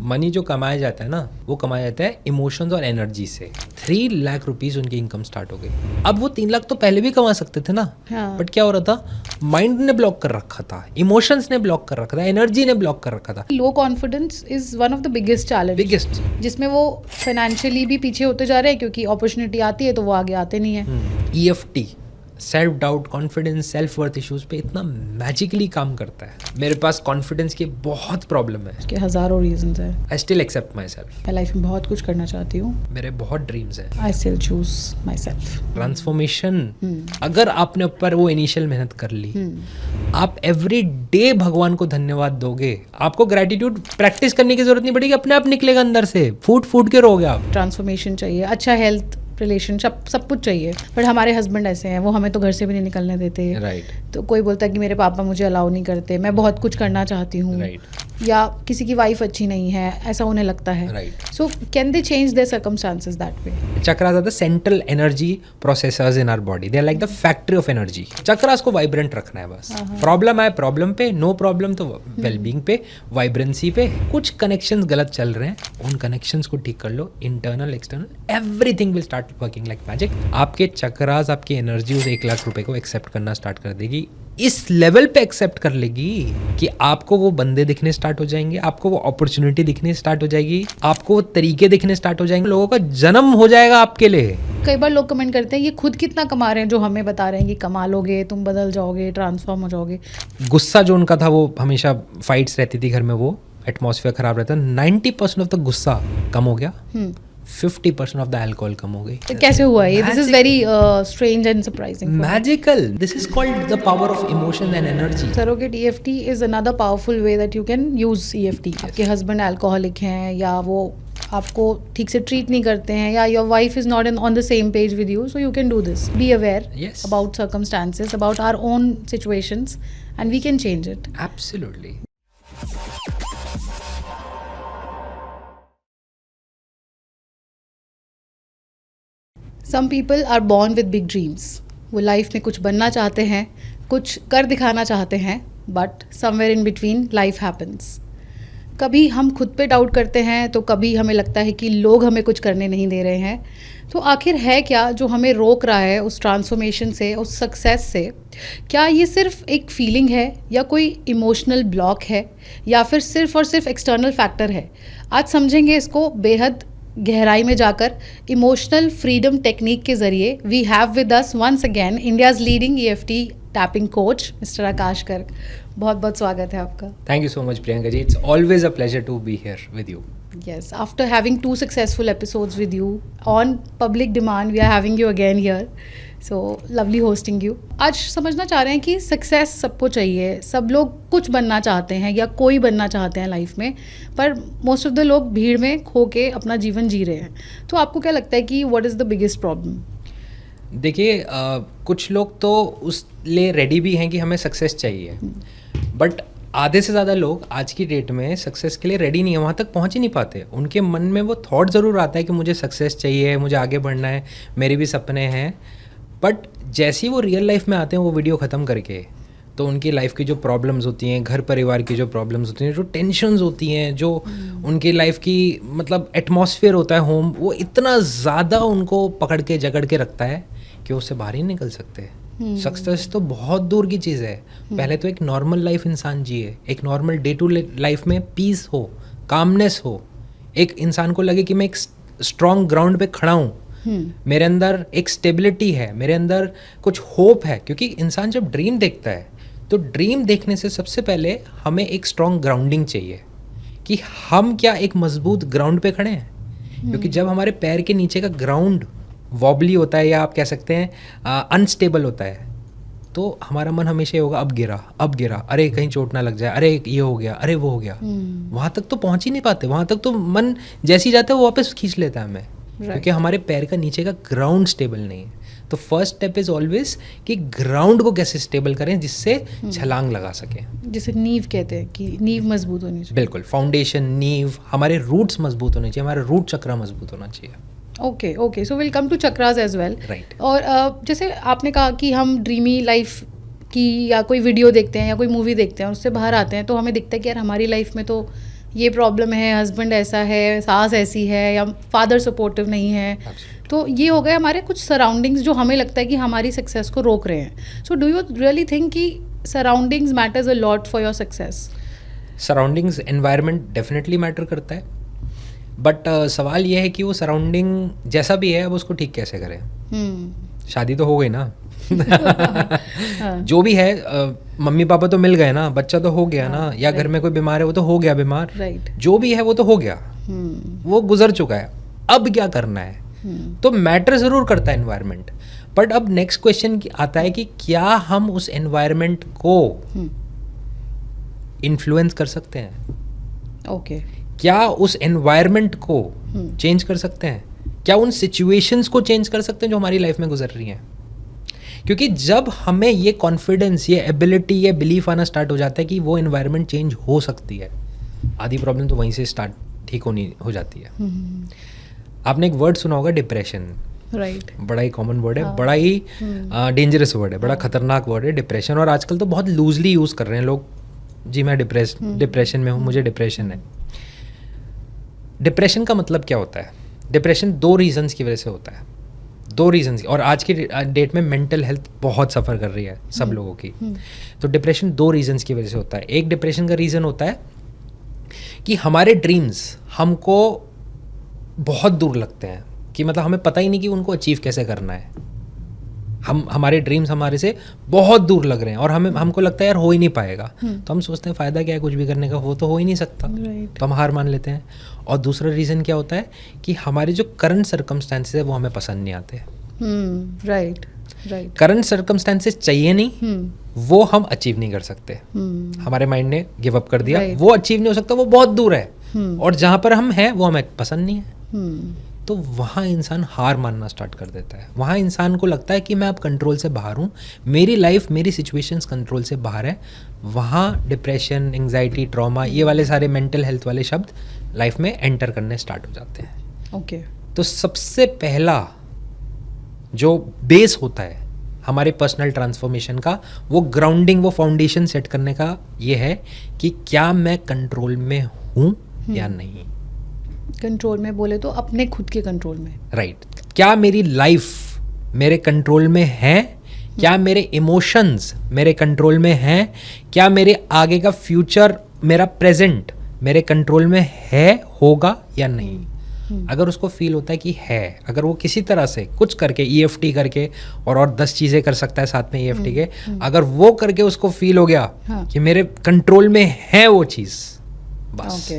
Money जो कमाया जाता है ना, वो कमाया जाता है इमोशंस और एनर्जी से। 3 लाख रुपीस उनकी इनकम स्टार्ट हो गई। अब वो 3 लाख तो पहले भी कमा सकते थे ना, बट क्या हो रहा था, माइंड ने ब्लॉक कर रखा था, इमोशंस ने ब्लॉक कर रखा था, एनर्जी ने ब्लॉक कर रखा था। Low confidence is one of the biggest challenge, जिसमें वो फाइनेंशियली भी पीछे होते जा रहे हैं, क्योंकि अपॉर्चुनिटी आती है तो वो आगे आते नहीं है। EFT self doubt, confidence, self worth issues पे इतना मैजिकली काम करता है। मेरे पास कॉन्फिडेंस की बहुत प्रॉब्लम है, उसके हजारों रीजंस हैं। I still accept myself. मैं लाइफ में बहुत कुछ करना चाहती हूँ, मेरे बहुत ड्रीम्स हैं, I still choose my self. Transformation, अगर आपने ऊपर वो इनिशियल मेहनत कर ली, आप एवरी डे भगवान को धन्यवाद दोगे, आपको ग्रेटिट्यूड प्रैक्टिस करने की जरूरत नहीं पड़ेगी, अपने आप निकलेगा अंदर से, फूट के रहोगे आप। ट्रांसफॉर्मेशन चाहिए, अच्छा हेल्थ, रिलेशनशिप, सब कुछ चाहिए। बट हमारे हस्बैंड ऐसे हैं, वो हमें तो घर से भी नहीं निकलने देते। राइट। तो कोई बोलता है कि मेरे पापा मुझे अलाउ नहीं करते, मैं बहुत कुछ करना चाहती हूँ। या किसी की वाइफ अच्छी नहीं है, ऐसा उन्हें लगता है। Right. So can they change their circumstances that way? Chakras are the central energy processors in our body, they are like the factory of energy. Chakras को वाइब्रेंट रखना है बस। प्रॉब्लम आए प्रॉब्लम पे, नो प्रॉब्लम तो वेलबींग पे, वाइब्रेंसी पे। कुछ कनेक्शंस गलत चल रहे हैं, उन कनेक्शंस को ठीक कर लो, internal external, everything will start working like magic. आपके चक्रास, आपकी एनर्जी उस 1 लाख रुपए को एक्सेप्ट करना स्टार्ट कर देगी, इस लेवल पे एक्सेप्ट कर लेगी कि आपको वो बंदे दिखने स्टार्ट हो जाएंगे, आपको वो अपॉर्चुनिटी दिखने स्टार्ट हो जाएगी, आपको वो तरीके दिखने स्टार्ट हो जाएंगे, लोगों का जन्म हो जाएगा आपके लिए। कई बार लोग कमेंट करते हैं ये खुद कितना कमा रहे हैं जो हमें बता रहे हैं कि कमा लोगे, तुम बदल जाओगे, ट्रांसफॉर्म हो जाओगे। गुस्सा जो उनका था, वो हमेशा फाइट्स रहती थी घर में, वो एटमॉस्फेयर खराब रहता, 90% ऑफ द गुस्सा कम हो गया, 50% ऑफ द अल्कोहल कम हो गई। कैसे हुआ ये? This is very strange and surprising, magical. This is called the power of emotion and energy. Surrogate EFT is another powerful way that you can use EFT। आपके husband alcoholic हैं, या वो आपको ठीक से ट्रीट नहीं करते हैं, या your wife is not on the same page with you, so you can do this. Be aware about circumstances, about our own situations, and we can change it. Absolutely. Some people are born with big dreams. वो life में कुछ बनना चाहते हैं, कुछ कर दिखाना चाहते हैं, but somewhere in between life happens. कभी हम खुद पे डाउट करते हैं, तो कभी हमें लगता है कि लोग हमें कुछ करने नहीं दे रहे हैं। तो आखिर है क्या जो हमें रोक रहा है उस ट्रांसफॉर्मेशन से, उस सक्सेस से? क्या ये सिर्फ एक फीलिंग है, या कोई इमोशनल ब्लॉक है, या फिर सिर्फ और सिर्फ एक्सटर्नल फैक्टर है? आज समझेंगे इसको बेहद गहराई में जाकर। इमोशनल फ्रीडम टेक्निक के जरिए we have with us once again India's leading EFT tapping coach mister Akash Garg. बहुत बहुत स्वागत है आपका। Thank you so much Priyanka ji, it's always a pleasure to be here with you. Yes, after having 2 successful episodes with you on public demand, we are having you again here. So lovely hosting you. आज समझना चाह रहे हैं कि success सबको चाहिए, सब लोग कुछ बनना चाहते हैं या कोई बनना चाहते हैं लाइफ में, पर मोस्ट ऑफ द लोग भीड़ में खो के अपना जीवन जी रहे हैं। तो आपको क्या लगता है कि what is the biggest problem? देखिए, कुछ लोग तो उस लिए रेडी भी हैं कि हमें सक्सेस चाहिए, बट आधे से ज़्यादा लोग आज की डेट में सक्सेस के लिए रेडी नहीं है, वहाँ तक पहुँच ही नहीं पाते। उनके मन में वो थॉट ज़रूर आता है कि मुझे सक्सेस चाहिए, मुझे आगे बढ़ना है, मेरे भी सपने हैं, बट जैसे ही वो रियल लाइफ में आते हैं वो वीडियो ख़त्म करके, तो उनकी लाइफ की जो प्रॉब्लम्स होती हैं, घर परिवार की जो प्रॉब्लम्स होती हैं, जो टेंशन्स होती हैं, जो उनकी लाइफ की मतलब एटमॉस्फेयर होता है होम, वो इतना ज़्यादा उनको पकड़ के जकड़ के रखता है कि उससे बाहर ही निकल सकते। सक्सेस तो बहुत दूर की चीज़ है। पहले तो एक नॉर्मल लाइफ इंसान जिए, एक नॉर्मल डे टू लाइफ में पीस हो, कामनेस हो, एक इंसान को लगे कि मैं एक स्ट्रॉन्ग ग्राउंड पे खड़ा हूँ, मेरे अंदर एक स्टेबिलिटी है, मेरे अंदर कुछ होप है। क्योंकि इंसान जब ड्रीम देखता है, तो ड्रीम देखने से सबसे पहले हमें एक स्ट्रॉन्ग ग्राउंडिंग चाहिए कि हम क्या एक मजबूत ग्राउंड पे खड़े हैं। क्योंकि जब हमारे पैर के नीचे का ग्राउंड वॉबली होता है, या आप कह सकते हैं अनस्टेबल होता है, तो हमारा मन हमेशा ये होगा अब गिरा, अरे कहीं चोट ना लग जाए, अरे ये हो गया, अरे वो हो गया। वहाँ तक तो पहुँच ही नहीं पाते, वहाँ तक तो मन जैसे ही जाता है वो वापस खींच लेता है हमें, क्योंकि हमारे पैर का नीचे का ग्राउंड स्टेबल नहीं है। तो फर्स्ट स्टेप इज ऑलवेज कि ग्राउंड को कैसे स्टेबल करें जिससे छलांग लगा सकें, जिसे नींव कहते हैं कि नींव मजबूत होनी चाहिए। बिल्कुल, फाउंडेशन, नींव, हमारे रूट्स मजबूत होने चाहिए, हमारा रूट चक्रा मजबूत होना चाहिए। Okay, so will come to chakras as well. Right. और जैसे आपने कहा कि हम ड्रीमी लाइफ की या कोई वीडियो देखते हैं या कोई मूवी देखते हैं, उससे बाहर आते हैं तो हमें दिखता है कि यार हमारी लाइफ में तो ये प्रॉब्लम है, हस्बैंड ऐसा है, सास ऐसी है, या फादर सपोर्टिव नहीं है. तो ये हो गए हमारे कुछ सराउंडिंग्स जो हमें लगता है कि हमारी सक्सेस को रोक रहे हैं. So do you really think कि surroundings matters a lot for your success? Surroundings, environment definitely matter करता है, बट सवाल ये है कि वो सराउंडिंग जैसा भी है अब उसको ठीक कैसे करें. शादी तो हो गई ना. जो भी है, मम्मी पापा तो मिल गए ना, बच्चा तो हो गया ना, या घर में कोई बीमार है वो तो हो गया बीमार. जो भी है वो तो हो गया, वो गुजर चुका है. अब क्या करना है? तो मैटर ज़रूर करता है एनवायरनमेंट, बट अब नेक्स्ट क्वेश्चन आता है कि क्या हम उस एनवायरनमेंट को इन्फ्लुएंस कर सकते हैं? ओके. क्या उस एनवायरनमेंट को चेंज कर सकते हैं? क्या उन सिचुएशंस को चेंज कर सकते हैं जो हमारी लाइफ में गुजर रही हैं? क्योंकि जब हमें ये कॉन्फिडेंस, ये एबिलिटी, ये बिलीफ आना स्टार्ट हो जाता है कि वो एनवायरनमेंट चेंज हो सकती है, आधी प्रॉब्लम तो वहीं से स्टार्ट ठीक होनी हो जाती है. आपने एक वर्ड सुना होगा, डिप्रेशन. राइट. बड़ा ही कॉमन वर्ड है, बड़ा ही डेंजरस वर्ड है, बड़ा खतरनाक वर्ड है डिप्रेशन. और आजकल तो बहुत लूजली यूज़ कर रहे हैं लोग. जी मैं डिप्रेशन में हूँ, मुझे डिप्रेशन है. डिप्रेशन का मतलब क्या होता है? डिप्रेशन 2 रीजंस की वजह से होता है. 2 रीजंस, और आज की डेट में मेंटल हेल्थ बहुत सफ़र कर रही है सब लोगों की. तो डिप्रेशन 2 रीजंस की वजह से होता है. एक डिप्रेशन का रीज़न होता है कि हमारे ड्रीम्स हमको बहुत दूर लगते हैं, कि मतलब हमें पता ही नहीं कि उनको अचीव कैसे करना है. हमारे ड्रीम्स हमारे से बहुत दूर लग रहे हैं और हमको लगता है यार हो ही नहीं पाएगा. तो हम सोचते हैं फ़ायदा क्या है कुछ भी करने का, वो तो हो ही नहीं सकता. तो हम हार मान लेते हैं. और दूसरा रीज़न क्या होता है कि हमारे जो करंट सर्कमस्टेंसेस है वो हमें पसंद नहीं आते. राइट. करंट सर्कमस्टेंसेस चाहिए नहीं, वो हम अचीव नहीं कर सकते. हमारे माइंड ने गिव अप कर दिया, वो अचीव नहीं हो सकता, वो बहुत दूर है. और जहाँ पर हम हैं वो हमें पसंद नहीं है. तो वहाँ इंसान हार मानना स्टार्ट कर देता है. वहाँ इंसान को लगता है कि मैं अब कंट्रोल से बाहर हूँ, मेरी लाइफ, मेरी सिचुएशंस कंट्रोल से बाहर है. वहाँ डिप्रेशन, एंग्जाइटी, ट्रॉमा, ये वाले सारे मेंटल हेल्थ वाले शब्द लाइफ में एंटर करने स्टार्ट हो जाते हैं. ओके. तो सबसे पहला जो बेस होता है हमारे पर्सनल ट्रांसफॉर्मेशन का, वो ग्राउंडिंग, वो फाउंडेशन सेट करने का ये है कि क्या मैं कंट्रोल में हूँ या नहीं. कंट्रोल में बोले तो अपने खुद के कंट्रोल में. राइट. क्या मेरी लाइफ मेरे कंट्रोल में है? क्या मेरे इमोशंस मेरे कंट्रोल में हैं? क्या मेरे आगे का फ्यूचर, मेरा प्रेजेंट मेरे कंट्रोल में है, होगा या नहीं? अगर उसको फील होता है कि है, अगर वो किसी तरह से कुछ करके, EFT करके, और 10 चीज़ें कर सकता है साथ में EFT के, अगर वो करके उसको फील हो गया कि मेरे कंट्रोल में है वो चीज़, बस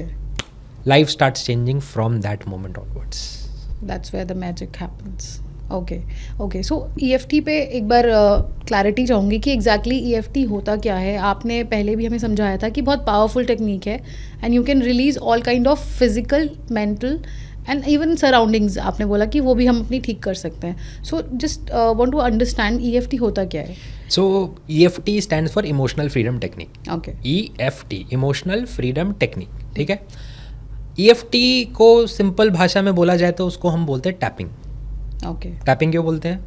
life starts changing from that moment onwards. That's where the magic happens. Okay. So EFT पे एक बार क्लैरिटी चाहूँगी कि एग्जैक्टली EFT होता क्या है. आपने पहले भी हमें समझाया था कि बहुत पावरफुल टेक्निक है and you can release all kind of physical, mental and even surroundings. आपने बोला कि वो भी हम अपनी ठीक कर सकते हैं. So just want to understand EFT होता क्या है. So EFT stands for Emotional Freedom Technique. Okay. EFT, Emotional Freedom Technique. ठीक है. EFT को सिंपल भाषा में बोला जाए तो उसको हम बोलते हैं टैपिंग. ओके. टैपिंग क्यों बोलते हैं?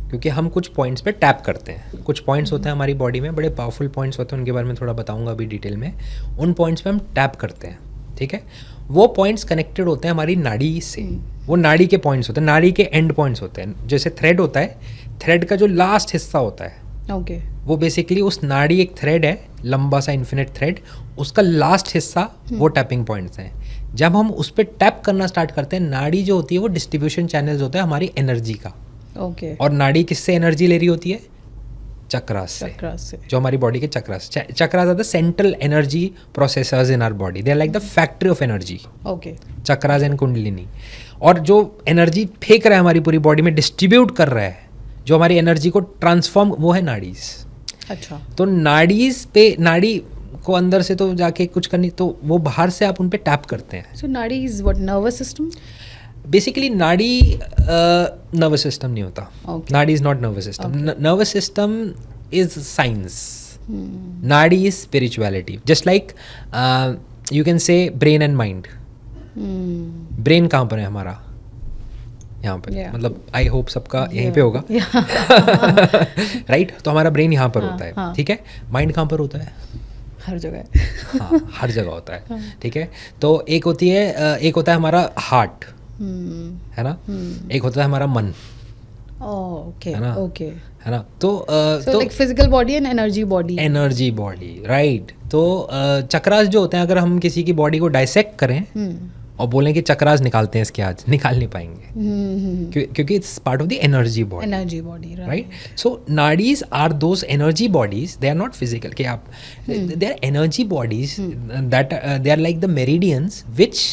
क्योंकि हम कुछ पॉइंट्स पे टैप करते हैं. कुछ पॉइंट्स होते हैं हमारी बॉडी में, बड़े पावरफुल पॉइंट्स होते हैं, उनके बारे में थोड़ा बताऊंगा अभी डिटेल में. उन पॉइंट्स पे हम टैप करते हैं. ठीक है. वो पॉइंट्स कनेक्टेड होते हैं हमारी नाड़ी से. वो नाड़ी के पॉइंट्स होते हैं, नाड़ी के एंड पॉइंट्स होते हैं. जैसे थ्रेड होता है, थ्रेड का जो लास्ट हिस्सा होता है, ओके, वो बेसिकली उस नाड़ी, एक थ्रेड है लंबा सा इन्फिनिट थ्रेड, उसका लास्ट हिस्सा वो टैपिंग पॉइंट्स हैं. जब हम उस पर टैप करना स्टार्ट करते हैं, नाड़ी जो होती है वो डिस्ट्रीब्यूशन चैनल्स होता है हमारी एनर्जी का. ओके. और नाड़ी किससे एनर्जी ले रही होती है? चक्रास से. जो हमारी बॉडी के chakras. Chakras are the central energy processors in our body. They are like the factory of energy. Okay. Chakras and kundalini. और जो एनर्जी फेंक रहा है हमारी पूरी बॉडी में, डिस्ट्रीब्यूट कर रहा है, जो हमारी एनर्जी को ट्रांसफॉर्म, वो है नाड़ीज. अच्छा. तो नाड़ीज पे, नाड़ी को अंदर से तो जाके कुछ करनी, तो वो बाहर से आप उन पे टैप करते हैं. So nadi is what? Nervous system. Basically nadi nervous system नहीं होता. Nadi is not nervous system. Nervous system is science. Nadi is spirituality. Just like you can say brain and mind. Brain कहाँ पर है हमारा? यहाँ पे. मतलब आई होप सबका यहीं पे होगा. राइट. तो हमारा ब्रेन यहाँ पर होता है. ठीक है. माइंड कहाँ पर होता है? हर जगह है। हाँ, हर जगह होता है, ठीक है। तो एक होता है हमारा हार्ट, है ना, एक होता है हमारा मन, ओके है ना, ओके। है ना। तो so like physical body and energy body. Energy body, right. तो चक्रास जो होते हैं, अगर हम किसी की बॉडी को डाइसेक्ट करें और बोलें कि चक्रास निकालते हैं इसके, आज निकाल नहीं पाएंगे, क्योंकि it's part of the energy body, right. So nadis are those energy bodies, they are not physical, कि आप, they are energy bodies that they are like the meridians which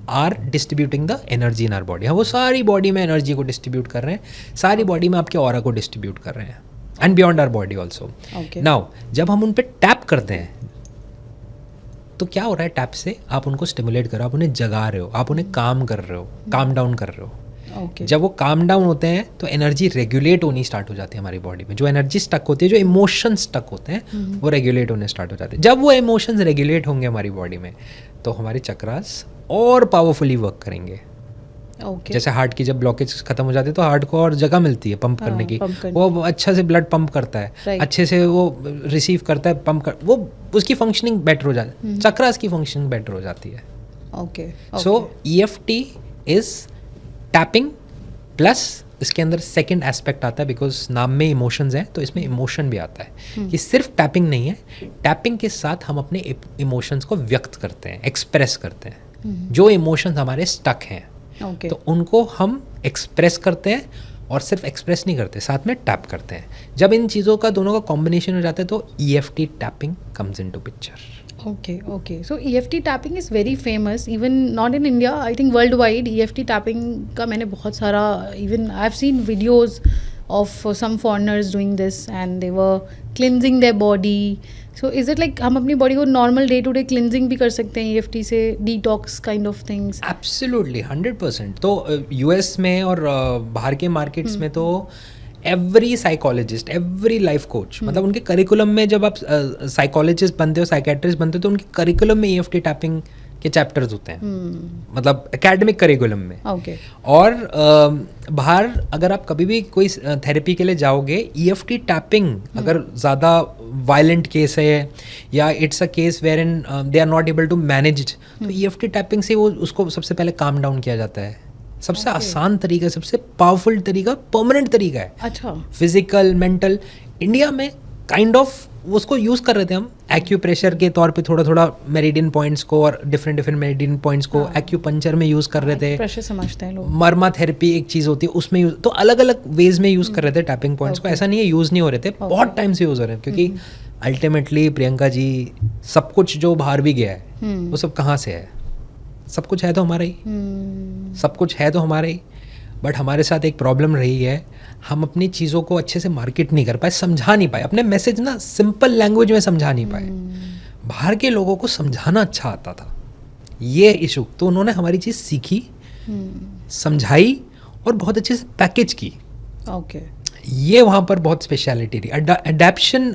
are distributing the energy in our body. हाँ, वो सारी body में energy को distribute कर रहे हैं, सारी बॉडी में आपके ऑरा को डिस्ट्रीब्यूट कर रहे हैं, and beyond our body also. Now जब हम उन पर टैप करते हैं तो क्या हो रहा है, टैप से आप उनको स्टिमुलेट कर रहे हो, आप उन्हें जगा रहे हो, आप उन्हें काम कर रहे हो, काम डाउन कर रहे हो। जब वो काम डाउन होते हैं तो एनर्जी रेगुलेट होनी स्टार्ट हो जाती है हमारी बॉडी में। जो एनर्जी स्टक होती है, जो इमोशंस स्टक होते हैं, वो रेगुलेट होने स्टार्ट हो जाते हैं। जब वो इमोशंस रेगुलेट होंगे हमारी बॉडी में, तो हमारी चक्रास और पावरफुली वर्क करेंगे। जैसे हार्ट की जब ब्लॉकेज खत्म हो जाती है तो हार्ट को और जगह मिलती है पंप करने की, वो अच्छा से ब्लड पंप करता है, अच्छे से वो रिसीव करता है, पंप कर, वो उसकी फंक्शनिंग बेटर हो जाती है, चक्रास की फंक्शनिंग बेटर हो जाती है। Okay. So EFT is tapping plus इसके अंदर सेकंड एस्पेक्ट आता है, बिकॉज नाम में इमोशंस हैं, तो इसमें इमोशन भी आता है कि सिर्फ टैपिंग नहीं है, टैपिंग के साथ हम अपने इमोशंस को व्यक्त करते हैं, एक्सप्रेस करते हैं। जो इमोशंस हमारे स्टक हैं, तो उनको हम एक्सप्रेस करते हैं, और सिर्फ एक्सप्रेस नहीं करते, साथ में टैप करते हैं। जब इन चीज़ों का दोनों का कॉम्बिनेशन हो जाता है तो EFT tapping comes into picture. Okay. So EFT tapping is very famous, even not in India, I think world wide. EFT tapping का मैंने बहुत सारा, even I have seen videos of some foreigners doing this and they were cleansing their body. So is it like हम अपनी body को normal day to day cleansing भी कर सकते हैं EFT से, detox kind of things? Absolutely, 100%। तो US में और बाहर के मार्केट्स में तो every psychologist, every life coach, मतलब उनके करिकुलम में, जब आप साइकोलॉजिस्ट बनते हो, साइकेट्रिस्ट बनते हो, तो उनके करिकुलम में EFT टैपिंग के चैप्टर्स होते हैं, मतलब एकेडमिक करिकुलम में। और बाहर अगर आप कभी भी कोई थेरेपी के लिए जाओगे, EFT टैपिंग अगर ज़्यादा वायलेंट केस है या it's a case where in they are not able to manage, तो EFT टैपिंग से वो उसको सबसे पहले काम डाउन किया जाता है। सबसे आसान तरीका, सबसे पावरफुल तरीका, परमानेंट तरीका है। अच्छा। फिजिकल, मेंटल, इंडिया में काइंड ऑफ उसको यूज़ कर रहे थे हम एक्यूप्रेशर के तौर पे, थोड़ा थोड़ा मेरिडियन पॉइंट्स को और डिफरेंट मेरिडियन पॉइंट्स को एक्यूपंचर में यूज़ कर रहे थे। प्रेशर समझते हैं लोग। मर्मा थेरेपी एक चीज़ होती है, उसमें यूज, तो अलग अलग वेज में यूज़ कर रहे थे टैपिंग पॉइंट्स को। ऐसा नहीं है यूज़ नहीं हो रहे थे, बहुत टाइम से यूज़ हो रहे हैं, क्योंकि अल्टीमेटली प्रियंका जी, सब कुछ जो बाहर भी गया है वो सब कहाँ से है? सब कुछ है तो हमारा ही, सब कुछ है तो हमारा ही। बट हमारे साथ एक प्रॉब्लम रही है, हम अपनी चीज़ों को अच्छे से मार्केट नहीं कर पाए, समझा नहीं पाए, अपने मैसेज ना सिंपल लैंग्वेज में समझा नहीं पाए। बाहर के लोगों को समझाना अच्छा आता था, ये इशू, तो उन्होंने हमारी चीज़ सीखी, समझाई और बहुत अच्छे से पैकेज की। ओके। ये वहाँ पर बहुत स्पेशलिटी रही,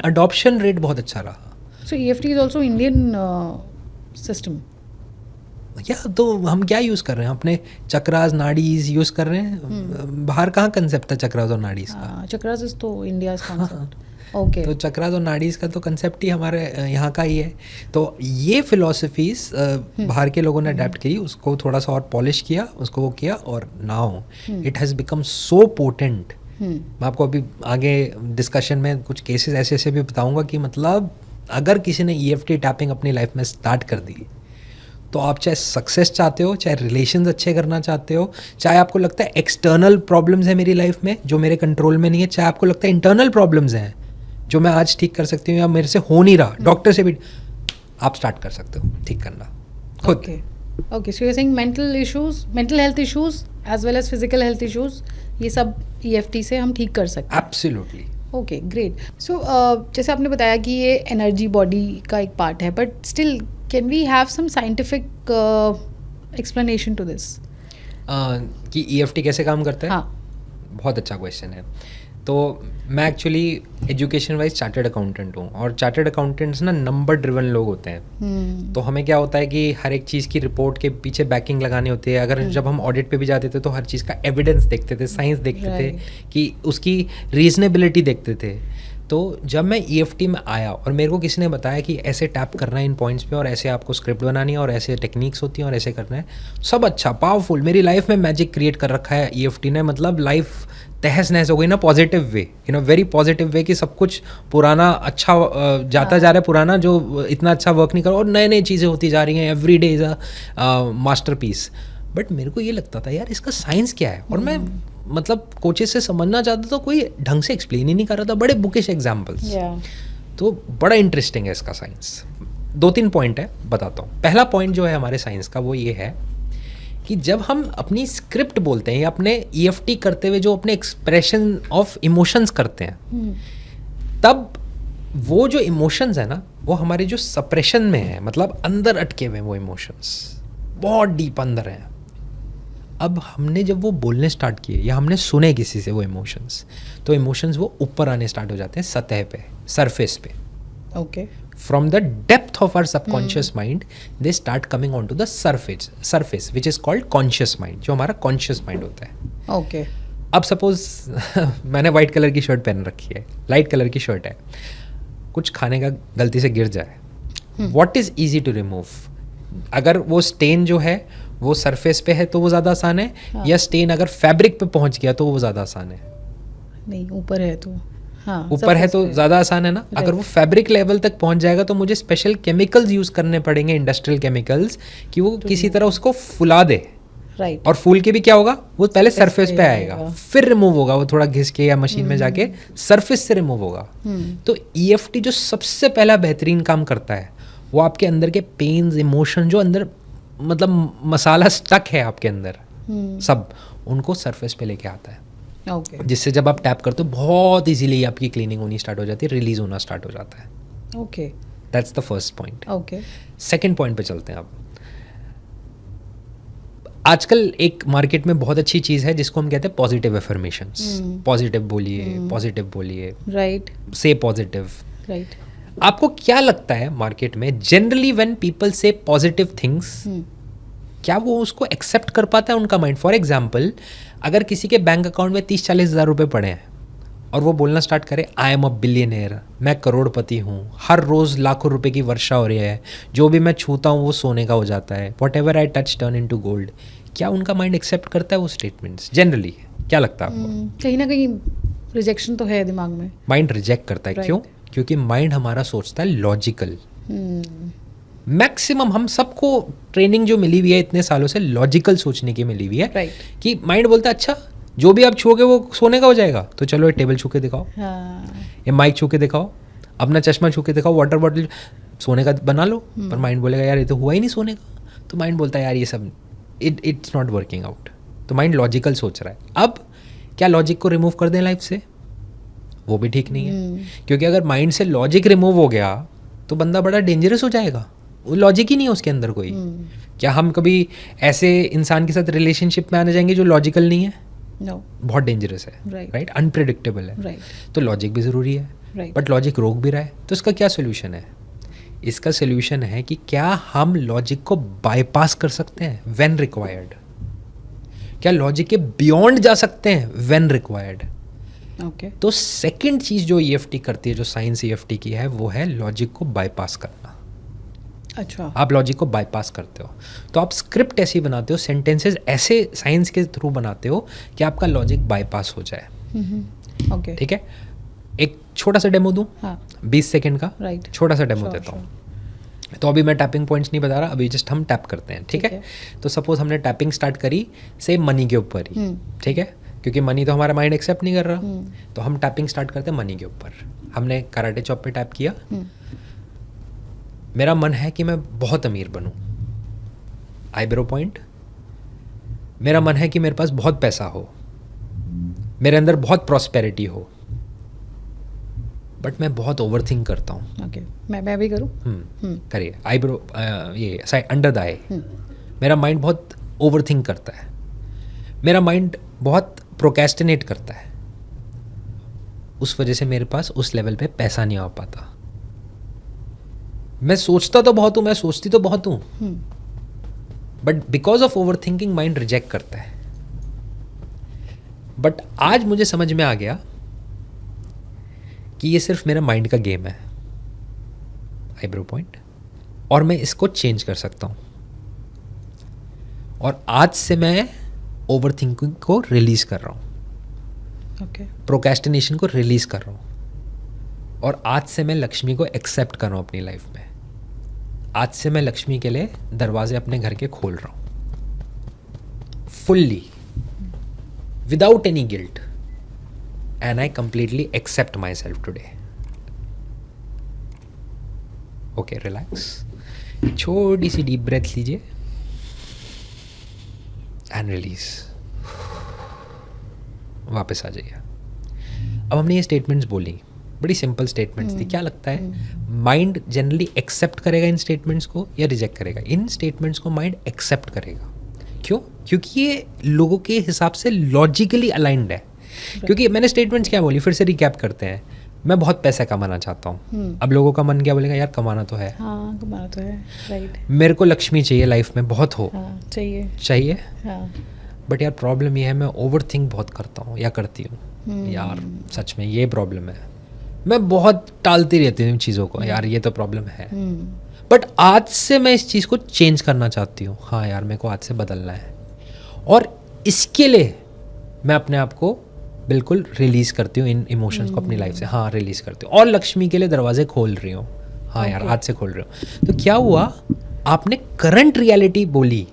अडॉप्शन रेट बहुत अच्छा रहा। सो EFT is also Indian system? या तो हम क्या यूज़ कर रहे हैं, अपने चक्रास नाड़ीज यूज़ कर रहे हैं। बाहर कहाँ कंसेप्ट है चक्रास और नाड़ीज का? चक्रास इज तो इंडिया कंसेप्ट। ओके। तो चक्रास और नाड़ीज का तो कंसेप्ट ही हमारे यहाँ का ही है। तो ये फिलॉसफीज बाहर के लोगों ने अडेप्ट की, उसको थोड़ा सा और पॉलिश किया, उसको वो किया, और now it has become so potent. मैं आपको अभी आगे डिस्कशन में कुछ केसेस ऐसे ऐसे भी बताऊंगा कि मतलब अगर किसी ने EFT टैपिंग अपनी लाइफ में स्टार्ट कर दी, तो आप चाहे सक्सेस चाहते हो, चाहे रिलेशंस अच्छे करना चाहते हो, चाहे आपको लगता है एक्सटर्नल प्रॉब्लम्स है मेरी लाइफ में जो मेरे कंट्रोल में नहीं है, चाहे आपको लगता है इंटरनल प्रॉब्लम्स हैं जो मैं आज ठीक कर सकती हूँ या मेरे से हो नहीं रहा, डॉक्टर से भी आप स्टार्ट कर सकते हो ठीक करना खुद। Okay, so you are saying mental issues, mental health issues as well as physical health issues, ये सब EFT से हम ठीक कर सकते हैं? एब्सोल्युटली। Okay, great. सो जैसे आपने बताया कि ये एनर्जी बॉडी का एक पार्ट है, but still can we have some scientific explanation to this कि EFT कैसे काम करता है? हाँ, बहुत अच्छा क्वेश्चन है। तो मैं actually education wise chartered accountant हूँ, और चार्टर्ड अकाउंटेंट्स ना नंबर ड्रिवन लोग होते हैं। तो हमें क्या होता है कि हर एक चीज़ की रिपोर्ट के पीछे बैकिंग लगानी होती है। अगर जब हम ऑडिट पे भी जाते थे तो हर चीज़ का एविडेंस देखते थे, साइंस देखते थे, कि उसकी रीजनेबिलिटी देखते थे। तो जब मैं EFT में आया और मेरे को किसी ने बताया कि ऐसे टैप करना है इन पॉइंट्स पे और ऐसे आपको स्क्रिप्ट बनानी है और ऐसे टेक्निक्स होती हैं और ऐसे करना है, सब अच्छा पावरफुल, मेरी लाइफ में मैजिक क्रिएट कर रखा है EFT ने, मतलब लाइफ तहस नहस हो गई ना, positive way, in a very positive way, कि सब कुछ पुराना अच्छा जाता जा रहा है, पुराना जो इतना अच्छा वर्क नहीं कर, और नए नई चीज़ें होती जा रही हैं, every day is a masterpiece. But मेरे को ये लगता था यार इसका साइंस क्या है, और मैं मतलब कोचेस से समझना चाहता था, कोई ढंग से एक्सप्लेन ही नहीं कर रहा था, बड़े बुकिश एग्जाम्पल्स। तो बड़ा इंटरेस्टिंग है इसका साइंस। 2-3 पॉइंट है, बताता हूँ। पहला पॉइंट जो है हमारे साइंस का वो ये है कि जब हम अपनी स्क्रिप्ट बोलते हैं या अपने EFT करते हुए जो अपने एक्सप्रेशन ऑफ इमोशंस करते हैं, तब वो जो इमोशंस है ना, वो हमारे जो सप्रेशन में है, मतलब अंदर अटके हुए हैं वो इमोशंस, बहुत डीप अंदर हैं। अब हमने जब वो बोलने स्टार्ट किए या हमने सुने किसी से वो इमोशंस, तो इमोशंस वो ऊपर आने स्टार्ट हो जाते हैं, सतह पे, सरफेस पे। Okay. From the depth of our subconscious mind, they start coming onto the surface, which is called conscious mind, जो हमारा conscious mind होता है। ओके। अब सपोज मैंने वाइट कलर की शर्ट पहन रखी है, लाइट कलर की शर्ट है, कुछ खाने का गलती से गिर जाए, what is easy to remove? अगर वो स्टेन जो है वो सरफेस पे है तो वो ज़्यादा आसान है, या स्टेन अगर फैब्रिक पे पहुंच गया तो वो ज़्यादा आसान है? नहीं, ऊपर है तो हाँ, ऊपर है तो ज़्यादा आसान है ना। अगर वो फैब्रिक लेवल तक पहुंच जाएगा तो मुझे स्पेशल केमिकल्स यूज़ करने पड़ेंगे, इंडस्ट्रियल केमिकल्स, कि वो किसी तरह उसको फुला दे। राइट। और फूल के भी क्या होगा, वो पहले सरफेस पे आएगा, फिर रिमूव होगा, वो थोड़ा घिस के या मशीन में जाके सरफेस से रिमूव होगा। तो EFT जो सबसे पहला बेहतरीन काम करता है, वो आपके अंदर के पेन्स, इमोशन जो अंदर मतलब मसाला स्टक है आपके अंदर, सब उनको सरफेस पे लेके आता है। ओके। जिससे जब आप टैप करते हो बहुत इजीली आपकी क्लीनिंग होनी स्टार्ट हो जाती है, रिलीज होना स्टार्ट हो जाता है। Okay. That's the first point. Okay. Second point पे चलते हैं अब। आजकल एक मार्केट में बहुत अच्छी चीज़ है जिसको हम कहते हैं पॉजिटिव एफर्मेशंस। पॉजिटिव बोलिए, पॉजिटिव बोलिए, राइट। से पॉजिटिव। राइट। आपको क्या लगता है मार्केट में जनरली व्हेन पीपल से पॉजिटिव थिंग्स, क्या वो उसको एक्सेप्ट कर पाता है उनका माइंड? फॉर एग्जाम्पल, अगर किसी के बैंक अकाउंट में 30-40 हज़ार रुपये पड़े हैं और वो बोलना स्टार्ट करे आई एम अ बिलियनियर, मैं करोड़पति हूँ, हर रोज़ लाखों रुपए की वर्षा हो रही है, जो भी मैं छूता हूँ वो सोने का हो जाता है, what ever I touch turn into gold, क्या उनका माइंड एक्सेप्ट करता है वो स्टेटमेंट्स? जनरली क्या लगता है आपको? कहीं ना कहीं रिजेक्शन तो है दिमाग में। माइंड रिजेक्ट करता है। क्यों? क्योंकि माइंड हमारा सोचता है लॉजिकल। मैक्सिमम हम सबको ट्रेनिंग जो मिली हुई है इतने सालों से लॉजिकल सोचने की मिली हुई है। राइट। कि माइंड बोलता है अच्छा जो भी आप छूओगे वो सोने का हो जाएगा, तो चलो ये टेबल छू के दिखाओ, ये माइक छू के दिखाओ, अपना चश्मा छू के दिखाओ, वाटर बॉटल सोने का बना लो। पर माइंड बोलेगा यार ये तो हुआ ही नहीं सोने का। तो माइंड बोलता है यार ये सब इट्स नॉट वर्किंग आउट। तो माइंड लॉजिकल सोच रहा है। अब क्या लॉजिक को रिमूव कर दें लाइफ से? वो भी ठीक नहीं है, क्योंकि अगर माइंड से लॉजिक रिमूव हो गया तो बंदा बड़ा डेंजरस हो जाएगा। वो लॉजिक ही नहीं है उसके अंदर कोई। क्या हम कभी ऐसे इंसान के साथ रिलेशनशिप में आने जाएंगे जो लॉजिकल नहीं है? No. बहुत डेंजरस है, राइट? अनप्रिडिक्टेबल है। Right. तो लॉजिक भी ज़रूरी है, Right. बट लॉजिक रोक भी रहा है। तो इसका क्या सोल्यूशन है? इसका सोल्यूशन है कि क्या हम लॉजिक को बाईपास कर सकते हैं व्हेन रिक्वायर्ड? क्या लॉजिक के बियॉन्ड जा सकते हैं व्हेन रिक्वायर्ड? ओके। तो सेकंड चीज़ जो EFT करती है, जो साइंस EFT की है, वो है लॉजिक को बाईपास करना। अच्छा। आप लॉजिक को बाईपास करते हो तो आप स्क्रिप्ट ऐसी बनाते हो, सेंटेंसेस ऐसे साइंस के थ्रू बनाते हो कि आपका लॉजिक बाईपास हो जाए। ओके। ठीक है, एक छोटा सा डेमो दूं? हाँ। 20 सेकंड का राइट। छोटा सा डेमो देता हूँ। तो अभी मैं टैपिंग पॉइंट्स नहीं बता रहा, अभी जस्ट हम टैप करते हैं। ठीक है? तो सपोज हमने टैपिंग स्टार्ट करी से मनी के ऊपर ही। ठीक है, क्योंकि मनी तो हमारा माइंड एक्सेप्ट नहीं कर रहा, तो हम टैपिंग स्टार्ट करते हैं मनी के ऊपर। हमने कराटे चॉप पे टैप किया। मेरा मन है कि मैं बहुत अमीर बनूं, आईब्रो पॉइंट। मेरा मन है कि मेरे पास बहुत पैसा हो, मेरे अंदर बहुत प्रॉस्पेरिटी हो, बट मैं बहुत ओवर थिंक करता हूँ। ओके, मैं भी करूँ? करिए। आईब्रो ये साइड अंडर द आई। मेरा माइंड बहुत ओवर थिंक करता है, मेरा माइंड बहुत प्रोकेस्टिनेट करता है, उस वजह से मेरे पास उस लेवल पे पैसा नहीं आ पाता। मैं सोचता तो बहुत हूँ, मैं सोचती तो बहुत हूँ, but because of over thinking mind reject करता है। बट आज मुझे समझ में आ गया कि ये सिर्फ मेरा माइंड का गेम है, आईब्रो पॉइंट, और मैं इसको चेंज कर सकता हूँ। और आज से मैं ओवर थिंकिंग को रिलीज कर रहा हूँ, ओके, प्रोक्रेस्टिनेशन को रिलीज कर रहा हूँ, और आज से मैं लक्ष्मी को एक्सेप्ट कर रहा हूँ अपनी लाइफ में। आज से मैं लक्ष्मी के लिए दरवाजे अपने घर के खोल रहा हूँ fully, without any guilt, and I completely accept myself today. Okay, relax, छोटी सी डीप ब्रेथ लीजिए एंड रिलीज, वापस आ जाइए। अब हमने ये स्टेटमेंट्स बोली, बड़ी सिंपल स्टेटमेंट्स थी। क्या लगता है माइंड जनरली एक्सेप्ट करेगा इन स्टेटमेंट्स को या रिजेक्ट करेगा? इन स्टेटमेंट्स को माइंड एक्सेप्ट करेगा। क्यों? क्योंकि ये लोगों के हिसाब से लॉजिकली अलाइंड है। क्योंकि मैंने स्टेटमेंट्स क्या बोली, फिर से रिकैप करते हैं। मैं बहुत पैसा कमाना चाहता हूँ, अब लोगों का मन क्या बोलेगा, यार कमाना तो है, हाँ कमाना तो है, राइट। मेरे को लक्ष्मी चाहिए लाइफ में, बहुत हो, हाँ चाहिए। हाँ, बट यार प्रॉब्लम ये है, मैं ओवर थिंक बहुत करता हूँ या करती हूँ। यार सच में ये प्रॉब्लम है, मैं बहुत टालती रहती हूँ चीज़ों को, यार ये तो प्रॉब्लम है। बट आज से मैं इस चीज़ को चेंज करना चाहती हूँ। हाँ यार, मेरे को आज से बदलना है, और इसके लिए मैं अपने आप को बिल्कुल रिलीज करती हूँ, इन इमोशंस को अपनी लाइफ से। हाँ, रिलीज करती हूँ, और लक्ष्मी के लिए दरवाजे खोल रही हूँ। हाँ यार, आज से खोल रही हूँ। तो क्या हुआ, आपने करंट रियलिटी बोली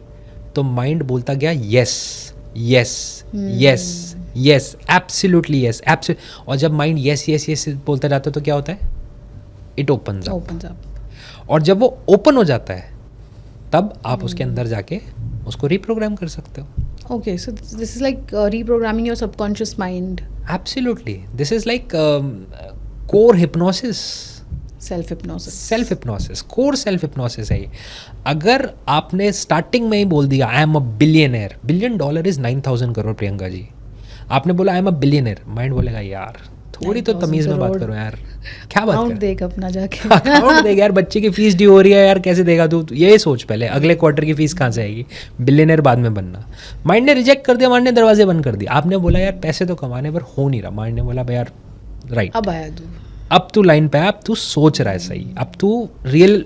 तो माइंड बोलता गया yes yes yes yes, absolutely yes, absolutely. और जब माइंड यस यस यस बोलता जाता है तो क्या होता है, इट ओपन्स अप। और जब वो ओपन हो जाता है तब आप उसके अंदर जाके उसको रिप्रोग्राम कर सकते हो। Okay, so this is like reprogramming your subconscious mind. Absolutely, this is like core hypnosis. Self hypnosis. Self hypnosis, core self hypnosis है ये। अगर आपने स्टार्टिंग में ही बोल दिया I am a billionaire, $1 billion is 9,000 crore Priyanka ji, आपने बोला I am a billionaire, mind बोलेगा यार थोड़ी तो तमीज में बात करो यार, क्या बात कर, देगा अपना जाके, अकाउंट देगा यार, बच्चे की फीस ड्यू हो रही है यार, कैसे देगा तू, ये सोच पहले, अगले क्वार्टर की फीस कहाँ से आएगी, बिलियनर बाद में बनना। माइंड ने रिजेक्ट कर दिया, माइंड ने दरवाजे बंद कर दिया। आपने बोला यार पैसे तो कमाने पर हो नहीं रहा, माइंड ने बोला भाई यार राइट, अब आया तू, अब तू लाइन पे, अब तू सोच रहा है सही, अब तू रियल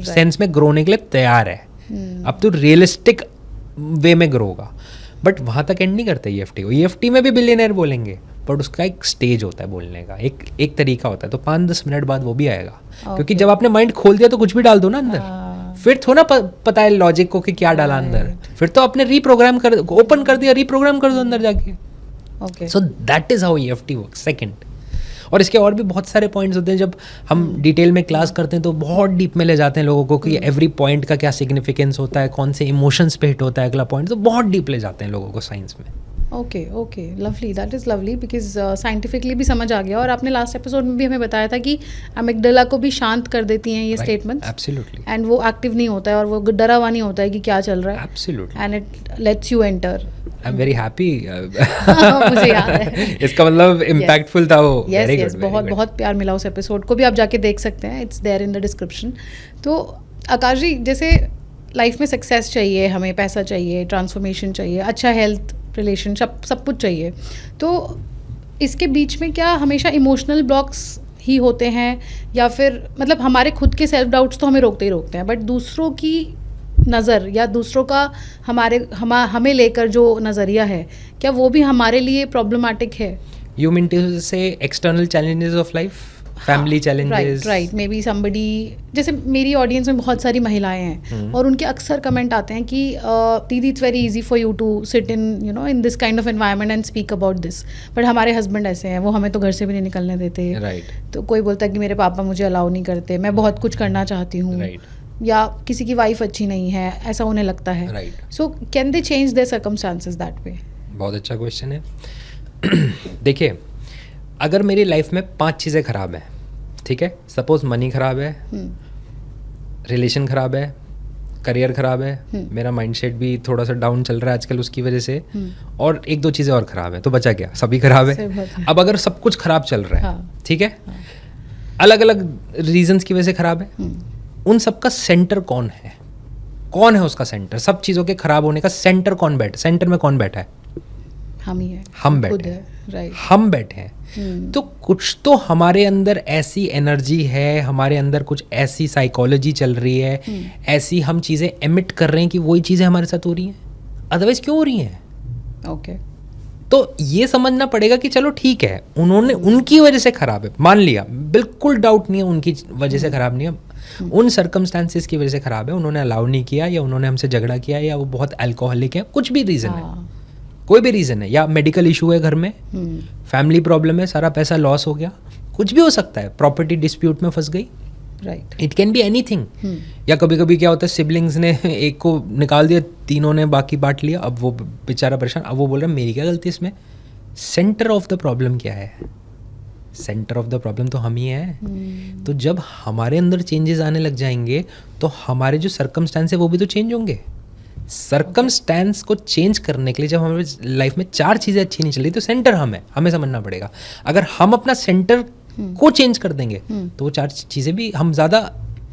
सेंस में ग्रो होने के लिए तैयार है, अब तू रियलिस्टिक वे में ग्रो होगा। बट वहाँ तक एंड नहीं करते EFT को। EFT में भी बिलियनर बोलेंगे, बट उसका एक स्टेज होता है बोलने का, एक तरीका होता है। तो 5-10 मिनट बाद वो भी आएगा, क्योंकि जब आपने माइंड खोल दिया तो कुछ भी डाल दो ना अंदर, फिर थोड़ा पता है लॉजिक को कि क्या डाला अंदर, फिर तो आपने रिप्रोग्राम कर, ओपन कर दिया, रिप्रोग्राम कर दो अंदर जाके। Okay, so that is how EFT work. Second, और इसके और भी बहुत सारे पॉइंट्स होते हैं, जब हम डिटेल में क्लास करते हैं तो बहुत डीप में ले जाते हैं लोगों को कि एवरी पॉइंट का क्या सिग्निफिकेंस होता है, कौन से इमोशंस पे हिट होता है अगला पॉइंट, तो बहुत डीप ले जाते हैं लोगों को साइंस में। Okay okay, lovely, that is lovely, because scientifically भी समझ आ गया। और आपने लास्ट एपिसोड में भी हमें बताया था कि अमिगडाला को भी शांत कर देती हैं ये स्टेटमेंट्स, एब्सोल्युटली, एंड वो एक्टिव नहीं होता है और वो डरा हुआ नहीं होता है कि क्या चल रहा है, absolutely, and it let's you enter. I am very happy. मुझे याद है, इसका मतलब इम्पैक्टफुल था वो। यस यस, बहुत बहुत प्यार मिला उस एपिसोड को भी, आप जाके देख सकते हैं, it's there in the description. तो आकाश जी, जैसे लाइफ में सक्सेस चाहिए, हमें पैसा चाहिए, ट्रांसफॉर्मेशन चाहिए, अच्छा हेल्थ, रिलेशनशिप, सब कुछ चाहिए, तो इसके बीच में क्या हमेशा इमोशनल ब्लॉक्स ही होते हैं, या फिर मतलब हमारे खुद के सेल्फ डाउट्स तो हमें रोकते ही रोकते हैं, बट दूसरों की नज़र या दूसरों का हमें लेकर जो नज़रिया है, क्या वो भी हमारे लिए प्रॉब्लमाटिक है? यू मीन टू से external challenges of life, family challenges? Right, may be somebody, जैसे मेरी ऑडियंस में बहुत सारी महिलाएं हैं और उनके अक्सर कमेंट आते हैं कि दीदी it's very easy for you to sit in in this kind of environment and speak about this, but हमारे हस्बैंड ऐसे हैं, वो हमें तो घर से भी नहीं निकलने देते। राइट, तो कोई बोलता है कि मेरे पापा मुझे अलाउ नहीं करते, मैं बहुत कुछ करना चाहती हूँ, या किसी की वाइफ अच्छी नहीं है, ऐसा उन्हें लगता है। Right, so can they change their circumstances that वे? बहुत अच्छा क्वेश्चन है। देखिए, अगर मेरी लाइफ में 5 चीज़ें खराब हैं, ठीक है, सपोज मनी खराब है, रिलेशन खराब है, करियर खराब है, मेरा माइंडसेट भी थोड़ा सा डाउन चल रहा है आजकल उसकी वजह से, और 1-2 चीज़ें और खराब है, तो बचा क्या? सभी खराब है। अब अगर सब कुछ खराब चल रहा है, ठीक है, अलग अलग रीजंस की वजह से खराब है, उन सब का सेंटर कौन है? कौन है उसका सेंटर? सब चीज़ों के खराब होने का सेंटर कौन बैठा? सेंटर में कौन बैठा है? हम ही है, हम बैठे हैं, राइट, हम बैठे हैं। तो कुछ तो हमारे अंदर ऐसी एनर्जी है, हमारे अंदर कुछ ऐसी साइकोलॉजी चल रही है, ऐसी हम चीज़ें एमिट कर रहे हैं कि वही चीज़ें हमारे साथ हो रही हैं, अदरवाइज क्यों हो रही हैं? ओके तो ये समझना पड़ेगा कि चलो ठीक है, उन्होंने उनकी वजह से खराब है, मान लिया, बिल्कुल डाउट नहीं है उनकी वजह से खराब नहीं है, उन सर्कमस्टांसिस की वजह से खराब है, उन्होंने अलाउ नहीं किया या उन्होंने हमसे झगड़ा किया या वो बहुत अल्कोहलिक है, कुछ भी रीज़न है, कोई भी रीज़न है, या मेडिकल इशू है घर में, फैमिली प्रॉब्लम है, सारा पैसा लॉस हो गया, कुछ भी हो सकता है, प्रॉपर्टी डिस्प्यूट में फंस गई, right, it can be anything. या कभी कभी क्या होता है, सिबलिंग्स ने एक को निकाल दिया, तीनों ने बाकी बांट लिया, अब वो बेचारा परेशान, अब वो बोल रहा है मेरी क्या गलती इसमें? सेंटर ऑफ द प्रॉब्लम क्या है? सेंटर ऑफ द प्रॉब्लम तो हम ही हैं। तो जब हमारे अंदर चेंजेस आने लग जाएंगे तो हमारे जो सर्कमस्टेंस है वो भी तो चेंज होंगे। सर्कमस्टेंस को चेंज करने के लिए जब हमारे लाइफ में 4 चीज़ें अच्छी नहीं चल रही तो सेंटर हमें समझना पड़ेगा। अगर हम अपना सेंटर को चेंज कर देंगे तो वो 4 चीज़ें भी हम ज़्यादा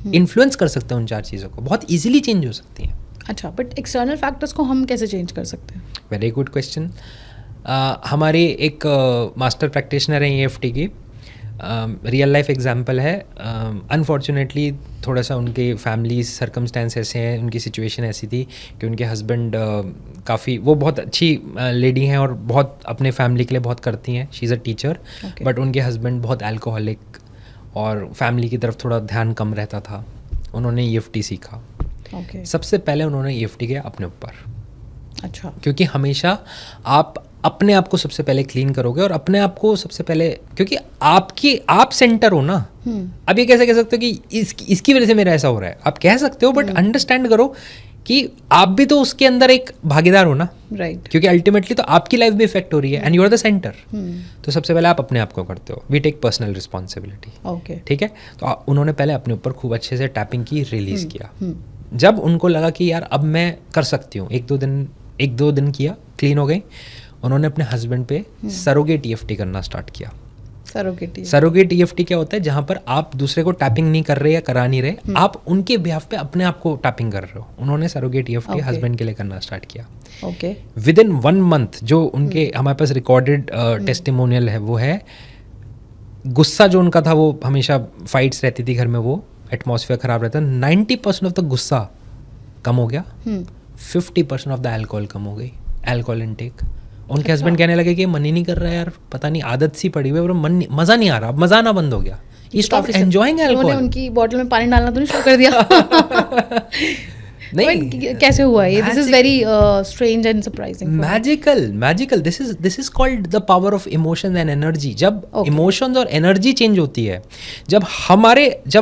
इन्फ्लुएंस कर सकते हैं, उन 4 चीज़ों को बहुत इजीली चेंज हो सकती हैं। अच्छा, बट एक्सटर्नल फैक्टर्स को हम कैसे चेंज कर सकते हैं? Very good question. हमारे एक मास्टर प्रैक्टिशनर हैं EFT की, रियल लाइफ एग्जांपल है। अनफॉर्चुनेटली थोड़ा सा उनके फैमिली सर्कमस्टेंस ऐसे हैं, उनकी सिचुएशन ऐसी थी कि उनके हस्बैंड काफ़ी, वो बहुत अच्छी लेडी हैं और बहुत अपने फैमिली के लिए बहुत करती हैं, she is a teacher, but उनके हस्बैंड बहुत अल्कोहलिक और फैमिली की तरफ थोड़ा ध्यान कम रहता था। उन्होंने EFT सीखा। सबसे पहले उन्होंने EFT किया अपने ऊपर। अच्छा, क्योंकि हमेशा आप अपने आप को सबसे पहले क्लीन करोगे और अपने आप को सबसे पहले, क्योंकि आप सेंटर हो ना। अब ये कैसे कह सकते हो कि इसकी वजह से मेरा ऐसा हो रहा है? आप कह सकते हो, बट अंडरस्टैंड करो कि आप भी तो उसके अंदर एक भागीदार हो ना, राइट? क्योंकि अल्टीमेटली तो आपकी लाइफ भी इफेक्ट हो रही है and you are the center. तो सबसे पहले आप अपने आप को करते हो, we take personal responsibility. Okay, ठीक है। तो उन्होंने पहले अपने ऊपर खूब अच्छे से टैपिंग की, रिलीज किया। जब उनको लगा कि यार अब मैं कर सकती हूँ, एक दो दिन किया, क्लीन हो गई, उन्होंने अपने हस्बैंड पे सरोगेट EFT करना स्टार्ट किया। सरोगेट EFT क्या होता है? जहाँ पर आप दूसरे को टैपिंग नहीं कर रहे या करा नहीं रहे, आप उनके बिहाफ पे अपने आप को टैपिंग कर रहे हो। उन्होंने सरोगेट EFT हस्बैंड के लिए करना स्टार्ट किया। ओके, विद इन 1 मंथ जो उनके हमारे पास रिकॉर्डेड टेस्टिमोनियल है वो है, गुस्सा जो उनका था वो हमेशा फाइट्स रहती थी घर में, वो एटमॉस्फेयर खराब रहता, 90% ऑफ द गुस्सा कम हो गया, 50% ऑफ द अल्कोहल कम हो गई, अल्कोहल इनटेक। उनके हस्बैंड कहने लगे कि मन ही नहीं कर रहा है यार, पता नहीं आदत सी पड़ी हुई है और मज़ा नहीं आ रहा, अब मज़ा आना बंद हो गया, ही स्टॉप एंजॉयिंग अल्कोहल। उनकी बॉटल में पानी डालना तो नहीं शुरू कर दिया? नहीं, कैसे हुआ ये? This is very strange and surprising, magical. This is called the power of emotion and energy. जब इमोशंस और एनर्जी चेंज होती है, जब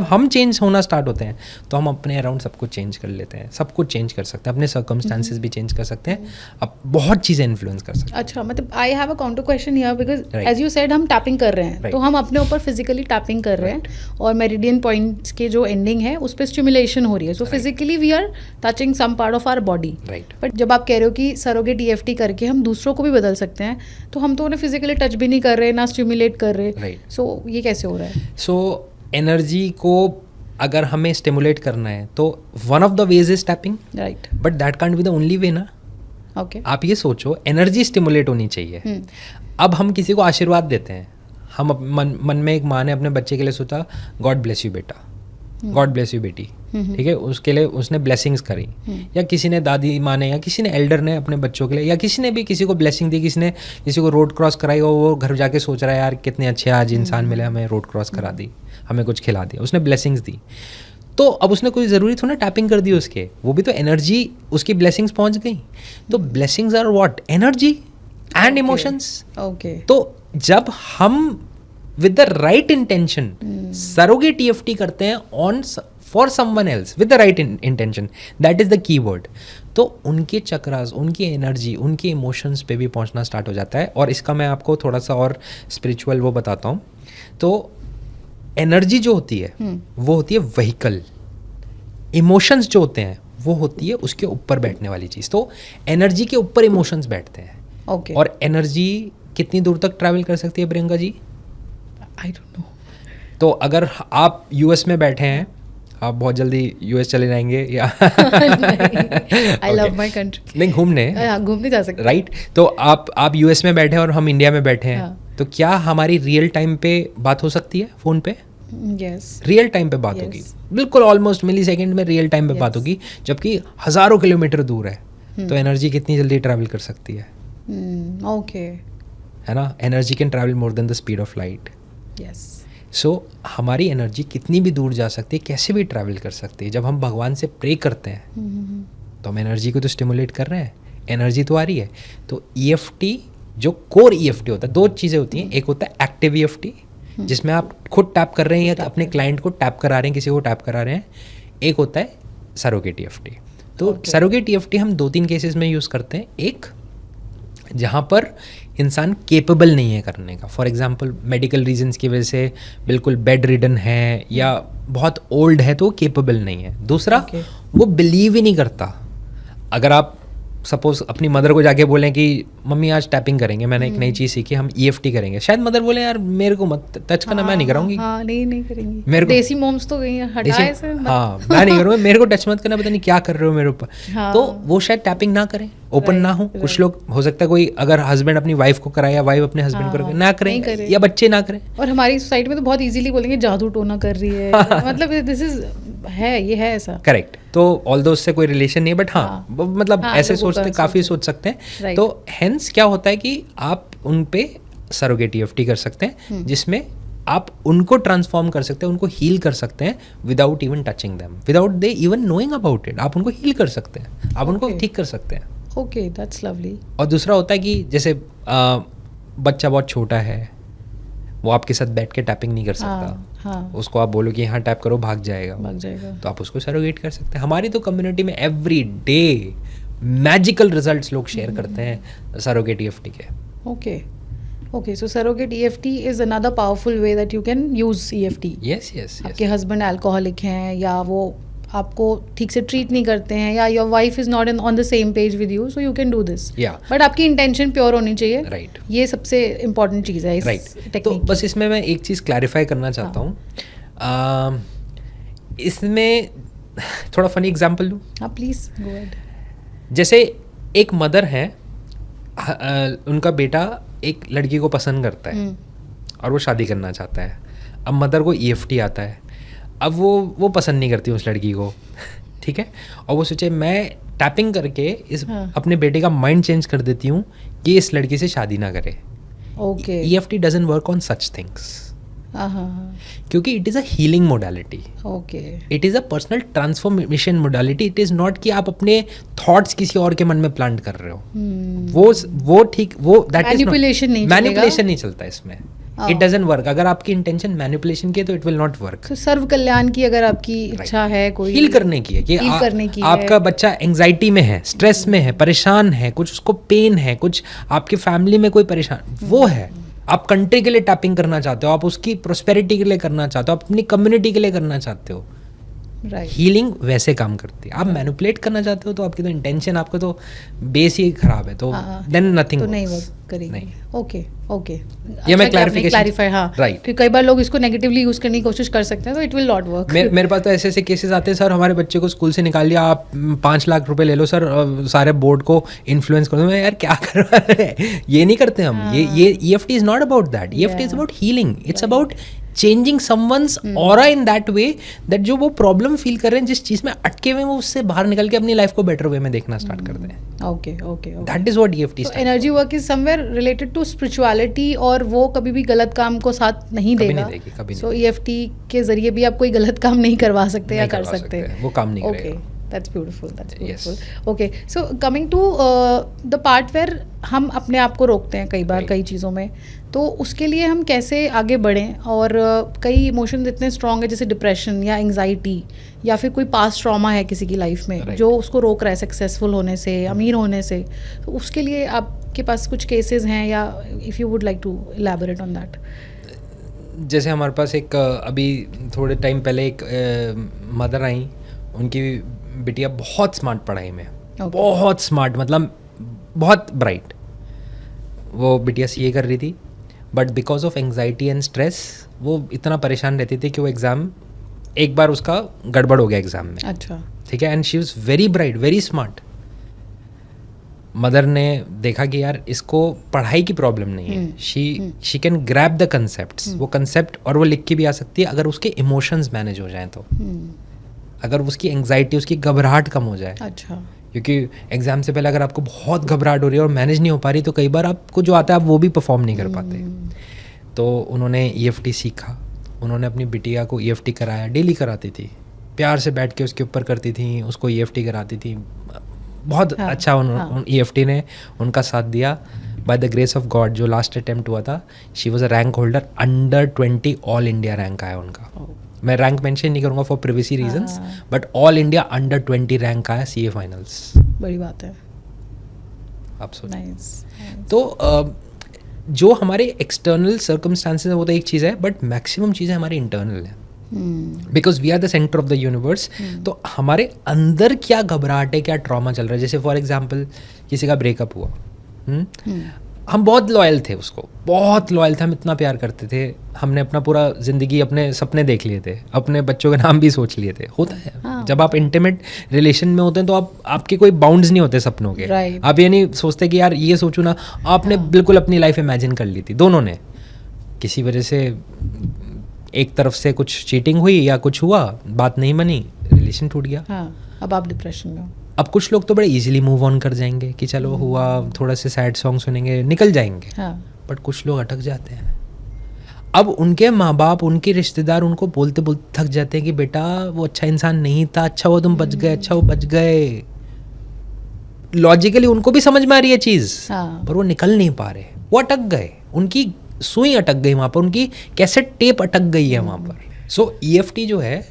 हम चेंज होना स्टार्ट होते हैं तो हम अपने अराउंड सब कुछ चेंज कर लेते हैं, सब कुछ चेंज कर सकते हैं, अपने सर्कमस्टांसेस भी चेंज कर सकते हैं, अब बहुत चीज़ें इन्फ्लुएंस कर सकते हैं। अच्छा, मतलब I have a counter question here, because as you said हम टैपिंग कर रहे हैं, तो हम अपने ऊपर फिजिकली टैपिंग कर रहे हैं और मेरिडियन पॉइंट्स के जो एंडिंग है उस पर स्टिमुलेशन हो रही है, so physically we are touching some part of our body, right? But जब आप कह रहे हो कि सरोगेट EFT करके हम दूसरों को भी बदल सकते हैं, तो हम तो उन्हें फिजिकली टच भी नहीं कर रहे, ना स्टिमुलेट कर रहे, राइट? सो ये कैसे हो रहा है? सो एनर्जी को अगर हमें स्टिमुलेट करना है तो one of the ways is tapping, right? But that can't be the only way ना। ओके, आप ये सोचो, एनर्जी स्टिमुलेट होनी चाहिए। अब हम किसी को आशीर्वाद देते हैं, हम मन में एक माँ ने अपने बच्चे के लिए सोचा गॉड ब्लेस यू बेटा, गॉड ब्लेस यू बेटी, ठीक है, उसके लिए उसने ब्लेसिंग्स करी, या किसी ने दादी माँ ने या किसी ने एल्डर ने अपने बच्चों के लिए, या किसी ने भी किसी को ब्लेसिंग दी, किसी ने किसी को रोड क्रॉस कराई और वो घर जाके सोच रहा है यार कितने अच्छे आज इंसान मिले, हमें रोड क्रॉस करा दी, हमें कुछ खिला दिया, उसने ब्लेसिंग्स दी। तो अब उसने कोई ज़रूरी थोड़ा टैपिंग कर दी उसके, वो भी तो एनर्जी, उसकी ब्लेसिंग्स पहुँच गई। तो blessings are what? Energy and emotions. Okay, तो जब हम with the right intention surrogate EFT करते हैं on for someone else with the right intention, that is the key word, तो उनके चक्रास, उनकी एनर्जी, उनके इमोशंस पे भी पहुंचना स्टार्ट हो जाता है। और इसका मैं आपको थोड़ा सा और स्पिरिचुअल वो बताता हूँ। तो एनर्जी जो होती है वो होती है व्हीकल, इमोशंस जो होते हैं वो होती है उसके ऊपर बैठने वाली चीज़। तो एनर्जी के ऊपर इमोशंस बैठते हैं। ओके, और एनर्जी कितनी दूर तक ट्रैवल कर सकती है Priyanka ji? I don't know. तो अगर आप US में बैठे हैं, आप बहुत जल्दी US चले जाएंगे या आई लव माय कंट्री, नहीं घूमने घूमने जा सकते, राइट? तो आप US में बैठे हैं और हम इंडिया में बैठे हैं, तो क्या हमारी रियल टाइम पे बात हो सकती है फ़ोन पे? यस, रियल टाइम पे बात होगी, बिल्कुल ऑलमोस्ट मिली सेकेंड में रियल टाइम पे बात होगी, जबकि हज़ारों किलोमीटर दूर है। तो एनर्जी कितनी जल्दी ट्रैवल कर सकती है? ओके, है ना, energy can travel more than the speed of light. Yes, so हमारी एनर्जी कितनी भी दूर जा सकती है, कैसे भी ट्रैवल कर सकती है। जब हम भगवान से प्रे करते हैं तो हम एनर्जी को तो स्टिमुलेट कर रहे हैं, एनर्जी तो आ रही है। तो EFT जो कोर EFT होता है, दो चीज़ें होती हैं, एक होता है एक्टिव EFT जिसमें आप खुद टैप कर रहे हैं या अपने क्लाइंट को टैप करा रहे हैं, किसी को टैप करा रहे हैं। एक होता है सरोगेट EFT। तो सरोगेट EFT हम 2-3 केसेस में यूज़ करते हैं। एक जहाँ पर इंसान केपेबल नहीं है करने का, फॉर एग्जांपल मेडिकल रीजंस की वजह से बिल्कुल बेड रिडन है या बहुत ओल्ड है तो केपेबल नहीं है। दूसरा वो बिलीव ही नहीं करता। अगर आप सपोज अपनी मदर को जाके बोलें कि मम्मी आज टैपिंग करेंगे, मैंने एक नई चीज़ सीखी, हम EFT करेंगे, शायद मदर बोले यार मेरे को मत टच करना, मैं नहीं कराऊंगी। हाँ, नहीं करेंगी। मेरे को देसी मोम्स तो गई हटाए से, हाँ मैं नहीं करूँगा, मेरे को टच मत करना, पता नहीं क्या कर रहे हो मेरे ऊपर। तो वो शायद टैपिंग ना करें, ओपन ना हो। कुछ लोग हो सकता है कोई अगर हस्बैंड अपनी वाइफ को कराए या वाइफ अपने हस्बैंड को ना करें या बच्चे ना करें। और हमारी सोसाइटी में तो बहुत इजीली बोलेंगे जादू टोना कर रही है, मतलब दिस इज ये है ऐसा। करेक्ट। तो ऑल्दो उससे कोई रिलेशन नहीं है, बट हाँ मतलब ऐसे सोचते, काफ़ी सोच सकते हैं। तो हेंस क्या होता है कि आप उन पे सरोगेट EFT कर सकते हैं जिसमें आप उनको ट्रांसफॉर्म कर सकते हैं, उनको हील कर सकते हैं without even touching them, without they even knowing about it. आप उनको हील कर सकते हैं, आप उनको ठीक कर सकते हैं। Okay, that's lovely. और दूसरा होता है कि जैसे बच्चा बहुत छोटा है, वो आपके साथ बैठ के टैपिंग नहीं कर सकता, उसको आप बोलो कि यहाँ टैप करो, भाग जाएगा, तो आप उसको सरोगेट कर सकते हैं। हमारी तो कम्युनिटी में एवरी डे मैजिकल रिजल्ट्स लोग शेयर करते हैं सरोगेट EFT के। Okay, so surrogate EFT is another powerful way that you can use EFT। Yes. आपके हस्बैंड अल्कोहलिक हैं या वो आपको ठीक से ट्रीट नहीं करते हैं या your wife is not on the same page with you, so you can do this. But आपकी इंटेंशन प्योर होनी चाहिए। राइट, ये सबसे इम्पोर्टेंट चीज़ है इस टेक्निक। तो बस इसमें मैं एक चीज़ क्लैरिफाई करना चाहता हूँ। इसमें थोड़ा फनी एग्जांपल दूँ? हाँ प्लीज़ गो अहेड। जैसे एक मदर है, उनका बेटा एक लड़की को पसंद करता है और वो शादी करना चाहता है। अब मदर को EFT आता है, अब वो पसंद नहीं करती उस लड़की को, ठीक है, और वो सोचे मैं टैपिंग करके इस अपने बेटे का माइंड चेंज कर देती हूँ कि इस लड़की से शादी ना करे। EFT doesn't work on such things, क्योंकि it is a healing modality. It is a personal transformation modality. It is not कि आप अपने थॉट्स किसी और के मन में प्लांट कर रहे हो। वो ठीक, वो दैट इज मैनिपुलेशन नहीं चलता इसमें। It doesn't work. अगर आपकी इंटेंशन मैनिपुलेशन की है तो इट विल नॉट वर्क। सर्व कल्याण की अगर आपकी इच्छा है, कोई हील करने की है कि आपका बच्चा एंजाइटी में है, स्ट्रेस में है, परेशान है, कुछ उसको पेन है, कुछ आपके फैमिली में कोई परेशान वो है, आप कंट्री के लिए टैपिंग करना चाहते हो, आप उसकी प्रोस्पेरिटी के लिए करना चाहते हो, आप अपनी कम्युनिटी के लिए करना चाहते हो, हीलिंग वैसे काम करती है। आप मैनिपुलेट करना चाहते हो तो आपकी तो इंटेंशन, आपका तो बेस ही खराब है, तो देन नथिंग तो नहीं वर्क करेगी। ओके, ये मैं क्लैरिफाई, हाँ राइट, क्योंकि कई बार लोग इसको नेगेटिवली यूज करने की कोशिश कर सकते हैं, तो इट विल नॉट वर्क। मेरे पास तो ऐसे केसेस आते हैं, सर हमारे बच्चे को स्कूल से निकाल लिया, आप 5 लाख रुपए ले लो सर, सारे बोर्ड को इन्फ्लुएंस कर दो। मैं यार क्या कर रहा है, ये नहीं करते हम। ये EFT is not about that. EFT is about healing. It's about changing someone's aura in that way that जो वो प्रॉब्लम फील कर रहे हैं, जिस चीज में अटके हुए हैं, वो उससे बाहर निकल के अपनी लाइफ को बेटर वे में देखना स्टार्ट कर दें। Okay, that is what EFT is. Energy work is somewhere related to spirituality, और वो कभी भी गलत काम को साथ नहीं देगा। सो EFT के जरिए भी आप कोई गलत काम नहीं करवा सकते या कर सकते, वो काम नहीं करेगा। That's beautiful. Okay, so coming to the part where हम अपने आप को रोकते हैं कई बार कई चीज़ों में, तो उसके लिए हम कैसे आगे बढ़ें? और कई इमोशंस इतने स्ट्रॉन्ग है जैसे डिप्रेशन या एंग्जाइटी या फिर कोई पास्ट ट्रॉमा है किसी की लाइफ में जो उसको रोक रहा है सक्सेसफुल होने से, अमीर होने से, तो उसके लिए आपके पास कुछ केसेस हैं, या if you would like to elaborate on that? जैसे हमारे पास एक अभी थोड़े टाइम पहले एक मदर आई, उनकी बिटिया बहुत स्मार्ट पढ़ाई में, बहुत स्मार्ट, मतलब बहुत ब्राइट। वो बिटिया CA कर रही थी, but because of anxiety and stress वो इतना परेशान रहती थी कि वो एग्ज़ाम एक बार उसका गड़बड़ हो गया एग्ज़ाम में। अच्छा, ठीक है, and she was very bright, very smart. Mother ने देखा कि यार इसको पढ़ाई की प्रॉब्लम नहीं है, she can grab the concepts, वो कंसेप्ट और वो लिख के भी आ सकती है अगर उसके इमोशंस मैनेज हो जाएं तो, अगर उसकी एंग्जाइटी, उसकी घबराहट कम हो जाए। अच्छा। क्योंकि एग्जाम से पहले अगर आपको बहुत घबराहट हो रही है और मैनेज नहीं हो पा रही तो कई बार आपको जो आता है आप वो भी परफॉर्म नहीं कर पाते। तो उन्होंने EFT सीखा, उन्होंने अपनी बिटिया को EFT कराया, डेली कराती थी, प्यार से बैठ के उसके ऊपर करती थी, उसको EFT कराती थी, बहुत अच्छा EFT ने उनका साथ दिया। By the grace of God जो लास्ट अटेम्प्ट हुआ था, she was a rank holder, under 20 all India rank आया उनका। मैं रैंक मेंशन नहीं करूँगा for privacy reasons, but all India under 20 rank आया CA फाइनल्स। बड़ी बात है। आप सोचिए। तो जो हमारे एक्सटर्नल सर्कमस्टांसेस है वो तो एक चीज़ है, बट मैक्सिमम चीज़ें हमारी इंटरनल है, because we are the center of the universe. तो हमारे अंदर क्या घबराहट है, क्या ट्रॉमा चल रहा है। जैसे फॉर एग्जाम्पल किसी का ब्रेकअप हुआ, हम बहुत लॉयल थे उसको, बहुत लॉयल थे, हम इतना प्यार करते थे, हमने अपना पूरा ज़िंदगी अपने सपने देख लिए थे, अपने बच्चों के नाम भी सोच लिए थे। होता है जब आप इंटीमेट रिलेशन में होते हैं तो आपके कोई बाउंड्स नहीं होते सपनों के। आप ये नहीं सोचते कि यार ये सोचूं ना, आपने बिल्कुल अपनी लाइफ इमेजिन कर ली थी। दोनों ने किसी वजह से एक तरफ से कुछ चीटिंग हुई या कुछ हुआ, बात नहीं बनी, रिलेशन टूट गया। अब आप डिप्रेशन में हो। अब कुछ लोग तो बड़े इजीली मूव ऑन कर जाएंगे कि चलो हुआ, थोड़ा से सैड सॉन्ग सुनेंगे, निकल जाएंगे। बट कुछ लोग अटक जाते हैं। अब उनके माँ बाप, उनके रिश्तेदार उनको बोलते बोलते थक जाते हैं कि बेटा वो अच्छा इंसान नहीं था, अच्छा वो तुम बच गए, अच्छा वो बच गए। लॉजिकली उनको भी समझ में आ रही है चीज़, पर वो निकल नहीं पा रहे, वो अटक गए, उनकी सुई अटक गई वहाँ पर, उनकी कैसेट टेप अटक गई है वहाँ पर। सो EFT जो है,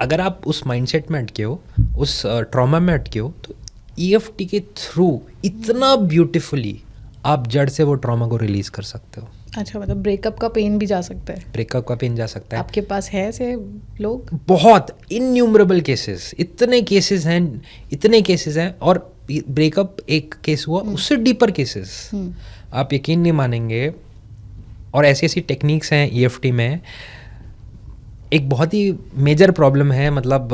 अगर आप उस माइंडसेट में अटके हो, उस ट्रॉमा में अटके हो, तो EFT के थ्रू इतना ब्यूटीफुली आप जड़ से वो ट्रॉमा को रिलीज कर सकते हो। अच्छा, मतलब ब्रेकअप का पेन भी जा सकता है। ब्रेकअप का पेन जा सकता है। आपके पास है ऐसे लोग? बहुत, इन्यूमरेबल केसेस, इतने केसेस हैं। और ब्रेकअप एक केस हुआ, उससे डीपर केसेस आप यकीन नहीं मानेंगे। और ऐसी ऐसी टेक्निक्स हैं EFT में। एक बहुत ही मेजर प्रॉब्लम है, मतलब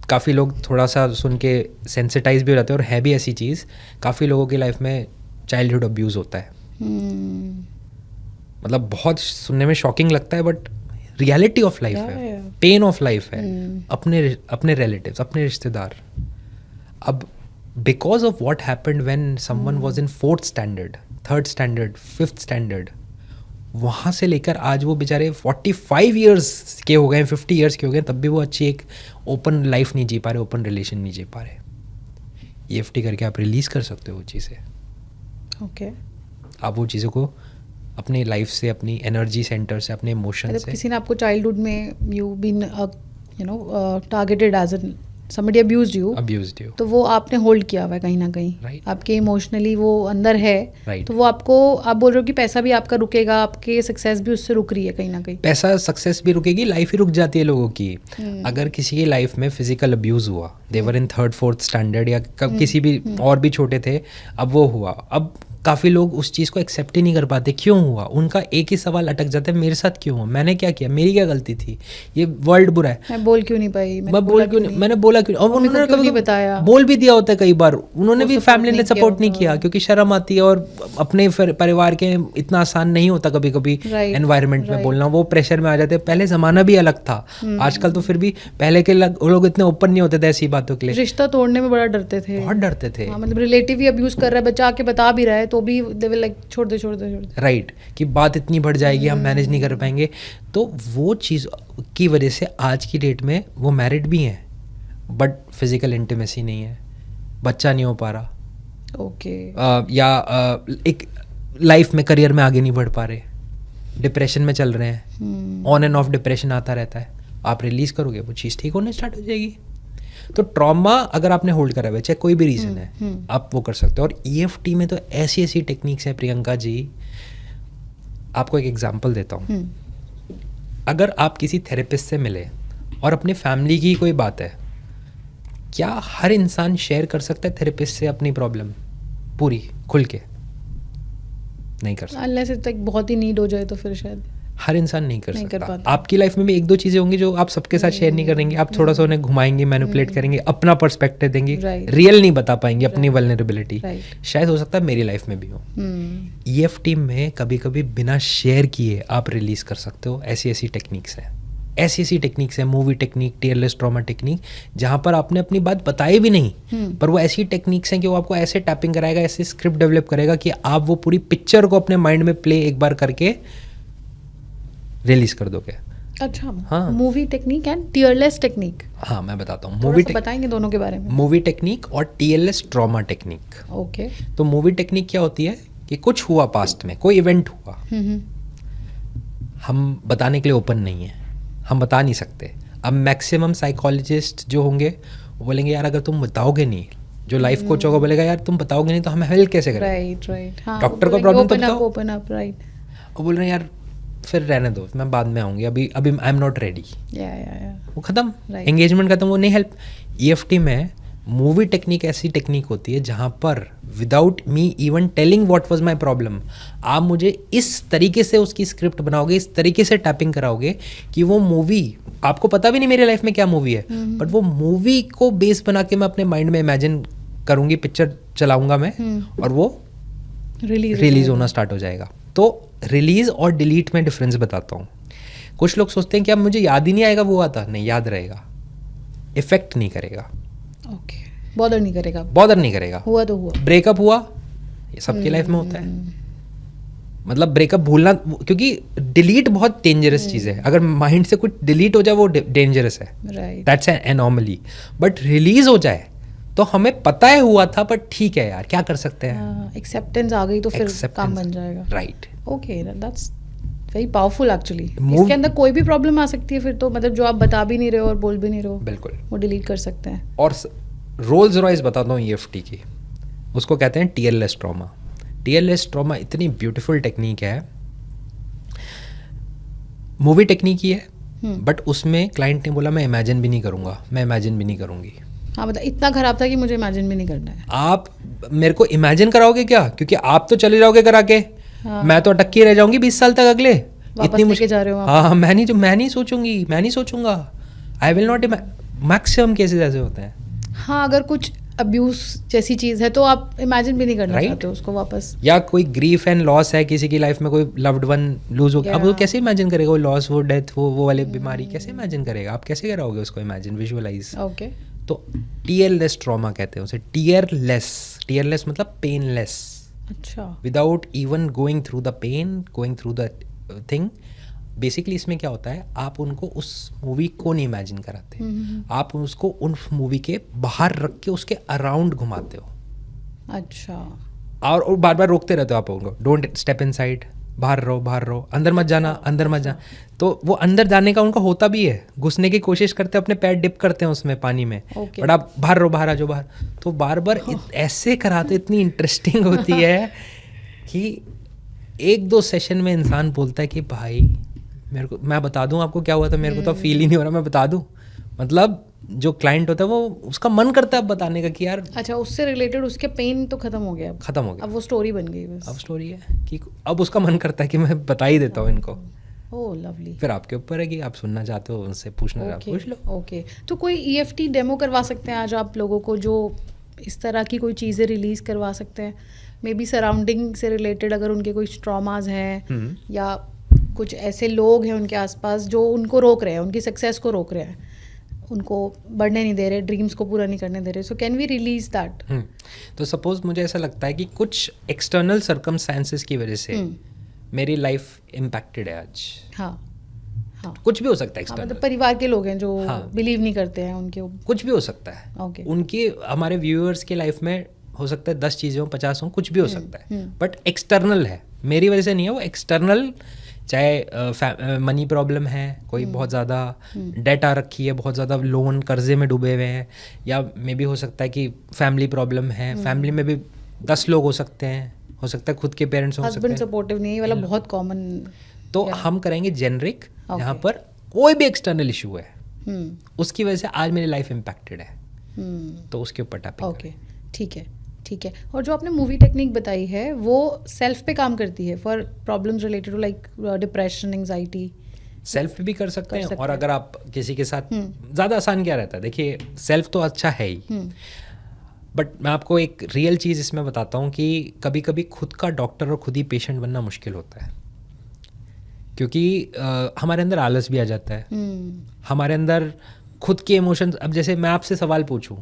काफ़ी लोग थोड़ा सा सुन के सेंसिटाइज भी हो जाते हैं, और है भी ऐसी चीज़, काफ़ी लोगों की लाइफ में चाइल्डहुड अब्यूज़ होता है। मतलब बहुत सुनने में शॉकिंग लगता है, बट रियलिटी ऑफ लाइफ है, पेन ऑफ लाइफ है। अपने रिलेटिव्स, अपने रिश्तेदार। अब because of what happened when someone was in 4th standard, 3rd standard, 5th standard, वहाँ से लेकर आज वो बेचारे 45 ईयर्स के हो गए, 50 ईयर्स के हो गए, तब भी वो अच्छी एक ओपन लाइफ नहीं जी पा रहे, ओपन रिलेशन नहीं जी पा रहे। EFT करके आप रिलीज़ कर सकते हो वो चीज़ें। ओके। आप वो चीज़ों को अपनी लाइफ से, अपनी एनर्जी सेंटर से, अपने इमोशन से। किसी ने आपको चाइल्डहुड में you been targeted as an somebody abused you, तो वो आपने होल्ड किया हुआ है कहीं ना कहीं, आपके इमोशनली वो अंदर है, तो वो आपको, आप बोल रहे हो कि पैसा भी आपका रुकेगा, आपके सक्सेस भी उससे रुक रही है कहीं ना कहीं। पैसा, सक्सेस भी रुकेगी, लाइफ ही रुक जाती है लोगों की। अगर किसी की लाइफ में फिजिकल अब्यूज हुआ, देवर इन 3rd 4th स्टैंडर्ड, या किसी भी और भी छोटे थे, अब वो हुआ, अब काफ़ी लोग उस चीज़ को एक्सेप्ट ही नहीं कर पाते। क्यों हुआ? उनका एक ही सवाल अटक जाता है, मेरे साथ क्यों हुआ, मैंने क्या किया, मेरी क्या गलती थी, ये वर्ल्ड बुरा है, मैं बोल क्यों नहीं पाई, मैंने बोला क्यों, और उन्होंने कभी बताया, बोल भी दिया होता है कई बार, उन्होंने भी, फैमिली ने सपोर्ट नहीं किया, क्योंकि शर्म आती है, और अपने परिवार के इतना आसान नहीं होता कभी कभी एनवायरनमेंट में बोलना, वो प्रेशर में आ जाते हैं। पहले ज़माना भी अलग था, आजकल तो फिर भी पहले के लोग इतने ओपन नहीं होते थे ऐसी बातों के लिए। रिश्ता तोड़ने में बड़ा डरते थे, बहुत डरते थे। मतलब रिलेटिव ही अब्यूज कर रहा है, बच्चा आके बता भी रहा है तो भी दे विल लाइक छोड़ दे। राइट, कि बात इतनी बढ़ जाएगी, हम मैनेज नहीं कर पाएंगे। तो वो चीज़ की वजह से आज की डेट में वो मैरिड भी हैं, बट फिजिकल इंटीमेसी नहीं है, बच्चा नहीं हो पा रहा, या एक लाइफ में, करियर में आगे नहीं बढ़ पा रहे, डिप्रेशन में चल रहे हैं, ऑन एंड ऑफ डिप्रेशन आता रहता है। आप रिलीज करोगे, वो चीज़ ठीक होने स्टार्ट हो जाएगी। तो ट्रॉमा अगर आपने होल्ड करा हुआ है, चाहे कोई भी रीज़न है, आप वो कर सकते हो। और EFT में तो ऐसी ऐसी टेक्निक्स हैं प्रियंका जी, आपको एक एग्जांपल देता हूँ। अगर आप किसी थेरेपिस्ट से मिले और अपनी फैमिली की कोई बात है, क्या हर इंसान शेयर कर सकता है थेरेपिस्ट से अपनी प्रॉब्लम पूरी खुल के? नहीं कर सकता, अनलेस इट बहुत ही नीड हो जाए तो फिर शायद। हर इंसान नहीं कर नहीं कर सकता। पाता। आपकी लाइफ में भी एक दो चीज़ें होंगी जो आप सबके साथ शेयर नहीं करेंगे, आप थोड़ा सा उन्हें घुमाएंगे, मैनिपुलेट करेंगे, अपना पर्सपेक्टिव देंगे, Right. रियल नहीं बता पाएंगे अपनी वल्नरेबिलिटी। Right. शायद हो सकता है मेरी लाइफ में भी हो। EFT में कभी कभी बिना शेयर किए आप रिलीज कर सकते हो। ऐसी ऐसी टेक्निक्स हैं, ऐसी टेक्निक्स हैं, movie technique, tearless trauma technique, जहाँ पर आपने अपनी बात बताई भी नहीं, पर वो ऐसी टेक्निक्स हैं कि वो आपको ऐसे टैपिंग कराएगा, ऐसे स्क्रिप्ट डेवलप करेगा कि आप वो पूरी पिक्चर को अपने माइंड में प्ले एक बार करके रिलीज कर दोगे। अच्छा, हाँ। Movie technique and tearless technique, हाँ, मैं बताता हूँ। थोड़ा सा बताएंगे दोनों के बारे में। मूवी टेक्निक और टीएलएस ट्रॉमा टेक्निक। ओके। तो मूवी टेक्निक क्या होती है कि कुछ हुआ पास्ट में, कोई इवेंट हुआ, हम बताने के लिए ओपन नहीं है, हम बता नहीं सकते। अब मैक्सिमम साइकोलॉजिस्ट जो होंगे वो बोलेंगे यार अगर तुम बताओगे नहीं, जो लाइफ कोच होगा बोलेगा यार तुम बताओगे नहीं तो हम हेल्प कैसे करें। राइट। डॉक्टर को प्रॉब्लम तो बताओ, ओपन अप, राइट। वो बोल रहे हैं यार फिर रहने दो, मैं बाद में आऊँगी, अभी आई एम नॉट रेडी, या वो ख़त्म, Right. एंगेजमेंट ख़त्म, वो नहीं हेल्प। EFT में मूवी टेक्निक ऐसी टेक्निक होती है जहाँ पर without me even telling what was my problem, आप मुझे इस तरीके से उसकी स्क्रिप्ट बनाओगे, इस तरीके से टैपिंग कराओगे कि वो मूवी, आपको पता भी नहीं मेरी लाइफ में क्या मूवी है, बट वो मूवी को बेस बना के मैं अपने माइंड में इमेजिन करूँगी, पिक्चर चलाऊँगा मैं, और वो रिलीज होना स्टार्ट हो जाएगा। तो रिलीज और डिलीट में डिफरेंस बताता हूँ। कुछ लोग सोचते हैं कि अब मुझे याद ही नहीं आएगा वो आता, नहीं, याद रहेगा, इफेक्ट नहीं करेगा, ओके, बॉदर नहीं करेगा, हुआ तो हुआ। ब्रेकअप हुआ, ये सबकी लाइफ में होता है, मतलब ब्रेकअप भूलना, क्योंकि डिलीट बहुत डेंजरस चीज़ है। अगर माइंड से कुछ डिलीट हो जाए वो डेंजरस है, right, that's an anomaly. But release हो जाए तो हमें पता है हुआ था, बट ठीक है यार, क्या कर सकते हैं, एक्सेप्टेंस आ गई तो फिर काम बन जाएगा। Right, okay, that's very powerful actually. Move- इसके अंदर कोई भी प्रॉब्लम आ सकती है फिर तो, मतलब जो आप बता भी नहीं रहे हो और बोल भी नहीं रहे हो, बिल्कुल। वो डिलीट कर सकते हैं। और रोल्स रॉयस बताता हूँ EFT की, उसको कहते हैं टीयरलेस ट्रॉमा। टीयरलेस ट्रॉमा इतनी ब्यूटीफुल टेक्निक है, मूवी टेक्निक ही है, बट उसमें क्लाइंट ने बोला मैं इमेजिन भी नहीं करूँगा, मैं इमेजिन भी नहीं करूँगी। हाँ, मतलब इतना खराब था कि मुझे इमेजिन भी नहीं करना है। आप मेरे को इमेजिन कराओगे क्या, क्योंकि आप तो चले जाओगे करा के, मैं तो अटक के रह जाऊंगी 20 साल तक अगले, इतनी मुश्किल जा रहे हो आप। हाँ, मैं नहीं सोचूंगा, I will not. Maximum cases ऐसे होते हैं। हाँ, अगर कुछ अब्यूज जैसी चीज़ है तो आप इमेजिन भी नहीं करना Right? चाहते हो उसको वापस। या कोई ग्रीफ एंड लॉस है, किसी की लाइफ में कोई लव्ड वन लूज हो गया, अब वो कैसे इमेजिन करेगा, वो लॉस, वो डेथ, वो वाली बीमारी कैसे इमेजिन करेगा, आप कैसे कराओगे उसको इमेजिन, विजुअलाइज। ओके, तो टीयरलेस ट्रॉमा कहते हैं उसे, टीयरलेस मतलब पेनलेस, अच्छा, without even going through the pain, going through the thing. Basically इसमें क्या होता है, आप उनको उस मूवी को नहीं इमेजिन कराते, आप उसको उन मूवी के बाहर रख के उसके अराउंड घुमाते हो, अच्छा, और बार बार रोकते रहते हो आप उनको, डोंट स्टेप इनसाइड, बाहर रहो, अंदर मत जाना। तो वो अंदर जाने का उनका होता भी है, घुसने की कोशिश करते हैं, अपने पैर डिप करते हैं उसमें पानी में, Okay. बट आप बाहर आ जाओ बाहर। तो बार बार ऐसे कराते, इतनी इंटरेस्टिंग होती है कि 1-2 सेशन में इंसान बोलता है कि भाई मेरे को, मैं बता दूं आपको क्या हुआ था, मेरे को तो फील ही नहीं हो रहा, मैं बता दूं। मतलब जो क्लाइंट होता है वो, उसका मन करता है बताने का कि यार, अच्छा, उससे रिलेटेड उसके पेन तो खत्म हो गया, खत्म हो गया, अब वो स्टोरी बन गई बस। अब स्टोरी है कि अब उसका मन करता है कि मैं बता ही देता हूँ इनको। ओह, लवली। फिर आपके ऊपर है कि आप सुनना चाहते हो, उनसे पूछना चाहते हो, पूछ लो। ओके, तो कोई EFT डेमो करवा सकते हैं आज आप लोगों को, जो इस तरह की कोई चीज़ें रिलीज करवा सकते हैं, मे बी सराउंडिंग से रिलेटेड, अगर उनके कोई ट्रॉमाज हैं या कुछ ऐसे लोग हैं उनके आसपास जो उनको रोक रहे हैं, उनकी सक्सेस को रोक रहे हैं, उनको बढ़ने नहीं दे रहे, ड्रीम्स को पूरा नहीं करने दे रहे, so can we release that? तो सपोज मुझे ऐसा लगता है कि कुछ एक्सटर्नल सर्कमस्टेंसेस की वजह से मेरी लाइफ इम्पैक्टेड है आज। हाँ, कुछ भी हो सकता है हाँ, एक्सटर्नल, मतलब परिवार के लोग हैं जो हाँ, बिलीव नहीं करते हैं उनके, कुछ भी हो सकता है। ओके, उनके, हमारे व्यूअर्स की लाइफ में हो सकता है 10 चीज़ें हो, 50 हो, कुछ भी हो सकता है, बट एक्सटर्नल है, मेरी वजह से नहीं है वो, एक्सटर्नल, चाहे मनी प्रॉब्लम है, कोई बहुत ज़्यादा डेट आ रखी है, बहुत ज़्यादा लोन कर्जे में डूबे हुए हैं, या मे भी हो सकता है कि फैमिली प्रॉब्लम है, फैमिली में भी 10 लोग हो सकते हैं, हो सकता है खुद के पेरेंट्स हो सकते हस्बैंड हैं, सपोर्टिव नहीं है वाला बहुत कॉमन। तो हम करेंगे जेनरिक, जहाँ पर कोई भी एक्सटर्नल इशू है, उसकी वजह से आज मेरी लाइफ इम्पैक्टेड है, तो उसके ऊपर टैपिंग। ओके, ठीक है, ठीक है। और जो आपने मूवी टेक्निक बताई है वो सेल्फ पे काम करती है for problems related to like depression, anxiety? Self पे भी कर सकते हैं, और हैं। अगर आप किसी के साथ, ज़्यादा आसान क्या रहता है, देखिए सेल्फ तो अच्छा है ही, बट मैं आपको एक रियल चीज़ इसमें बताता हूँ कि कभी कभी खुद का डॉक्टर और खुद ही पेशेंट बनना मुश्किल होता है, क्योंकि हमारे अंदर आलस भी आ जाता है, हमारे अंदर खुद के इमोशंस। अब जैसे मैं आपसे सवाल पूछूं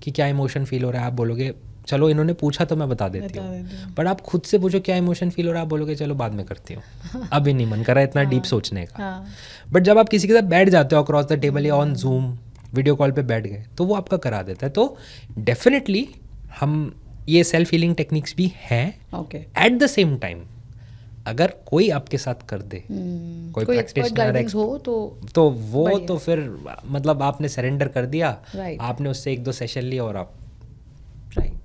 कि क्या इमोशन फील हो रहा है, आप बोलोगे चलो इन्होंने पूछा तो मैं बता देती हूँ, बट आप खुद से पूछो क्या इमोशन फील हो रहा है, आप बोलोगे चलो बाद में करती हूँ, अभी नहीं मन कर रहा है इतना डीप सोचने का। बट जब आप किसी के साथ बैठ जाते हो अक्रॉस द टेबल या ऑन जूम वीडियो कॉल पे बैठ गए, तो वो आपका करा देता है। तो डेफिनेटली हम ये सेल्फ हीलिंग टेक्निक्स भी हैं। एट द सेम टाइम अगर कोई आपके साथ कर दे, कोई प्रैक्टिशनर हो तो वो तो फिर मतलब आपने सरेंडर कर दिया, आपने उससे 1-2 सेशन लिया और आप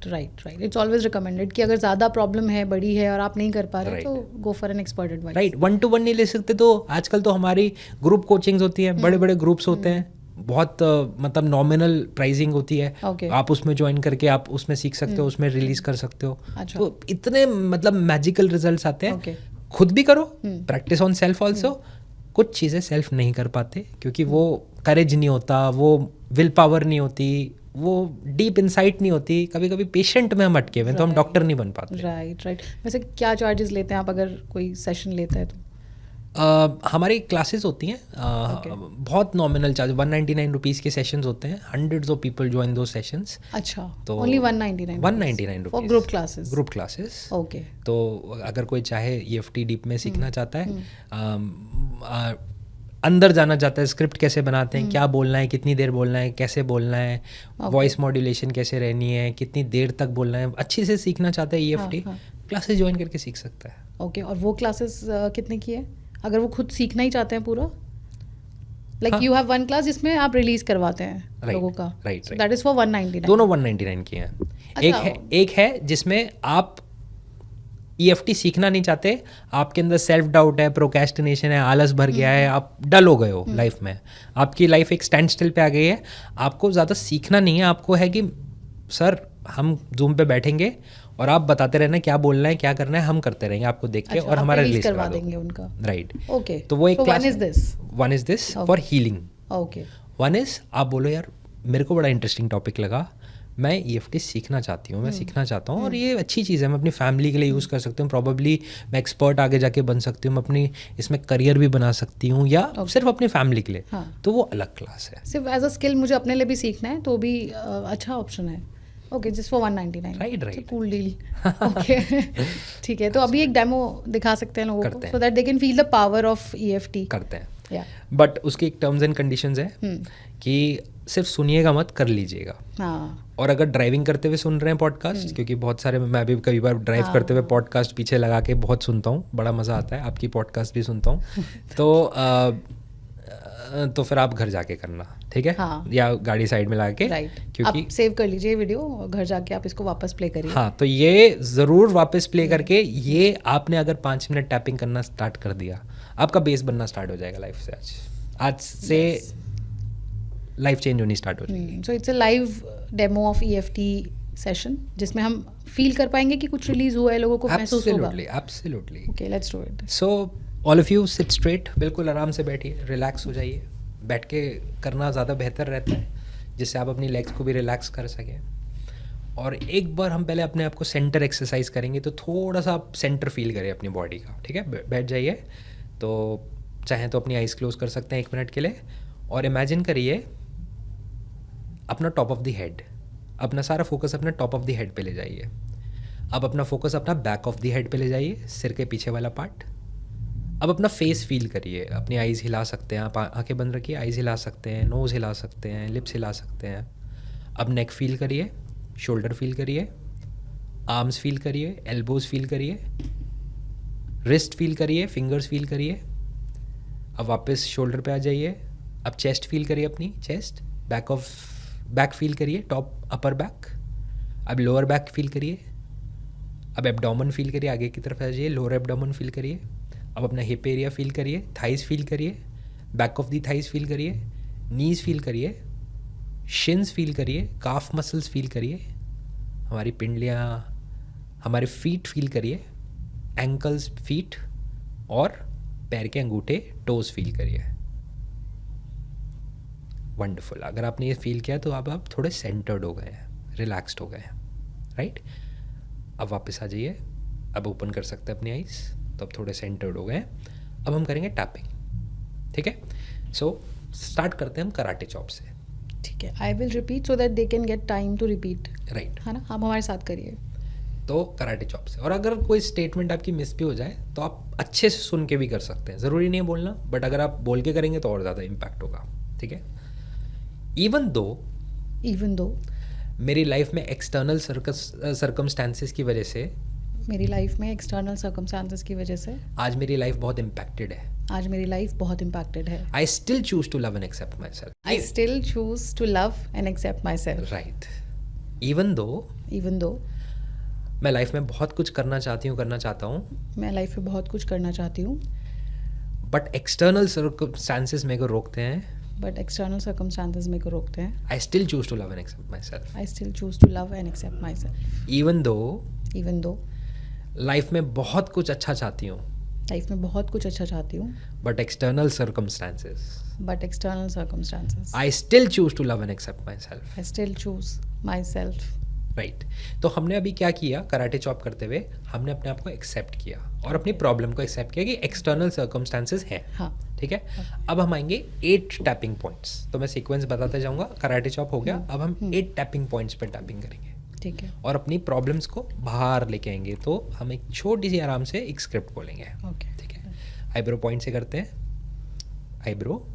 राइट। इट्स ऑलवेज रिकमेंडेड कि अगर ज़्यादा प्रॉब्लम है, बड़ी है और आप नहीं कर पा रहे तो go for an expert advice. Right, 1-to-1 नहीं ले सकते तो आजकल तो हमारी ग्रुप कोचिंग्स होती हैं, बड़े बड़े ग्रुप्स होते हैं, बहुत मतलब नॉमिनल प्राइसिंग होती है, आप उसमें ज्वाइन करके आप उसमें सीख सकते हो, उसमें रिलीज कर सकते हो। तो इतने मतलब मैजिकल रिजल्ट्स आते हैं। खुद भी करो, प्रैक्टिस ऑन सेल्फ ऑल्सो। कुछ चीज़ें सेल्फ नहीं कर पाते क्योंकि वो करेज नहीं होता, वो विल पावर नहीं होती, वो डीप इंसाइट नहीं होती, कभी कभी पेशेंट में हम अटके हुए तो हम डॉक्टर नहीं बन पाते। राइट। वैसे क्या चार्जेस लेते हैं आप अगर कोई सेशन लेता है तो? हमारी क्लासेस होती हैं, बहुत नॉमिनल चार्ज, 199 रुपीज़ के सेशंस होते हैं। हंड्रेड्स ऑफ पीपल ज्वाइन दो सेशंस। अच्छा, तो only 199 rupees group classes. Okay. तो अगर कोई चाहे EFT डीप में सीखना चाहता है, अंदर जाना चाहता है, स्क्रिप्ट कैसे बनाते हैं, क्या बोलना है, कितनी देर बोलना है, कैसे बोलना है, वॉइस मॉड्यूलेशन कैसे रहनी है, कितनी देर तक बोलना है, अच्छे से सीखना चाहता है EFT, क्लासेस ज्वाइन करके सीख सकता है। ओके। और वो क्लासेस कितने की है अगर वो खुद सीखना ही चाहते हैं पूरा? Like you have one class जिसमें आप रिलीज करवाते हैं लोगों का। राइट। That is for 199। दोनों 199 की हैं। एक है जिसमें आप EFT सीखना नहीं चाहते, आपके अंदर सेल्फ डाउट है, प्रोक्रेस्टिनेशन है, आलस भर गया है, आप डल हो गए हो लाइफ में, आपकी लाइफ एक स्टैंड स्टिल पे आ गई है, आपको ज़्यादा सीखना नहीं है, आपको है कि सर हम जूम पे बैठेंगे और आप बताते रहना क्या बोलना है, क्या करना है, हम करते रहेंगे आपको देख के, और हमारा रिलीज करवा देंगे उनका। राइट। ओके। तो वो एक class, one is this for healing. Okay. One is आप बोलो यार मेरे को बड़ा इंटरेस्टिंग टॉपिक लगा, मैं EFT सीखना चाहती हूँ, मैं सीखना चाहता हूँ, और ये अच्छी चीज़ है, मैं अपनी फैमिली के लिए यूज़ कर सकती हूँ, प्रॉबेबली मैं एक्सपर्ट आगे जाके बन सकती हूँ, मैं अपनी इसमें करियर भी बना सकती हूँ, या सिर्फ अपनी फैमिली के लिए। तो वो अलग क्लास है। सिर्फ एज अ स्किल मुझे अपने लिए भी सीखना है तो भी अच्छा ऑप्शन है। Okay, just for 199। Right. Cool deal. Okay, ठीक है। तो अभी एक डेमो दिखा सकते हैं लोगों को, सो that they can feel the power of EFT। करते हैं, बट उसकी एक टर्म्स एंड कंडीशंस है कि सिर्फ सुनिएगा मत, कर लीजिएगा। और अगर ड्राइविंग करते हुए सुन रहे हैं पॉडकास्ट, क्योंकि बहुत सारे, मैं भी कई बार ड्राइव करते हुए पॉडकास्ट पीछे लगा के बहुत सुनता हूँ, बड़ा मज़ा आता है, आपकी पॉडकास्ट भी सुनता हूँ। तो फिर आप घर जाके करना, ठीक है? या गाड़ी साइड में लगा के, क्योंकि आप सेव कर लीजिए वीडियो और घर जाके आप इसको वापस प्ले करिए। हाँ, तो ये ज़रूर वापस प्ले करके, ये आपने अगर 5 मिनट टैपिंग करना स्टार्ट कर दिया, आपका बेस बनना स्टार्ट हो जाएगा लाइफ से। आज से लाइफ चेंज होनी स्टार्ट हो जाएगी। So it's a live demo of EFT session जिसमें हम फील कर पाएंगे कि कुछ रिलीज हुआ है, लोगों को महसूस होगा। Absolutely. Okay, let's do it. So all of you sit straight, बिल्कुल आराम से बैठिए, रिलैक्स हो जाइए। बैठ के करना ज़्यादा बेहतर रहता है, जिससे आप अपनी लेग्स को भी रिलैक्स कर सकें। और एक बार हम पहले अपने आप को सेंटर एक्सरसाइज करेंगे, तो थोड़ा सा आप सेंटर फील करें अपनी बॉडी का, ठीक है? बैठ जाइए। तो चाहें तो अपनी आइज़ क्लोज कर सकते हैं 1 मिनट के लिए, और इमेजिन करिए अपना टॉप ऑफ द हेड, अपना सारा फोकस अपना टॉप ऑफ द हेड पे ले जाइए। अब अपना फोकस अपना बैक ऑफ द हेड पे ले जाइए, सिर के पीछे वाला पार्ट। अब अपना फेस फील करिए, अपनी आइज़ हिला सकते हैं, आप आंखें बंद रखिए, आइज़ हिला सकते हैं, नोज़ हिला सकते हैं, लिप्स हिला सकते हैं। अब नेक फील करिए, शोल्डर फील करिए, आर्म्स फील करिए, एल्बोज फील करिए, रिस्ट फील करिए, फिंगर्स फील करिए। अब वापस शोल्डर पे आ जाइए। अब चेस्ट फील करिए, अपनी चेस्ट, बैक फील करिए, टॉप अपर बैक। अब लोअर बैक फील करिए। अब एब्डोमेन फील करिए, आगे की तरफ आ जाइए, लोअर एब्डोमेन फील करिए। अब अपना हिप एरिया फील करिए, थाइस फील करिए, back of the thighs feel करिए, नीज फील करिए, शिन्स फील करिए, काफ मसल्स फील करिए। हमारी पिंडलियाँ, हमारे फीट फील करिए, एंकल्स, फीट और पैर के अंगूठे, टोज फील करिए। वंडरफुल। अगर आपने ये फील किया तो अब आप थोड़े सेंटर्ड हो गए हैं, रिलैक्स्ड हो गए हैं, राइट। अब वापस आ जाइए, अब ओपन कर सकते हैं अपनी आइज़, तो अब थोड़े सेंटर्ड हो गए हैं। अब हम करेंगे टैपिंग, ठीक है। सो स्टार्ट करते हैं हम कराटे चॉप से। ठीक है, I will repeat so that they can get time to repeat, right. है ना। आप हमारे साथ करिए। तो कराटे चॉप से, और अगर कोई स्टेटमेंट आपकी मिस भी हो जाए तो आप अच्छे से सुन के भी कर सकते हैं, ज़रूरी नहीं है बोलना, बट अगर आप बोल के करेंगे तो और ज़्यादा इम्पैक्ट होगा, ठीक है। इवन दो मेरी लाइफ में एक्सटर्नल सर्कमस्टांसेस की वजह से, मेरी लाइफ में एक्सटर्नल सर्कमस्टांसेस की वजह से आज मेरी लाइफ बहुत इम्पैक्टेड है, आज मेरी लाइफ बहुत इम्पैक्टेड है, I still choose to love and accept myself. I still choose to love and accept myself. Right. Even though मैं लाइफ में बहुत कुछ करना चाहता हूँ, मैं लाइफ में बहुत कुछ करना चाहती हूँ, बट एक्सटर्नल सर्कमस्टांसेस मेरे को रोकते हैं, बट एक्सटर्नल सर्कमस्टांसेस मेरे को रोकते हैं, I still choose to love and accept myself. I still choose to love and accept myself. Even though life में बहुत कुछ अच्छा चाहती हूँ, but external circumstances I still choose to love and accept myself. I still choose myself. Right. तो हमने अभी क्या किया, कराटे चॉप करते हुए हमने अपने आप को एक्सेप्ट किया और अपनी प्रॉब्लम को एक्सेप्ट किया कि एक्सटर्नल सर्कमस्टांसेस हैं, हाँ, ठीक है। अब हम आएंगे 8 टैपिंग पॉइंट्स, तो मैं सीक्वेंस बताता जाऊंगा। कराटे चॉप हो गया, अब हम 8 टैपिंग पॉइंट्स पे टैपिंग करेंगे, ठीक है, और अपनी प्रॉब्लम्स को बाहर लेके आएंगे। तो हम एक छोटी सी आराम से एक स्क्रिप्ट बोलेंगे, ओके। ठीक है। आईब्रो पॉइंट से करते हैं। आईब्रो,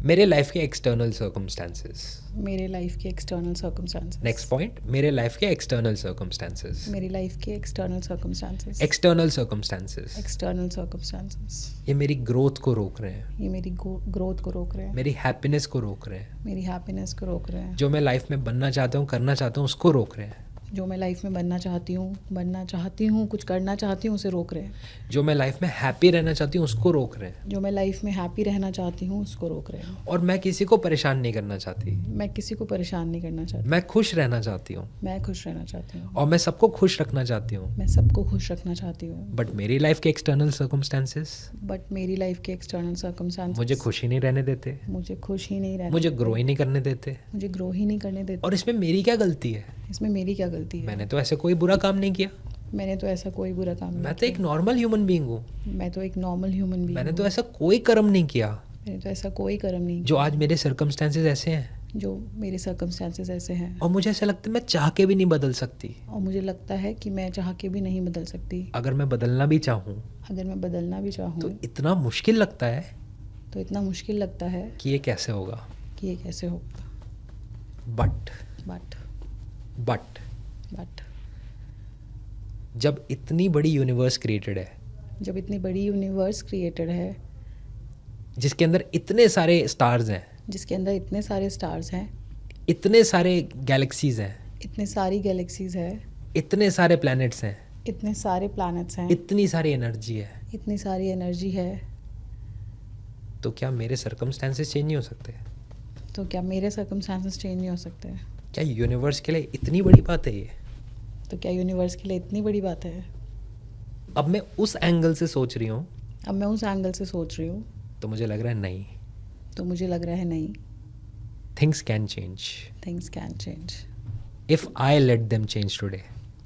मेरे लाइफ के एक्सटर्नल सर्कमस्टांसेस। मेरे लाइफ के एक्सटर्नल सर्कमस्टांसेस। नेक्स्ट पॉइंट, मेरे लाइफ के एक्सटर्नल सर्कमस्टांसेस। मेरी लाइफ के external circumstances. External circumstances, external circumstances, ये मेरी ग्रोथ को रोक रहे हैं, ये मेरी ग्रोथ को रोक रहे हैं, मेरी हैप्पीनेस को रोक रहे हैं, मेरी हैप्पीनेस को रोक रहे हैं, जो मैं लाइफ में बनना चाहता हूँ, करना चाहता हूँ, उसको रोक रहे हैं, जो मैं लाइफ में बनना चाहती हूँ, कुछ करना चाहती हूँ, उसे रोक रहे हैं, जो मैं लाइफ में हैप्पी रहना चाहती हूँ, उसको रोक रहे हैं, जो मैं लाइफ में हैप्पी रहना चाहती हूँ, उसको रोक रहे हैं, और मैं किसी को परेशान नहीं करना चाहती, मैं किसी को परेशान नहीं करना चाहती, मैं खुश रहना चाहती हूँ, मैं खुश रहना चाहती हूँ, और मैं सबको खुश रखना चाहती हूँ, मैं सबको खुश रखना चाहती हूँ, बट मेरी लाइफ के एक्सटर्नल सर्कमस्टांसेस बट मेरी लाइफ के एक्सटर्नल सर्कमस्टांसेस मुझे खुश ही नहीं रहने देते, मुझे खुश ही नहीं रहने मुझे देते, ग्रो ही नहीं करने देते। मुझे ग्रो ही नहीं करने देते। और इसमें मेरी क्या गलती है? इसमें मेरी क्या गलती है? मैंने तो ऐसे कोई बुरा काम नहीं किया, मैंने तो ऐसा कोई बुरा काम नहीं मैं तो एक नॉर्मल ह्यूमन बीइंग हूँ, किया। मैं तो एक नॉर्मल ह्यूमन बीइंग मैंने हूँ। तो ऐसा कोई कर्म नहीं किया मैंने तो ऐसा कोई कर्म नहीं जो आज मेरे सर्कमस्टांसेस ऐसे हैं, किया, जो मेरे सर्कमस्टांसेस ऐसे हैं, और मुझे ऐसा लगता है मैं चाह के भी नहीं बदल सकती। और मुझे लगता है कि मैं चाह के भी नहीं बदल सकती। अगर मैं बदलना भी चाहूँ अगर मैं बदलना भी चाहूँ तो इतना मुश्किल लगता है तो इतना मुश्किल लगता है कि ये कैसे होगा। कि ये कैसे होगा। बट बट बट जब इतनी बड़ी यूनिवर्स क्रिएटेड है, जब इतनी बड़ी यूनिवर्स क्रिएटेड है, जिसके अंदर इतने सारे स्टार्स हैं, जिसके अंदर इतने सारे स्टार्स हैं, इतने सारे गैलेक्सीज हैं, इतनी सारी गैलेक्सीज है, इतने सारे प्लैनेट्स हैं, इतने सारे प्लैनेट्स हैं, इतनी सारी एनर्जी है, इतनी सारी एनर्जी है, तो क्या मेरे सर्कमस्टांसेस चेंज नहीं हो सकते? तो क्या मेरे सर्कमस्टांसेस चेंज नहीं हो सकते? क्या यूनिवर्स के लिए इतनी बड़ी बात है ये? तो क्या यूनिवर्स के लिए इतनी बड़ी बात है? अब मैं उस एंगल से सोच रही हूँ, अब मैं उस एंगल से सोच रही हूँ, तो मुझे लग रहा है नहीं, तो मुझे लग रहा है नहीं, things can change things can change if I let them change today.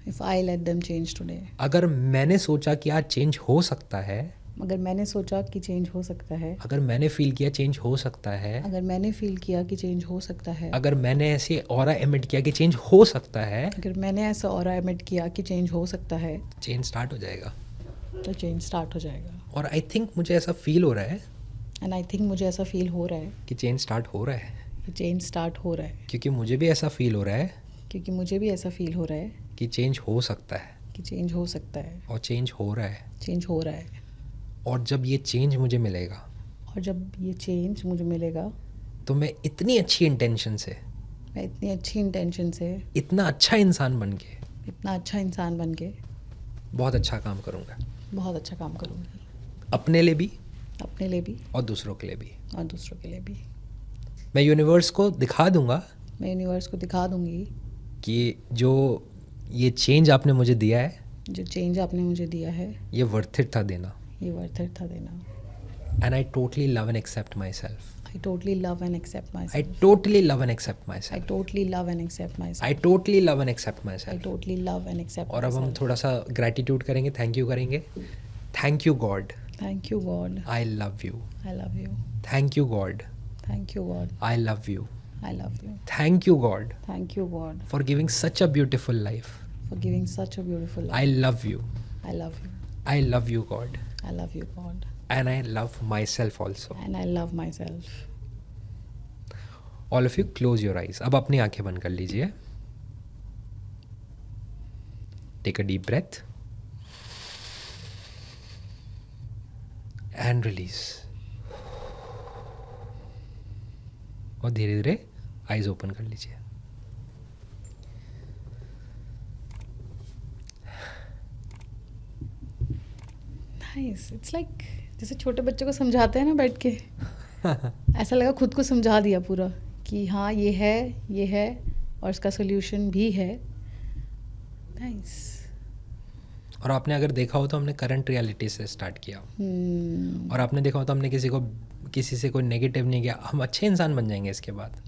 If I let them change today. अगर मैंने सोचा कि आज चेंज हो सकता है, अगर मैंने सोचा कि चेंज हो सकता है, अगर मैंने फील किया चेंज हो सकता है, अगर मैंने फील किया कि चेंज हो सकता है, अगर मैंने ऐसे ऑरा एमिट किया कि चेंज हो सकता है, अगर मैंने ऐसा ऑरा एमिट किया कि चेंज हो सकता है, चेंज स्टार्ट हो जाएगा। तो चेंज स्टार्ट हो जाएगा। और आई थिंक मुझे ऐसा फील हो रहा है एंड आई थिंक मुझे ऐसा फील हो रहा है कि चेंज स्टार्ट हो रहा है, कि चेंज स्टार्ट हो रहा है, क्योंकि मुझे भी ऐसा फील हो रहा है क्योंकि मुझे भी ऐसा फील हो रहा है कि चेंज हो सकता है, कि चेंज हो सकता है, और चेंज हो रहा है। चेंज हो रहा है। और जब ये चेंज मुझे मिलेगा, और जब ये चेंज मुझे मिलेगा, तो मैं इतनी अच्छी इंटेंशन से, मैं इतनी अच्छी इंटेंशन से, इतना अच्छा इंसान बन के, इतना अच्छा इंसान बन के बहुत अच्छा काम करूँगा, बहुत अच्छा काम करूँगी, अपने लिए भी अपने लिए भी और दूसरों के लिए भी। और दूसरों के लिए भी। मैं यूनिवर्स को दिखा दूंगा मैं यूनिवर्स को दिखा दूंगी कि जो ये चेंज आपने मुझे दिया है, जो चेंज आपने मुझे दिया है, ये वर्थ इट था देना. ये वर्थ इट था देना. And I totally love and accept myself. I totally love and accept I myself. totally love and accept I myself. totally love and accept myself. I totally love and accept I myself. totally love and accept और अब हम myself. थोड़ा सा gratitude करेंगे, thank you करेंगे. Thank you God, Thank you, God. I love you. I love you. Thank you God, Thank you, God. I love you. I love you. Thank you God Thank you, God, for giving such a beautiful life. for giving such a beautiful life. I love you. I love you. I love you God. I love you, God. And I love my self also. And I love myself. All of you close your eyes. अब अपनी आंखें बंद कर लीजिए. Take a deep breath and release. और धीरे धीरे eyes open कर लीजिए. Nice. It's like जैसे छोटे बच्चों को समझाते हैं ना बैठ के, ऐसा लगा खुद को समझा दिया पूरा कि हाँ ये है और इसका सोल्यूशन भी है. नाइस. और आपने अगर देखा हो तो हमने करंट रियलिटी से स्टार्ट किया. और आपने देखा हो तो हमने किसी से कोई नेगेटिव नहीं किया. हम अच्छे इंसान बन जाएंगे इसके बाद.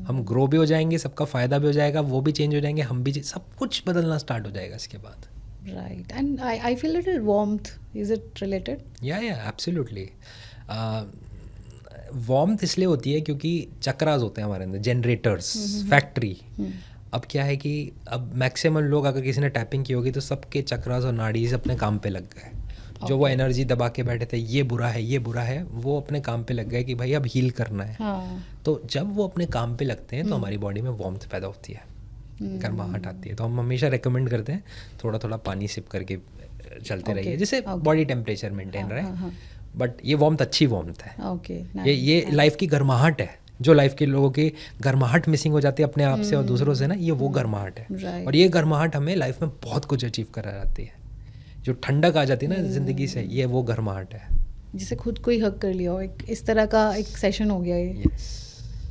हम ग्रो भी हो जाएंगे, सबका फ़ायदा भी हो जाएगा, वो भी चेंज हो जाएंगे, हम भी सब कुछ बदलना स्टार्ट हो जाएगा इसके बाद. Right. And I feel a little warmth. Is it related? या एब्सोल्युटली. वार्मथ इसलिए होती है क्योंकि चक्रास होते हैं हमारे अंदर, जनरेटर्स, फैक्ट्री. अब क्या है कि अब मैक्सिमम लोग, अगर किसी ने टैपिंग की होगी तो सबके चक्रास और नाड़ीज अपने काम पे लग गए. जो वो एनर्जी दबा के बैठे थे, ये बुरा है, वो अपने काम पे लग गए कि भाई अब हील करना है. हाँ. तो जब वो अपने काम पे लगते हैं तो हमारी बॉडी में वार्मथ पैदा होती है, गर्माहट आती है. तो हम हमेशा रेकमेंड करते हैं थोड़ा थोड़ा पानी सिप करके चलते रहिए, जिससे बॉडी टेम्परेचर मेंटेन रहे. बट ये वार्मथ अच्छी वार्मथ है. Okay. ये लाइफ की गर्माहट है. जो लाइफ के लोगों की गर्माहट मिसिंग हो जाती है अपने आप से और दूसरों से ना, ये वो गर्माहट है. Right. और ये गर्माहट हमें लाइफ में बहुत कुछ अचीव करा जाती है. जो ठंडक आ जाती है ना ज़िंदगी से, ये वो गर्माहट है. जिसे खुद को ही हक कर लिया हो, एक इस तरह का एक सेशन हो गया ये. Yes.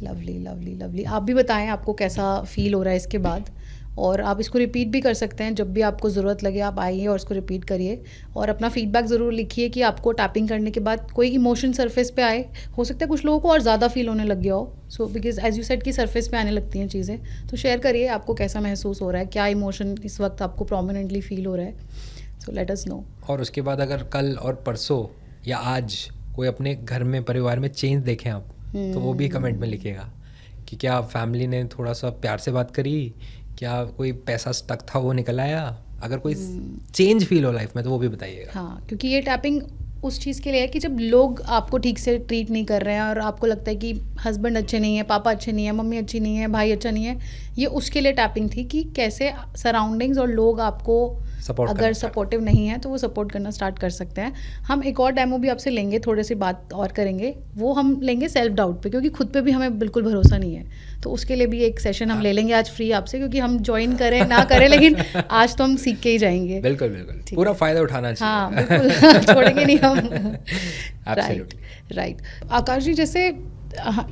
Lovely lovely lovely. आप भी बताएं आपको कैसा फील हो रहा है इसके बाद. और आप इसको रिपीट भी कर सकते हैं जब भी आपको ज़रूरत लगे. आप आइए और इसको रिपीट करिए और अपना फीडबैक ज़रूर लिखिए कि आपको टैपिंग करने के बाद कोई इमोशन सरफेस पे आए. हो सकता है कुछ लोगों को और ज़्यादा फील होने लग गया हो. So because as you said कि सरफेस पे आने लगती हैं चीज़ें. तो शेयर करिए आपको कैसा महसूस हो रहा है, क्या इमोशन इस वक्त आपको प्रोमिनेंटली फील हो रहा है. So let us know. और उसके बाद अगर कल और परसों या आज कोई अपने घर में, परिवार में चेंज देखें आप, तो वो भी कमेंट में लिखिएगा कि क्या फैमिली ने थोड़ा सा प्यार से बात करी, क्या कोई पैसा स्टक था वो निकल आया. अगर कोई चेंज फील हो लाइफ में तो वो भी बताइएगा. हाँ, क्योंकि ये टैपिंग उस चीज़ के लिए है कि जब लोग आपको ठीक से ट्रीट नहीं कर रहे हैं और आपको लगता है कि हस्बैंड अच्छे नहीं है, पापा अच्छे नहीं है, मम्मी अच्छी नहीं है, भाई अच्छा नहीं है, ये उसके लिए टैपिंग थी कि कैसे सराउंडिंग्स और लोग आपको अगर सपोर्टिव नहीं है तो वो सपोर्ट करना स्टार्ट कर सकते हैं. हम एक और डेमो भी आपसे लेंगे, थोड़ी सी बात और करेंगे. वो हम लेंगे सेल्फ डाउट पे, क्योंकि खुद पे भी हमें बिल्कुल भरोसा नहीं है. तो उसके लिए भी एक सेशन हम ले लेंगे आज फ्री आपसे, क्योंकि हम ज्वाइन करें ना करें लेकिन आज तो हम सीख के ही जाएंगे. बिल्कुल पूरा फ़ायदा उठाना चाहिए. हाँ बिल्कुल. छोड़ेंगे नहीं हम. Absolutely. राइट. आकाश जी, जैसे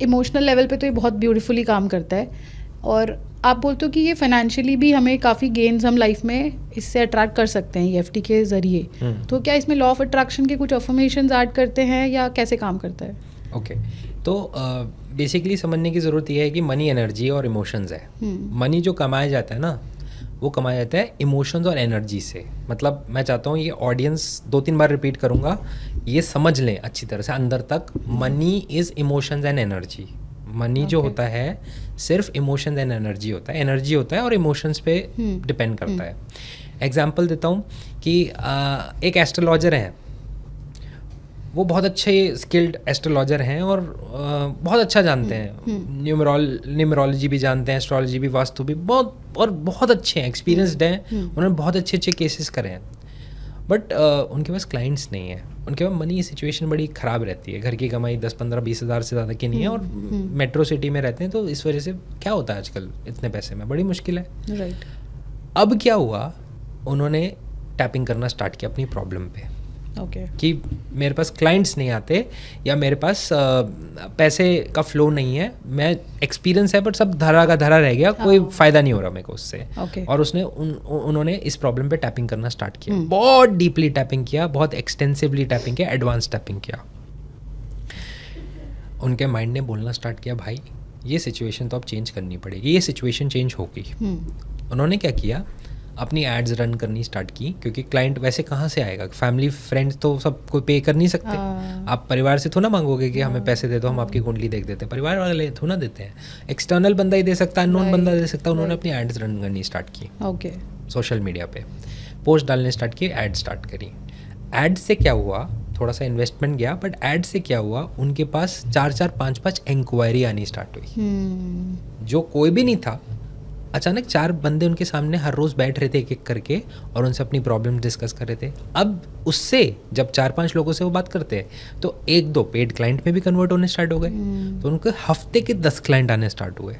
इमोशनल लेवल पे तो ये बहुत ब्यूटीफुली काम करता है और आप बोलते हो कि ये फाइनेंशियली भी हमें काफ़ी गेन्स हम लाइफ में इससे अट्रैक्ट कर सकते हैं EFT के ज़रिए. तो क्या इसमें लॉ ऑफ अट्रैक्शन के कुछ अफर्मेशंस ऐड करते हैं या कैसे काम करता है? ओके. तो बेसिकली समझने की ज़रूरत ये है कि मनी एनर्जी और इमोशंस है. मनी जो कमाया जाता है ना, वो कमाया जाता है इमोशंस और एनर्जी से. मतलब मैं चाहता हूँ ये ऑडियंस 2-3 बार रिपीट करूँगा, ये समझ लें अच्छी तरह से अंदर तक. Money is emotions and energy. Money जो होता है सिर्फ इमोशंस एंड एनर्जी होता है. एनर्जी होता है और इमोशंस पे डिपेंड करता है. एग्जांपल देता हूँ कि एक एस्ट्रोलॉजर हैं, वो बहुत अच्छे स्किल्ड एस्ट्रोलॉजर हैं और बहुत अच्छा जानते हैं. न्यूमरोलॉजी भी जानते हैं, एस्ट्रोलॉजी भी, वास्तु भी, बहुत अच्छे हैं, एक्सपीरियंसड हैं. उन्होंने बहुत अच्छे केसेस करे हैं. बट उनके पास क्लाइंट्स नहीं है. उनके पास मनी सिचुएशन बड़ी ख़राब रहती है. घर की कमाई 10-15-20 हज़ार से ज़्यादा की नहीं है और मेट्रो सिटी में रहते हैं. तो इस वजह से क्या होता है आजकल, इतने पैसे में बड़ी मुश्किल है. राइट. अब क्या हुआ, उन्होंने टैपिंग करना स्टार्ट किया अपनी प्रॉब्लम पे. ओके कि मेरे पास क्लाइंट्स नहीं आते या मेरे पास पैसे का फ्लो नहीं है, मैं एक्सपीरियंस है बट सब धरा का धरा रह गया, कोई फ़ायदा नहीं हो रहा मेरे को उससे। ओके और उन्होंने इस प्रॉब्लम पे टैपिंग करना स्टार्ट किया, बहुत डीपली टैपिंग किया, बहुत एक्सटेंसिवली टैपिंग किया, एडवांस टैपिंग किया। उनके माइंड ने बोलना स्टार्ट किया, भाई ये सिचुएशन तो अब चेंज करनी पड़ेगी, ये सिचुएशन चेंज होगी। उन्होंने क्या किया, अपनी एड्स रन करनी स्टार्ट की, क्योंकि क्लाइंट वैसे कहाँ से आएगा, फैमिली फ्रेंड्स तो सब कोई पे कर नहीं सकते। आप परिवार से थोड़ा मांगोगे कि हमें पैसे दे दो, हम आपकी कुंडली देख देते हैं, परिवार वाले थोड़ा देते हैं, एक्सटर्नल बंदा ही दे सकता है, अननोन बंदा दे सकता है। उन्होंने अपनी एड्स रन करनी स्टार्ट की, ओके सोशल मीडिया पे पोस्ट डालने स्टार्ट किए, एड स्टार्ट करी। एड से क्या हुआ, थोड़ा सा इन्वेस्टमेंट गया, बट एड से क्या हुआ, उनके पास 4-4, 5-5 इंक्वायरी आनी स्टार्ट हुई। जो कोई भी नहीं था, अचानक 4 बंदे उनके सामने हर रोज़ बैठ रहे थे एक एक करके और उनसे अपनी प्रॉब्लम डिस्कस कर रहे थे। अब उससे जब 4-5 लोगों से वो बात करते हैं तो 1-2 पेड क्लाइंट में भी कन्वर्ट होने स्टार्ट हो गए। तो उनको हफ्ते के 10 क्लाइंट आने स्टार्ट हुए।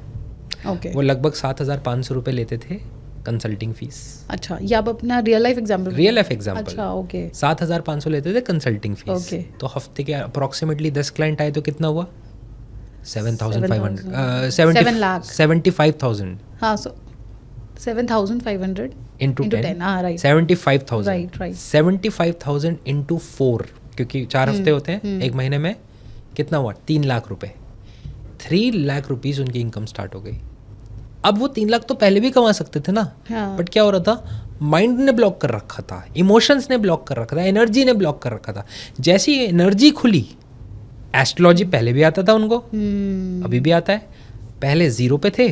ओके वो लगभग 7,500 रुपये लेते थे कंसल्टिंग फीस। अच्छा, ये आप अपना real life example? Real life example. अच्छा, ओके। 7,500 लेते थे कंसल्टिंग फीस। ओके। तो हफ्ते के अप्रॉक्सीमेटली 10 क्लाइंट आए तो कितना हुआ, 7,500 7 लाख 75,000 हाँ, सो 7,500 into 10 हाँ, राइट 75,000 right. 75,000 into 4, क्योंकि 4 हफ्ते होते हैं, एक महीने में कितना हुआ, 3 लाख रुपए। 3 लाख रुपीस उनकी इनकम स्टार्ट हो गई। अब वो 3 लाख तो पहले भी कमा सकते थे ना, हाँ। बट क्या हो रहा था, माइंड ने ब्लॉक कर रखा था, इमोशंस ने ब्लॉक कर रखा था, एनर्जी ने ब्लॉक कर रखा था। जैसी एनर्जी खुली, एस्ट्रोलॉजी पहले भी आता था उनको, अभी भी आता है। पहले 0 पे थे,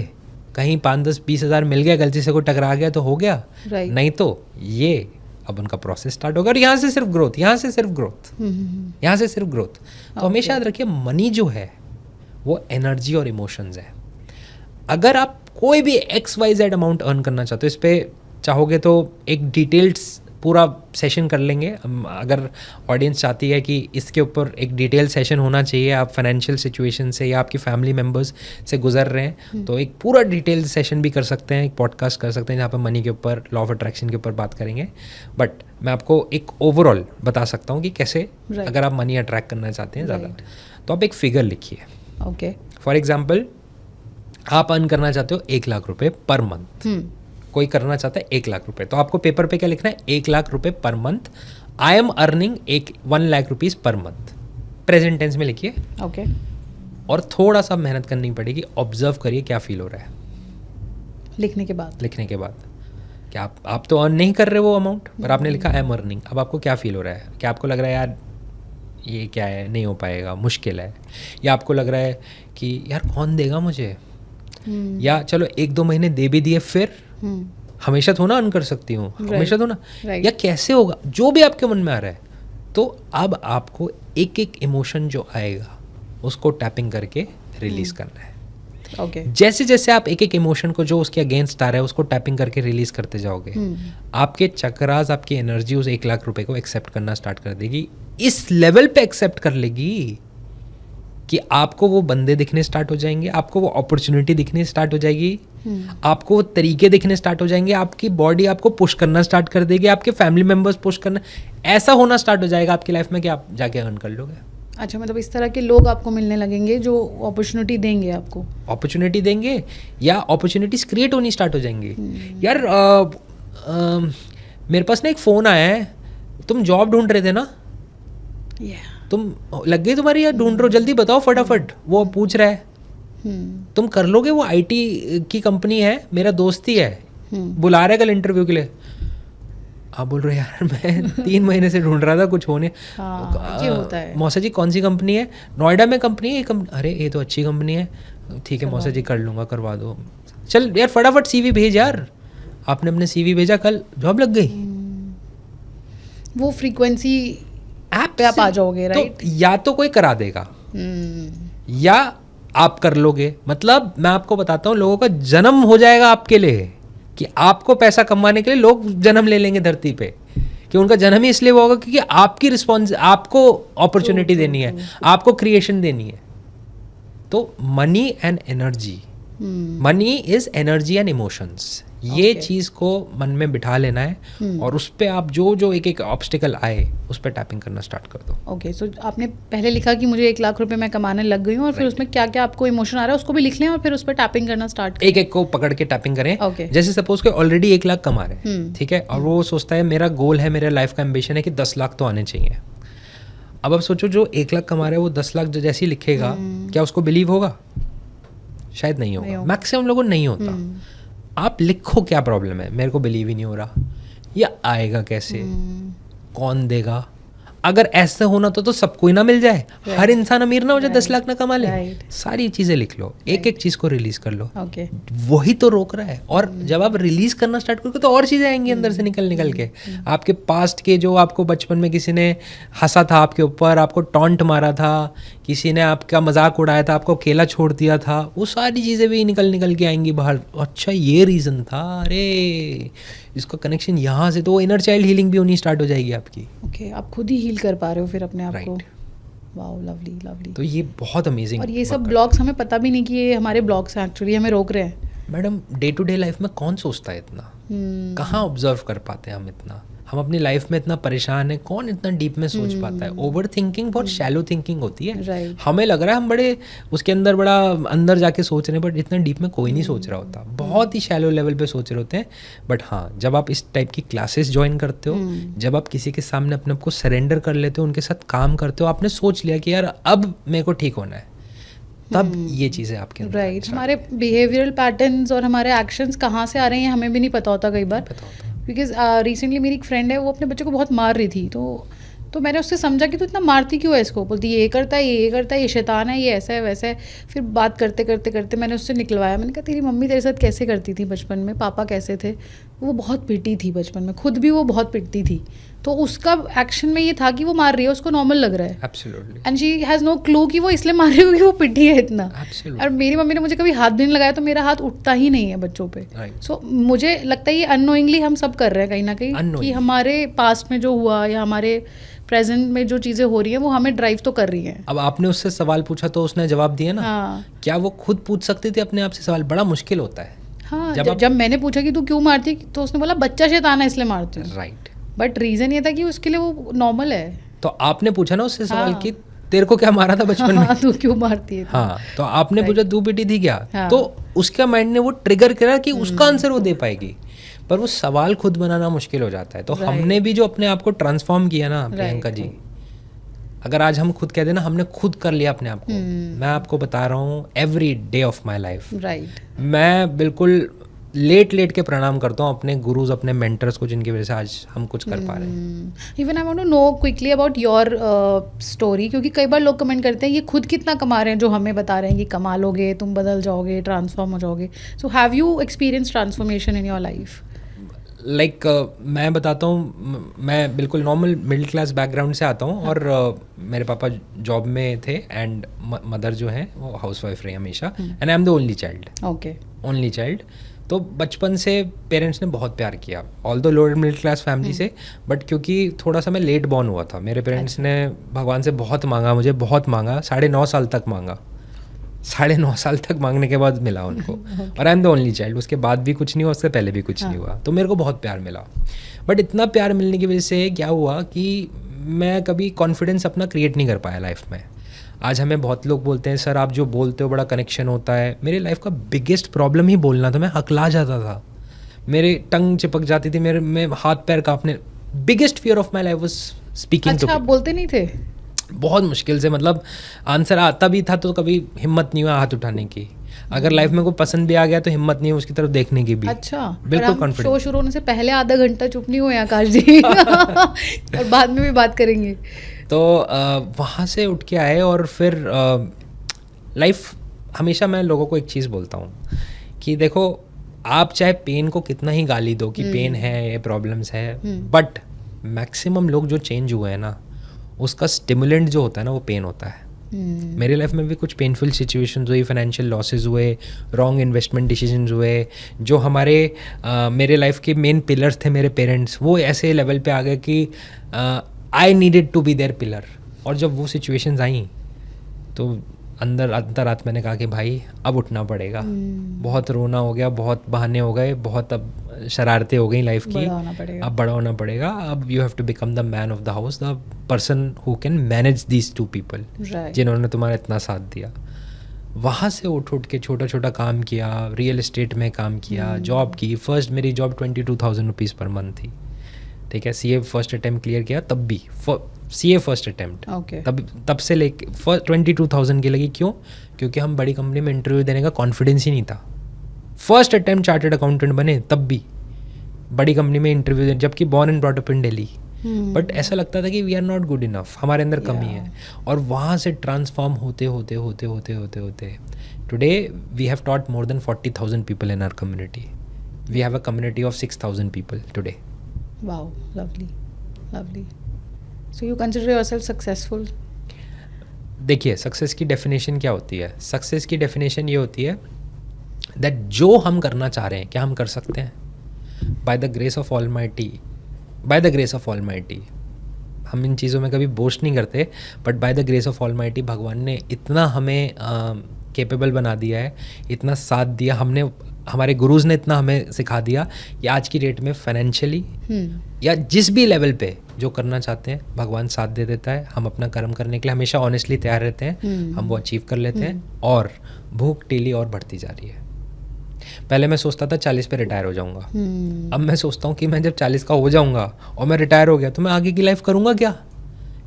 कहीं 5-10-20 हज़ार मिल गया, गलती से कोई टकरा गया तो हो गया, Right. नहीं तो ये अब उनका प्रोसेस स्टार्ट होगा। और यहाँ से सिर्फ ग्रोथ, यहाँ से सिर्फ ग्रोथ, यहाँ से सिर्फ ग्रोथ। तो हमेशा याद रखिए, मनी जो है वो एनर्जी और इमोशंस है। अगर आप कोई भी XYZ अमाउंट अर्न करना चाहते हो, इस पर चाहोगे तो एक डिटेल्ड पूरा सेशन कर लेंगे। अगर ऑडियंस चाहती है कि इसके ऊपर एक डिटेल सेशन होना चाहिए, आप फाइनेंशियल सिचुएशन से या आपकी फैमिली मेम्बर्स से गुजर रहे हैं, तो एक पूरा डिटेल सेशन भी कर सकते हैं, एक पॉडकास्ट कर सकते हैं जहाँ पर मनी के ऊपर, लॉ ऑफ अट्रैक्शन के ऊपर बात करेंगे। बट मैं आपको एक ओवरऑल बता सकता हूँ कि कैसे अगर आप मनी अट्रैक्ट करना चाहते हैं ज़्यादा, तो आप एक फिगर लिखिए। ओके, फॉर एग्जाम्पल, आप अर्न करना चाहते हो 1 लाख रुपए पर मंथ, कोई करना चाहता है 1 लाख रुपए, तो आपको पेपर पे क्या लिखना है, 1 लाख रुपए per month, I am earning 1 lakh rupees per month, present tense में लिखिए। ओके, और थोड़ा सा मेहनत करनी पड़ेगी, ऑब्जर्व करिए क्या फील हो रहा है लिखने के बाद क्या आप तो अर्न नहीं कर रहे वो अमाउंट, पर आपने लिखा आई एम अर्निंग। अब आपको क्या फील हो रहा है, क्या आपको लग रहा है यार ये क्या है, नहीं हो पाएगा, मुश्किल है, या आपको लग रहा है कि यार कौन देगा मुझे, या चलो 1-2 महीने दे भी दिए, फिर हमेशा तो ना अर्न कर सकती हूँ, हमेशा तो ना, या कैसे होगा, जो भी आपके मन में आ रहा है। तो अब आपको एक एक इमोशन जो आएगा उसको टैपिंग करके रिलीज करना है। ओके, जैसे जैसे आप एक एक इमोशन को जो उसके अगेंस्ट आ रहा है उसको टैपिंग करके रिलीज करते जाओगे, आपके चक्रास, आपकी एनर्जी उस 1 लाख रुपए को एक्सेप्ट करना स्टार्ट कर देगी। इस लेवल पे एक्सेप्ट कर लेगी कि आपको वो बंदे दिखने स्टार्ट हो जाएंगे, आपको वो अपॉर्चुनिटी दिखनी स्टार्ट हो जाएगी, आपको वो तरीके दिखने स्टार्ट हो जाएंगे, आपकी बॉडी आपको पुश करना स्टार्ट कर देगी, आपके फैमिली मेम्बर्स पुश करना, ऐसा होना स्टार्ट हो जाएगा आपकी लाइफ में कि आप जाके अर्न कर लोगे। अच्छा, मतलब इस तरह के लोग आपको मिलने लगेंगे जो अपॉर्चुनिटी देंगे आपको, अपॉर्चुनिटी देंगे या अपॉर्चुनिटीज क्रिएट होनी स्टार्ट हो जाएंगी। यार मेरे पास ना एक फ़ोन आया है, तुम जॉब ढूंढ रहे थे ना, तुम लग गई तुम्हारी, यार ढूंढ रहे हो, जल्दी बताओ फटाफट, वो पूछ रहा है तुम कर लोगे, वो IT की कंपनी है, मेरा दोस्त ही है, बुला रहा है कल इंटरव्यू के लिए। आप बोल रहे हो यार मैं 3 महीने से ढूंढ रहा था, कुछ होने, ये होता है। मौसा जी कौन सी कंपनी है, नोएडा में कंपनी है, अरे ये तो अच्छी कंपनी है, ठीक है मौसा जी कर लूँगा, करवा दो, चल यार फटाफट CV भेज यार। आपने अपने CV भेजा, कल जॉब लग गई। वो फ्रीक्वेंसी ऐप पे आप आ जाओगे, राइट? तो या तो कोई करा देगा या आप कर लोगे। मतलब मैं आपको बताता हूँ, लोगों का जन्म हो जाएगा आपके लिए कि आपको पैसा कमाने के लिए लोग जन्म ले लेंगे धरती पे, कि उनका जन्म ही इसलिए होगा क्योंकि आपकी रिस्पॉन्स, आपको अपॉर्चुनिटी देनी है, आपको क्रिएशन देनी है। तो money and energy, money is energy and emotions, ये चीज़ को मन में बिठा लेना है और उस पर आप जो जो एक एक ऑब्स्टिकल आए उस पर टैपिंग करना स्टार्ट कर दो. ओके, सो आपने पहले लिखा कि मुझे 1 लाख रुपए मैं कमाने लग गई हूँ और फिर उसमें क्या क्या आपको इमोशन आ रहा है उसको भी लिख लें और फिर उस पर टैपिंग करना स्टार्ट करें. एक एक को पकड़ के टैपिंग करें. Okay. जैसे सपोज के ऑलरेडी 1 लाख कमा रहे हैं, ठीक है, और वो सोचता है मेरा गोल है, मेरा लाइफ का एम्बिशन है कि 10 लाख तो आने चाहिए. अब आप सोचो जो 1 लाख कमा रहा है वो 10 लाख जैसे ही लिखेगा क्या उसको बिलीव होगा? शायद नहीं होगा. मैक्सिमम लोगों को नहीं होता. आप लिखो क्या प्रॉब्लम है, मेरे को बिलीव ही नहीं हो रहा, या आएगा कैसे, कौन देगा. अगर ऐसा होना तो सबको ही ना मिल जाए. हर इंसान अमीर ना हो जाए, 10 लाख ना कमा ले. सारी चीजें लिख लो, एक एक चीज को रिलीज कर लो. वही तो रोक रहा है. और जब आप रिलीज करना स्टार्ट करोगे तो और चीजें आएंगी अंदर से निकल के. आपके पास्ट के जो आपको बचपन में किसी ने हंसा था आपके ऊपर, आपको टॉन्ट मारा था, किसी ने आपका मजाक उड़ाया था, आपको अकेला छोड़ दिया था, वो सारी चीज़ें भी निकल के आएंगी बाहर. अच्छा ये रीज़न था, अरे इसका कनेक्शन यहाँ से, तो वो इनर चाइल्ड हीलिंग भी होनी स्टार्ट हो जाएगी आपकी. ओके, आप खुद ही हील कर पा रहे हो फिर अपने आप को. Wow, lovely lovely. तो ये बहुत अमेजिंग. और ये सब ब्लॉग्स हमें पता भी नहीं कि ये हमारे ब्लॉग्स हैं, एक्चुअली हमें रोक रहे हैं. Madam day to day life में कौन सोचता है इतना? कहाँ ऑब्जर्व कर पाते हैं हम इतना? हम अपनी लाइफ में इतना परेशान है, कौन इतना डीप में सोच पाता है? ओवर थिंकिंग बहुत शैलो थिंकिंग होती है. हमें लग रहा है हम बड़े उसके अंदर बड़ा अंदर जाके सोच रहे हैं, बट इतना डीप में कोई नहीं सोच रहा होता. बहुत ही शैलो लेवल पे सोच रहे होते हैं. बट हाँ, जब आप इस टाइप की क्लासेस ज्वाइन करते हो, जब आप किसी के सामने अपने आप को सरेंडर कर लेते हो, उनके साथ काम करते हो, आपने सोच लिया कि यार अब मेरे को ठीक होना है, तब ये चीज़ें आपके अंदर. राइट. हमारे बिहेवियरल पैटर्न्स और हमारे एक्शंस कहाँ से आ रहे हैं हमें भी नहीं पता होता कई बार. बिकॉज रिसेंटली मेरी एक फ्रेंड है, वो अपने बच्चे को बहुत मार रही थी. तो मैंने उससे समझा कि तू इतना मारती क्यों है इसको. बोलती ये करता है, ये करता है, ये शैतान है, ये ऐसा है वैसा है. फिर बात करते करते करते मैंने उससे निकलवाया. मैंने कहा तेरी मम्मी तेरे साथ कैसे करती थी बचपन में, पापा कैसे थे. वो बहुत पिटी थी बचपन में, खुद भी वो बहुत पिटती थी. तो उसका एक्शन में ये था कि वो मार रही है, उसको नॉर्मल लग रहा है. Absolutely. And she has no clue कि वो इसलिए मार रही है कि वो पिटी है इतना. Absolutely. और मेरी मम्मी ने मुझे कभी हाथ भी नहीं लगाया, तो मेरा हाथ उठता ही नहीं है बच्चों पे. सो मुझे लगता है ये अननोइंगली हम सब कर रहे हैं कहीं ना कहीं, कि हमारे पास्ट में जो हुआ या हमारे प्रेजेंट में जो चीज़ें हो रही हैं वो हमें ड्राइव तो कर रही हैं. अब आपने उससे सवाल पूछा तो उसने जवाब दिया ना. हाँ. क्या वो खुद पूछ सकती थी अपने आप से सवाल? बड़ा मुश्किल होता है. हाँ, जब मैंने पूछा कि तू क्यों मारती, तो उसने बोला बच्चा शैतान है इसलिए मारती हूँ. राइट. बट रीज़न ये था कि उसके लिए वो नॉर्मल है. तो आपने पूछा ना उससे सवाल कि तेरे को क्या मारा था बचपन में. तू क्यों मारती है. हाँ, तो आपने पूछा तू पिटी थी क्या. तो उसका माइंड ने वो ट्रिगर करा कि उसका आंसर वो दे पाएगी, पर वो सवाल खुद बनाना मुश्किल हो जाता है. तो हमने भी जो अपने आप को ट्रांसफॉर्म किया ना प्रियंका जी, अगर आज हम खुद कह देना हमने खुद कर लिया अपने आप को, मैं आपको बता रहा हूँ every day of my life. Right. मैं बिल्कुल लेट के प्रणाम करता हूँ अपने गुरुज, अपने मेंटर्स को, जिनकी वजह से आज हम कुछ कर पा रहे हैं. Even I want to know quickly about your story, क्योंकि कई बार लोग कमेंट करते हैं ये खुद कितना कमा रहे हैं जो हमें बता रहे हैं कि कमा लोगे, तुम बदल जाओगे, ट्रांसफॉर्म हो जाओगे. So have you experience transformation in your life? Like मैं बताता हूँ, मैं बिल्कुल नॉर्मल मिडिल क्लास बैकग्राउंड से आता हूँ. और मेरे पापा जॉब में थे एंड मदर जो है वो हाउस वाइफ रही हमेशा. And I am the only child. Okay. Only child. तो बचपन से पेरेंट्स ने बहुत प्यार किया, all the lower middle class family से. बट क्योंकि थोड़ा सा मैं लेट बॉर्न हुआ था, मेरे पेरेंट्स ने भगवान से बहुत मांगा, मुझे बहुत मांगा, 9.5 साल तक मांगा. 9.5 साल तक मांगने के बाद मिला उनको. और I am the only child. उसके बाद भी कुछ नहीं हुआ, उससे पहले भी कुछ नहीं हुआ. तो मेरे को बहुत प्यार मिला. बट इतना प्यार मिलने की वजह से क्या हुआ कि मैं कभी कॉन्फिडेंस अपना क्रिएट नहीं कर पाया लाइफ में. आज हमें बहुत लोग बोलते हैं सर आप जो बोलते हो बड़ा कनेक्शन होता है. मेरी लाइफ का बिगेस्ट प्रॉब्लम ही बोलना था. मैं हकला जाता था, मेरे टंग चिपक जाती थी, मेरे में हाथ पैर कांपने. Biggest fear of my life was speaking. अच्छा, आप बोलते नहीं थे? बहुत मुश्किल से, मतलब आंसर आता भी था तो कभी हिम्मत नहीं हुआ हाथ उठाने की. अगर लाइफ में कोई पसंद भी आ गया तो हिम्मत नहीं है उसकी तरफ देखने की भी. अच्छा, बिल्कुल कॉन्फिडेंट. शो शुरू होने से पहले आधा घंटा चुप नहीं हुए आकाश जी. और बाद में भी बात करेंगे. तो वहाँ से उठ के आए और फिर लाइफ, हमेशा मैं लोगों को एक चीज़ बोलता हूँ कि देखो आप चाहे पेन को कितना ही गाली दो कि पेन है, ये प्रॉब्लम्स है, बट मैक्सिमम लोग जो चेंज हुए हैं ना, उसका स्टिमुलेंट जो होता है ना वो पेन होता है. मेरे लाइफ में भी कुछ पेनफुल सिचुएशंस हुई, फाइनेंशियल लॉसेस हुए, रॉन्ग इन्वेस्टमेंट डिसीजंस हुए. जो हमारे मेरे लाइफ के मेन पिलर्स थे मेरे पेरेंट्स, वो ऐसे लेवल पे आ गए कि I needed to be their pillar. और जब वो सिचुएशंस आई तो अंदर अंतरात्मा ने कहा कि भाई अब उठना पड़ेगा, बहुत रोना हो गया, बहुत बहाने हो गए, बहुत अब शरारतें हो गई लाइफ की, अब बड़ा होना पड़ेगा, अब you have to become the man of the house, the person who can manage these two people, जिन्होंने तुम्हारा इतना साथ दिया। वहाँ से उठ के छोटा छोटा काम किया, रियल एस्टेट में काम किया, जॉब की। फर्स्ट मेरी जॉब 22,000 रुपीज़ पर मंथ थी, ठीक है। CA फर्स्ट अटैम्प्ट क्लियर किया, तब भी CA फर्स्ट अटैम्प्ट, तब से लेके 22,000 की लगी। क्यों? क्योंकि हम बड़ी कंपनी में इंटरव्यू देने का कॉन्फिडेंस ही नहीं था। फर्स्ट अटैम्प्ट चार्टर्ड अकाउंटेंट बने, तब भी बड़ी कंपनी में इंटरव्यू देने, जबकि born and brought up in Delhi, but ऐसा लगता था कि we are not good enough, हमारे अंदर कमी है। और वहाँ से ट्रांसफॉर्म होते होते today we have taught more than 40,000 people in our community. We have a community of 6,000 people today. Wow, lovely. So you consider yourself successful? देखिए, सक्सेस की डेफिनेशन क्या होती है? सक्सेस की डेफिनेशन ये होती है दैट जो हम करना चाह रहे हैं, क्या हम कर सकते हैं? By the grace of almighty, हम इन चीज़ों में कभी बोस्ट नहीं करते, but by the grace of almighty भगवान ने इतना हमें कैपेबल बना दिया है, इतना साथ दिया, हमारे गुरुज ने इतना हमें सिखा दिया कि आज की डेट में फाइनेंशियली या जिस भी लेवल पे जो करना चाहते हैं भगवान साथ दे देता है। हम अपना कर्म करने के लिए हमेशा ऑनेस्टली तैयार रहते हैं, हम वो अचीव कर लेते हैं, और भूख डेली और बढ़ती जा रही है। पहले मैं सोचता था 40 पे रिटायर हो जाऊंगा, अब मैं सोचता हूँ कि मैं जब 40 का हो जाऊंगा और मैं रिटायर हो गया तो मैं आगे की लाइफ करूँगा क्या?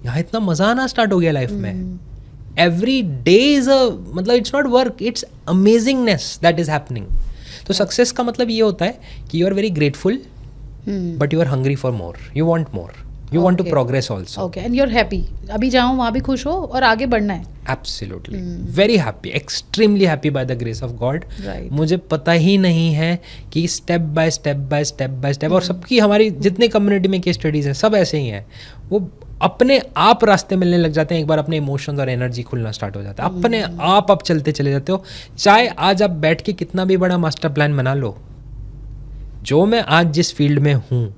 यहाँ इतना मज़ा आना स्टार्ट हो गया लाइफ में। एवरी डे इज़ मतलब it's not work, it's amazingness that is happening. तो सक्सेस का मतलब ये होता है कि you are very grateful, but you are hungry for more, you want more, you want to progress also. Okay, and you are happy, अभी जाओ वहाँ भी खुश हो और आगे बढ़ना है। Absolutely, very happy, extremely happy by the grace of God. मुझे पता ही नहीं है कि स्टेप बाय स्टेप और सबकी, हमारी जितने कम्युनिटी में केस स्टडीज हैं सब ऐसे ही हैं, वो अपने आप रास्ते मिलने लग जाते हैं। एक बार अपने इमोशंस और एनर्जी खुलना स्टार्ट हो जाता है, अपने आप चलते चले जाते हो। चाहे आज आप बैठ के कितना भी बड़ा मास्टर प्लान बना लो, जो मैं आज जिस फील्ड में हूँ,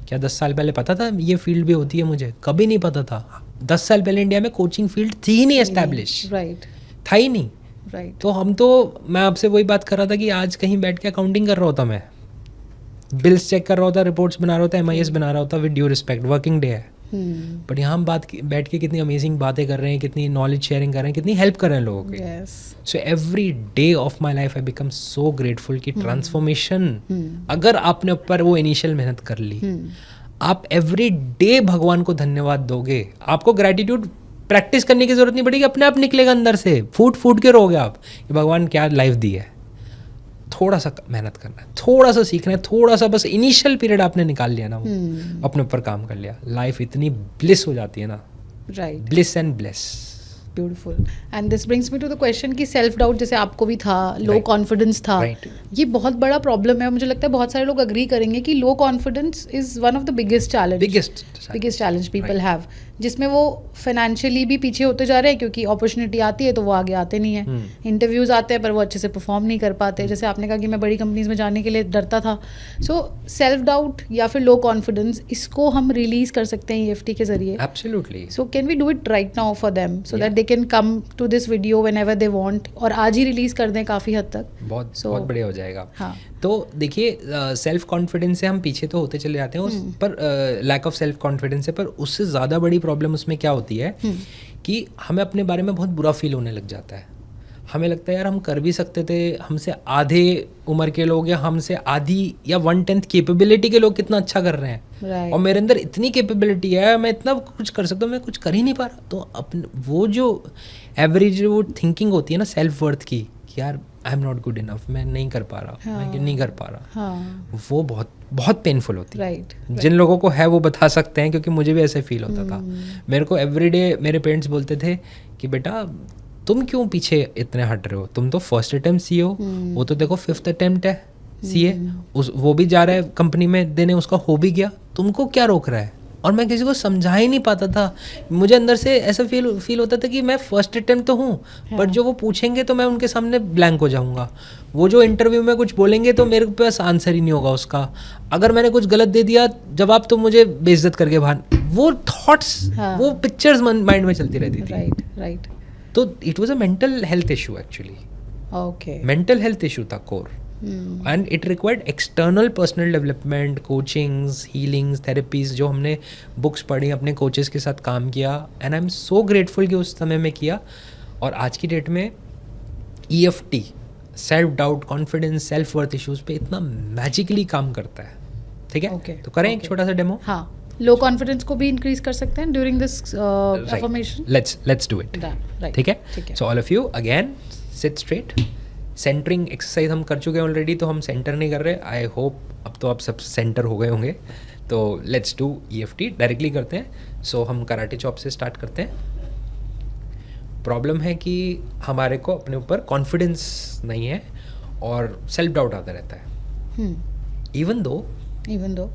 क्या 10 साल पहले पता था ये फील्ड भी होती है? मुझे कभी नहीं पता था। 10 साल पहले इंडिया में कोचिंग फील्ड थी ही नहीं एस्टैब्लिश, था ही नहीं। तो मैं आपसे वही बात कर रहा था कि आज कहीं बैठ के अकाउंटिंग कर रहा होता, मैं बिल्स चेक कर रहा होता, रिपोर्ट्स बना रहा होता, MIS बना रहा होता, with due respect, working day है। बट यहाँ हम बैठ के कितनी अमेजिंग बातें कर रहे हैं, कितनी नॉलेज शेयरिंग कर रहे हैं, कितनी हेल्प कर रहे हैं लोगों की। So every day of my life I become so grateful कि ट्रांसफॉर्मेशन, अगर आपने ऊपर वो इनिशियल मेहनत कर ली, आप एवरी डे भगवान को धन्यवाद दोगे। आपको ग्रैटिट्यूड प्रैक्टिस करने की जरूरत नहीं पड़ेगी, अपने आप निकलेगा अंदर से, फूट के रहोगे आप कि भगवान क्या लाइफ दी है। थोड़ा सा मेहनत करना है, थोड़ा सा सीखना है, थोड़ा सा बस इनिशियल पीरियड आपने निकाल लिया ना, वो अपने ऊपर काम कर लिया, लाइफ इतनी ब्लिस हो जाती है ना। Right, bliss and bless. Beautiful. And this brings me to the question कि सेल्फ डाउट जैसे आपको भी था, लो कॉन्फिडेंस था, ये बहुत बड़ा प्रॉब्लम है। मुझे लगता है बहुत सारे लोग अग्री करेंगे कि low confidence is one of the biggest challenge people have, जिसमें वो फाइनेंशियली भी पीछे होते जा रहे हैं क्योंकि अपॉर्चुनिटी आती है तो वो आगे आते नहीं है। इंटरव्यूज आते हैं पर वो अच्छे से परफॉर्म नहीं कर पाते। जैसे आपने कहा कि मैं बड़ी कंपनीज में जाने के लिए डरता था। सो सेल्फ डाउट या फिर लो कॉन्फिडेंस, इसको हम रिलीज कर सकते हैं EFT के जरिए। Absolutely. So can we do it right now for them so that they can come to this video whenever they want, और आज ही रिलीज कर दें काफ़ी हद तक? बहुत बढ़िया हो जाएगा। हाँ, तो देखिए, सेल्फ कॉन्फिडेंस से हम पीछे तो होते चले जाते हैं, पर लैक ऑफ सेल्फ कॉन्फिडेंस है। पर उससे ज़्यादा बड़ी प्रॉब्लम उसमें क्या होती है कि हमें अपने बारे में बहुत बुरा फील होने लग जाता है। हमें लगता है यार हम कर भी सकते थे, हमसे आधे उम्र के लोग या हमसे आधी या 1/10 कैपेबिलिटी के लोग कितना अच्छा कर रहे हैं, और मेरे अंदर इतनी कैपेबिलिटी है, मैं इतना कुछ कर सकता हूँ, मैं कुछ कर ही नहीं पा रहा। तो अपने वो जो एवरेज वो थिंकिंग होती है ना सेल्फ वर्थ की, कि यार I am not good enough, मैं नहीं कर पा रहा, मैं नहीं कर पा रहा, वो बहुत बहुत पेनफुल होती है। जिन लोगों को है वो बता सकते हैं, क्योंकि मुझे भी ऐसे फील होता था। मेरे को एवरीडे मेरे पेरेंट्स बोलते थे कि बेटा तुम क्यों पीछे इतने हट रहे हो, तुम तो फर्स्ट अटेम्प्ट CA हो, वो तो देखो 5th अटेम्प्ट है CA, वो भी जा रहा है कंपनी में देने, उसका हो भी गया, तुमको क्या रोक रहा है? और मैं किसी को समझा ही नहीं पाता था। मुझे अंदर से ऐसा फील होता था कि मैं फर्स्ट अटेम्प्ट तो हूँ, बट जो वो पूछेंगे तो मैं उनके सामने ब्लैंक हो जाऊँगा। वो जो इंटरव्यू में कुछ बोलेंगे तो मेरे पास आंसर ही नहीं होगा उसका। अगर मैंने कुछ गलत दे दिया जवाब तो मुझे बेइज्जत करके बाहर, वो थॉट्स, वो पिक्चर्स माइंड में चलती रहती थी। राइट। तो it was a mental health issue actually, okay. Mental health issue था core. And it required external personal development, coachings, healings, therapies, जो हमने बुक्स पढ़ी, अपने कोचेस के साथ काम किया. And I am so grateful कि उस समय में किया. और आज की डेट में EFT, self doubt, confidence, self worth issues पे इतना मैजिकली काम करता है. ठीक है, Okay, तो करें एक okay. छोटा सा डेमो. हाँ, लो कॉन्फिडेंस को भी इंक्रीज कर सकते हैं during this affirmation. Let's do it. Right. ठीक है. ठीक है. So all of you again sit straight. Centering exercise हम कर चुके हैं ऑलरेडी, तो हम सेंटर नहीं कर रहे. आई होप अब तो आप सब सेंटर हो गए होंगे. तो लेट्स डू EFT, डायरेक्टली करते हैं. सो हम कराटे चॉप से स्टार्ट करते हैं. प्रॉब्लम है कि हमारे को अपने ऊपर कॉन्फिडेंस नहीं है और सेल्फ डाउट आता रहता है. इवन दो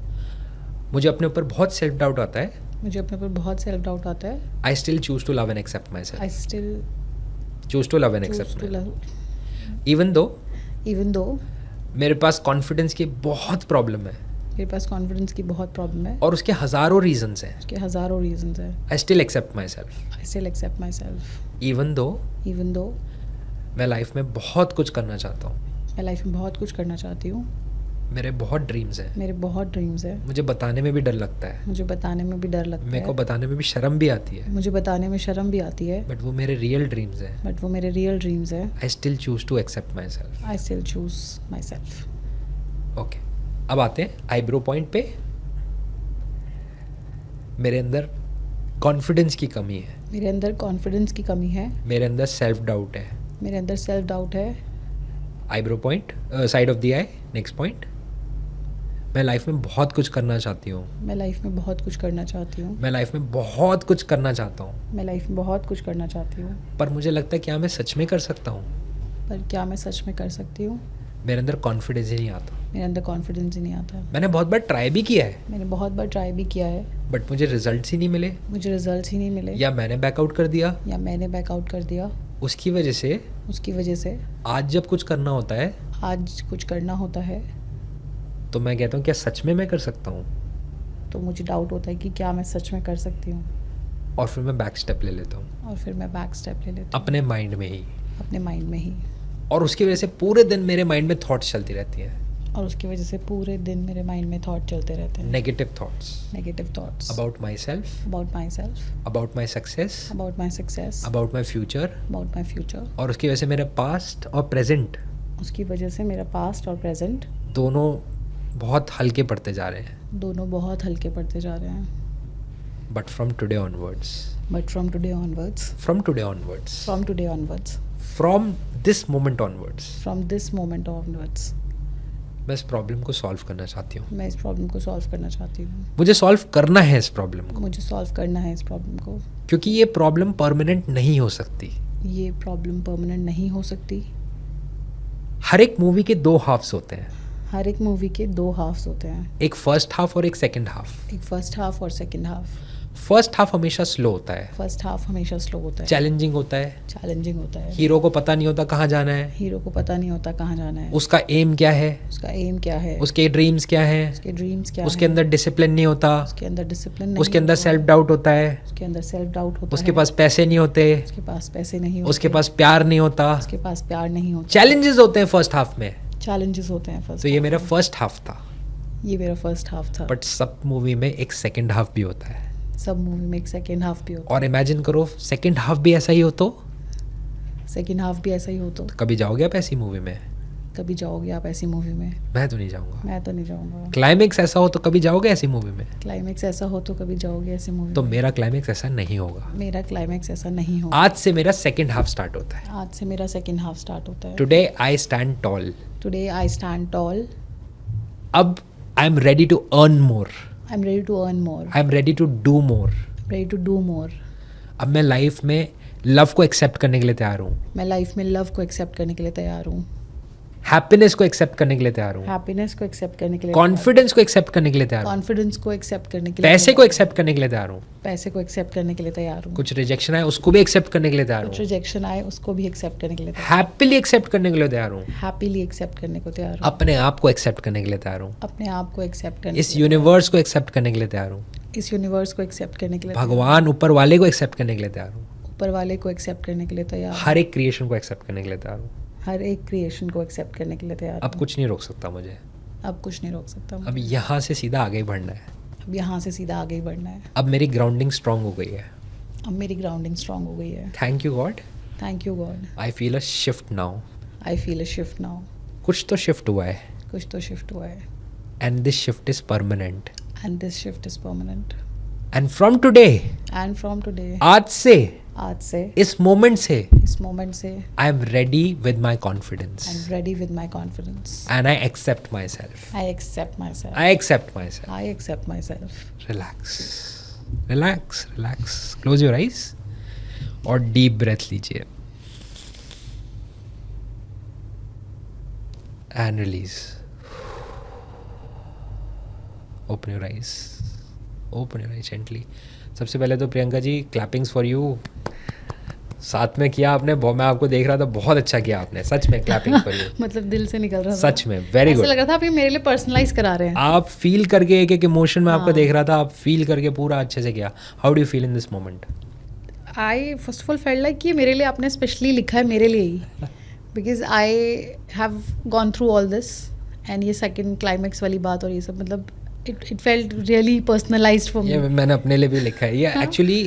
मुझे अपने ऊपर बहुत सेल्फ डाउट आता है, मुझे अपने ऊपर बहुत सेल्फ डाउट आता है. I still choose to love and accept myself. I still choose to love and choose accept to love. Even though even though मेरे पास कॉन्फिडेंस की बहुत प्रॉब्लम है मेरे पास कॉन्फिडेंस की बहुत प्रॉब्लम है. और उसके हज़ारों रीजंस हैं. उसके हज़ारों रीजंस हैं. I still accept myself. I still accept myself. Even though मैं लाइफ में बहुत कुछ करना चाहता हूँ. मैं लाइफ में बहुत कुछ करना चाहती हूँ. मेरे बहुत ड्रीम्स हैं. मेरे बहुत ड्रीम्स हैं. मुझे बताने में भी डर लगता है. मुझे बताने में भी डर लगता मेरे को है. बताने में भी शर्म भी आती है. मुझे बताने में शर्म भी आती है. बट वो मेरे रियल ड्रीम्स हैं. बट वो मेरे रियल ड्रीम्स हैं. I still choose to accept myself. I still choose myself. Okay, अब आते हैं आईब्रो पॉइंट पे. मेरे अंदर कॉन्फिडेंस की कमी है. मेरे अंदर कॉन्फिडेंस की कमी है. मेरे अंदर सेल्फ डाउट है. मेरे अंदर सेल्फ डाउट है. Eyebrow point, side of the I. Next point, मैं लाइफ में बहुत कुछ करना चाहती हूँ. मैं लाइफ में बहुत कुछ करना चाहती हूँ. मैं लाइफ में बहुत कुछ करना चाहता हूँ. मैं लाइफ में बहुत कुछ करना चाहती हूँ. पर मुझे लगता है क्या मैं सच में कर सकता हूँ. पर क्या मैं सच में कर सकती हूँ. मेरे अंदर कॉन्फिडेंस ही नहीं आता. मेरे अंदर कॉन्फिडेंस ही नहीं आता. मैंने बहुत बार ट्राई भी किया है, मैंने बहुत बार ट्राई भी किया है. बट मुझे रिजल्ट्स ही नहीं मिले. मुझे रिजल्ट्स ही नहीं मिले. या मैंने बैकआउट कर दिया. या मैंने बैकआउट कर दिया. उसकी वजह से आज जब कुछ करना होता है, आज कुछ करना होता है, तो मैं कहता हूँ क्या सच में मैं कर सकता हूँ. तो मुझे डाउट होता है कि क्या मैं सच में कर सकती हूँ. और फिर मैं बैक स्टेप ले लेता हूँ. और फिर मैं बैक स्टेप ले लेती हूँ. अपने माइंड में ही. अपने माइंड में ही. और उसकी वजह से पूरे दिन मेरे माइंड में थॉट्स चलती रहती हैं. और उसकी वजह से पूरे दिन मेरे माइंड में थॉट चलते रहते हैं. Negative thoughts. Negative thoughts. About my self. About my self. About my success. About my success. About my future. About my future. और उसकी वजह से मेरा पास्ट और प्रेजेंट, उसकी वजह से मेरा पास्ट और प्रेजेंट दोनों बहुत हल्के पड़ते जा रहे हैं. दोनों बहुत हल्के पड़ते जा रहे हैं. But from today onwards. But from today onwards. From today onwards. From today onwards. From this moment onwards. From this moment onwards. मैं इस प्रॉब्लम को सॉल्व करना चाहती हूँ. मैं इस प्रॉब्लम को सॉल्व करना चाहती हूँ. मुझे सॉल्व करना है इस प्रॉब्लम को. मुझे सॉल्व करना है इस प्रॉब्लम को. क्योंकि ये प्रॉब्लम परमानेंट नहीं हो सकती. ये प्रॉब्लम परमानेंट नहीं हो सकती. हर एक मूवी के दो हाफ्स होते हैं. हर एक मूवी के दो हाफ्स होते हैं. एक फर्स्ट हाफ और एक सेकंड हाफ. एक फर्स्ट हाफ और सेकंड हाफ. फर्स्ट हाफ हमेशा स्लो होता है. फर्स्ट हाफ हमेशा स्लो होता है. चैलेंजिंग होता है. चैलेंजिंग होता है. हीरो को पता नहीं होता कहाँ जाना है. हीरो को पता नहीं होता कहाँ जाना है. उसका एम क्या है. उसका एम क्या है. उसके ड्रीम्स क्या हैं. उसके ड्रीम्स क्या उसके अंदर डिसिप्लिन नहीं होता. उसके अंदर डिसिप्लिन नहीं उसके अंदर होता. सेल्फ डाउट होता है. उसके अंदर सेल्फ डाउट होता उसके है. पास पैसे नहीं होते. उसके पास पैसे नहीं होते. उसके पास प्यार नहीं होता. उसके पास प्यार नहीं होता. चैलेंजेस होते हैं फर्स्ट हाफ में. चैलेंजेस होते हैं फर्स्ट. तो ये मेरा फर्स्ट हाफ था. ये मेरा फर्स्ट हाफ था. बट सब मूवी में एक सेकंड हाफ भी होता है. सब मूवी में एक सेकंड हाफ भी होता और इमेजिन करो सेकंड हाफ भी ऐसा ही हो तो. सेकंड हाफ भी ऐसा ही हो तो. कभी जाओगे आप ऐसी मूवी में. कभी जाओगे आप ऐसी मूवी में. मैं तो नहीं जाऊंगा. मैं तो नहीं जाऊंगा. क्लाइमेक्स ऐसा हो तो कभी जाओगे ऐसी मूवी में. क्लाइमेक्स ऐसा हो तो कभी जाओगे ऐसी मूवी तो में. मेरा क्लाइमेक्स ऐसा नहीं होगा. मेरा क्लाइमेक्स ऐसा नहीं होगा. आज से मेरा सेकंड हाफ स्टार्ट होता है. आज से मेरा सेकंड हाफ स्टार्ट होता है. Today I stand tall. Today I stand tall. अब I am ready to earn more. I am ready to earn more. I am ready to do more. Ready to do more. अब मैं life में love को accept करने के लिए तैयार हूँ. मैं लाइफ में लव को एक्सेप्ट करने के लिए तैयार हूँ. हैप्पीनेस को एक्सेप्ट करने के लिए तैयार हूँ. हैप्पीनेस को एक्सेप्ट करने के लिए. कॉन्फिडेंस को एक्सेप्ट करने के लिए तैयार हूँ. कॉन्फिडेंस को एक्सेप्ट करने के लिए. पैसे को एक्सेप्ट करने के लिए तैयार हूँ. पैसे को एक्सेप्ट करने के लिए तैयार हूँ. कुछ रिजेक्शन आए उसको भी एक्सेप्ट करने के लिए तैयार कुछ हूँ. रिजेक्शन आए उसको भी एक्सेप्ट करने के लिए तैयार. हैप्पीली एक्सेप्ट करने के लिए तैयार हूँ. हैप्पीली एक्सेप्ट करने को तैयार हूँ. अपने आप को एक्सेप्ट करने के लिए तैयार हूँ. अपने आप को एक्सेप्ट करने. इस यूनिवर्स को एक्सेप्ट करने के लिए तैयार हूँ. इस यूनिवर्स को एक्सेप्ट करने के लिए. भगवान ऊपर वाले को एक्सेप्ट करने के लिए तैयार हूँ. ऊपर वाले को एक्सेप्ट करने के लिए तैयार हूँ। हर एक क्रिएशन को एक्सेप्ट करने के लिए तैयार हूँ। हर एक क्रिएशन को एक्सेप्ट करने के लिए तैयार अब हूँ। कुछ नहीं रोक सकता मुझे। अब कुछ नहीं रोक सकता मुझे। अब यहाँ से सीधा आगे ही बढ़ना है। अब यहाँ से सीधा आगे ही बढ़ना है। अब मेरी ग्राउंडिंग स्ट्रांग हो गई है। अब मेरी ग्राउंडिंग स्ट्रांग हो गई है। Thank you God. Thank you God. I feel a shift now. I feel a shift now. कुछ तो शिफ्ट हुआ है कुछ तो शिफ्ट हुआ है। And this shift is permanent. And this shift is permanent. And from today, and from today, आज से, आज से, इस मोमेंट से, इस मोमेंट से, I am ready with my confidence I am ready with my confidence. And I accept myself. I accept myself. I accept myself. I accept myself. Relax, relax, relax. Close your eyes और deep breath लीजिए and release. Open your eyes, open your eyes gently. सबसे पहले तो Priyanka ji, clappings for you. साथ में किया आपने, मैं आपको देख रहा था, बहुत अच्छा किया आपने, सच में क्लैपिंग फॉर यू। मतलब दिल से निकल रहा था। सच में वेरी गुड। ऐसा लग रहा था आप ये मेरे लिए पर्सनलाइज करा रहे हैं। आप फील करके एक एक इमोशन में आपको देख रहा था, आप फील करके पूरा अच्छे से किया। How do you feel in this moment? I first of all felt like कि मेरे लिए आपने स्पेशली लिखा है, मेरे लिए ही, because I have gone through all this and ये सेकंड क्लाइमैक्स वाली बात और ये सब, मतलब it felt really personalised for me. ये मैंने अपने लिए भी लिखा है ये। एक्चुअली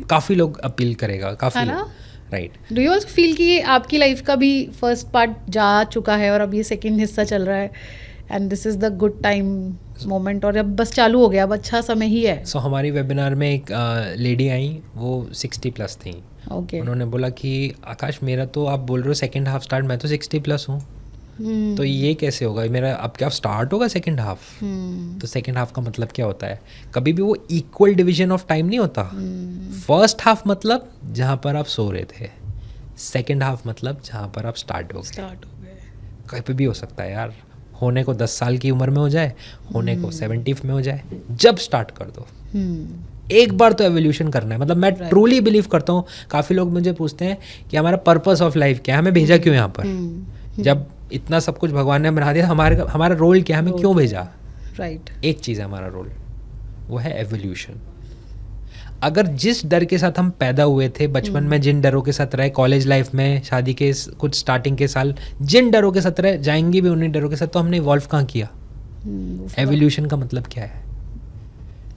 काफ़ी लोग अपील करेगा, काफ़ी लोग, right. Do you also feel कि ये आपकी लाइफ का भी फर्स्ट पार्ट जा चुका है और अब ये सेकंड हिस्सा चल रहा है and this is the good time moment और अब बस चालू हो गया, अब अच्छा समय ही है? सो हमारी वेबिनार में एक लेडी आई, वो 60+ थी। ओके। उन्होंने बोला कि आकाश, मेरा तो आप बोल रहे हो सेकंड हाफ स्टार्ट, मैं तो 60+ हूँ, तो ये कैसे होगा मेरा? अब क्या स्टार्ट होगा सेकंड हाफ? तो सेकंड हाफ का मतलब क्या होता है? कभी भी वो इक्वल डिवीजन ऑफ टाइम नहीं होता। फर्स्ट हाफ मतलब जहाँ पर आप सो रहे थे, सेकंड हाफ मतलब जहाँ पर आप स्टार्ट हो गए। कहीं भी हो सकता है यार, होने को 10 साल की उम्र में हो जाए, होने को 70 में हो जाए, जब स्टार्ट कर दो। एक बार तो एवोल्यूशन करना है। मतलब मैं ट्रूली बिलीव करता हूँ, काफ़ी लोग मुझे पूछते हैं कि हमारा पर्पस ऑफ लाइफ क्या है, हमें भेजा क्यों यहाँ पर? जब इतना सब कुछ भगवान ने बना दिया, हमारा रोल क्या है, हमें क्यों भेजा? राइट। एक चीज़ है हमारा रोल, वो है एवोल्यूशन। अगर जिस डर के साथ हम पैदा हुए थे बचपन में, जिन डरों के साथ रहे, कॉलेज लाइफ में, शादी के कुछ स्टार्टिंग के साल जिन डरों के साथ रहे, जाएंगे भी उन्हीं डरों के साथ, तो हमने इवॉल्व कहाँ किया? एवोल्यूशन का मतलब क्या है?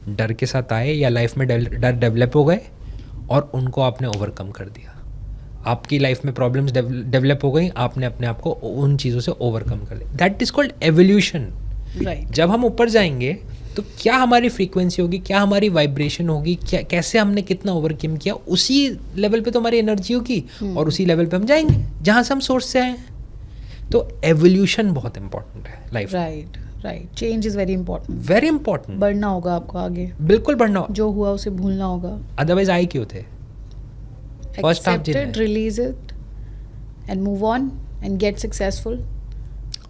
डर के साथ आए या लाइफ में डर डेवलप हो गए और उनको आपने ओवरकम कर दिया। आपकी लाइफ में प्रॉब्लम्स डेवलप हो गई, आपने अपने आप को उन चीज़ों से ओवरकम कर लिया। That is called evolution. Right. जब हम ऊपर जाएंगे तो क्या हमारी फ्रीक्वेंसी होगी, क्या हमारी वाइब्रेशन होगी, क्या कैसे हमने कितना ओवरकम किया, उसी लेवल पे तो हमारी एनर्जी होगी और उसी लेवल पे हम जाएंगे जहाँ से हम सोर्स से आए। तो एवोल्यूशन बहुत इंपॉर्टेंट है life. Right, right. Change is very important. Very important. बढ़ना होगा आपको आगे, बिल्कुल बढ़ना। जो हुआ उसे भूलना होगा। अदरवाइज आए क्यों थे? First half Accept it, release it and move on and get successful.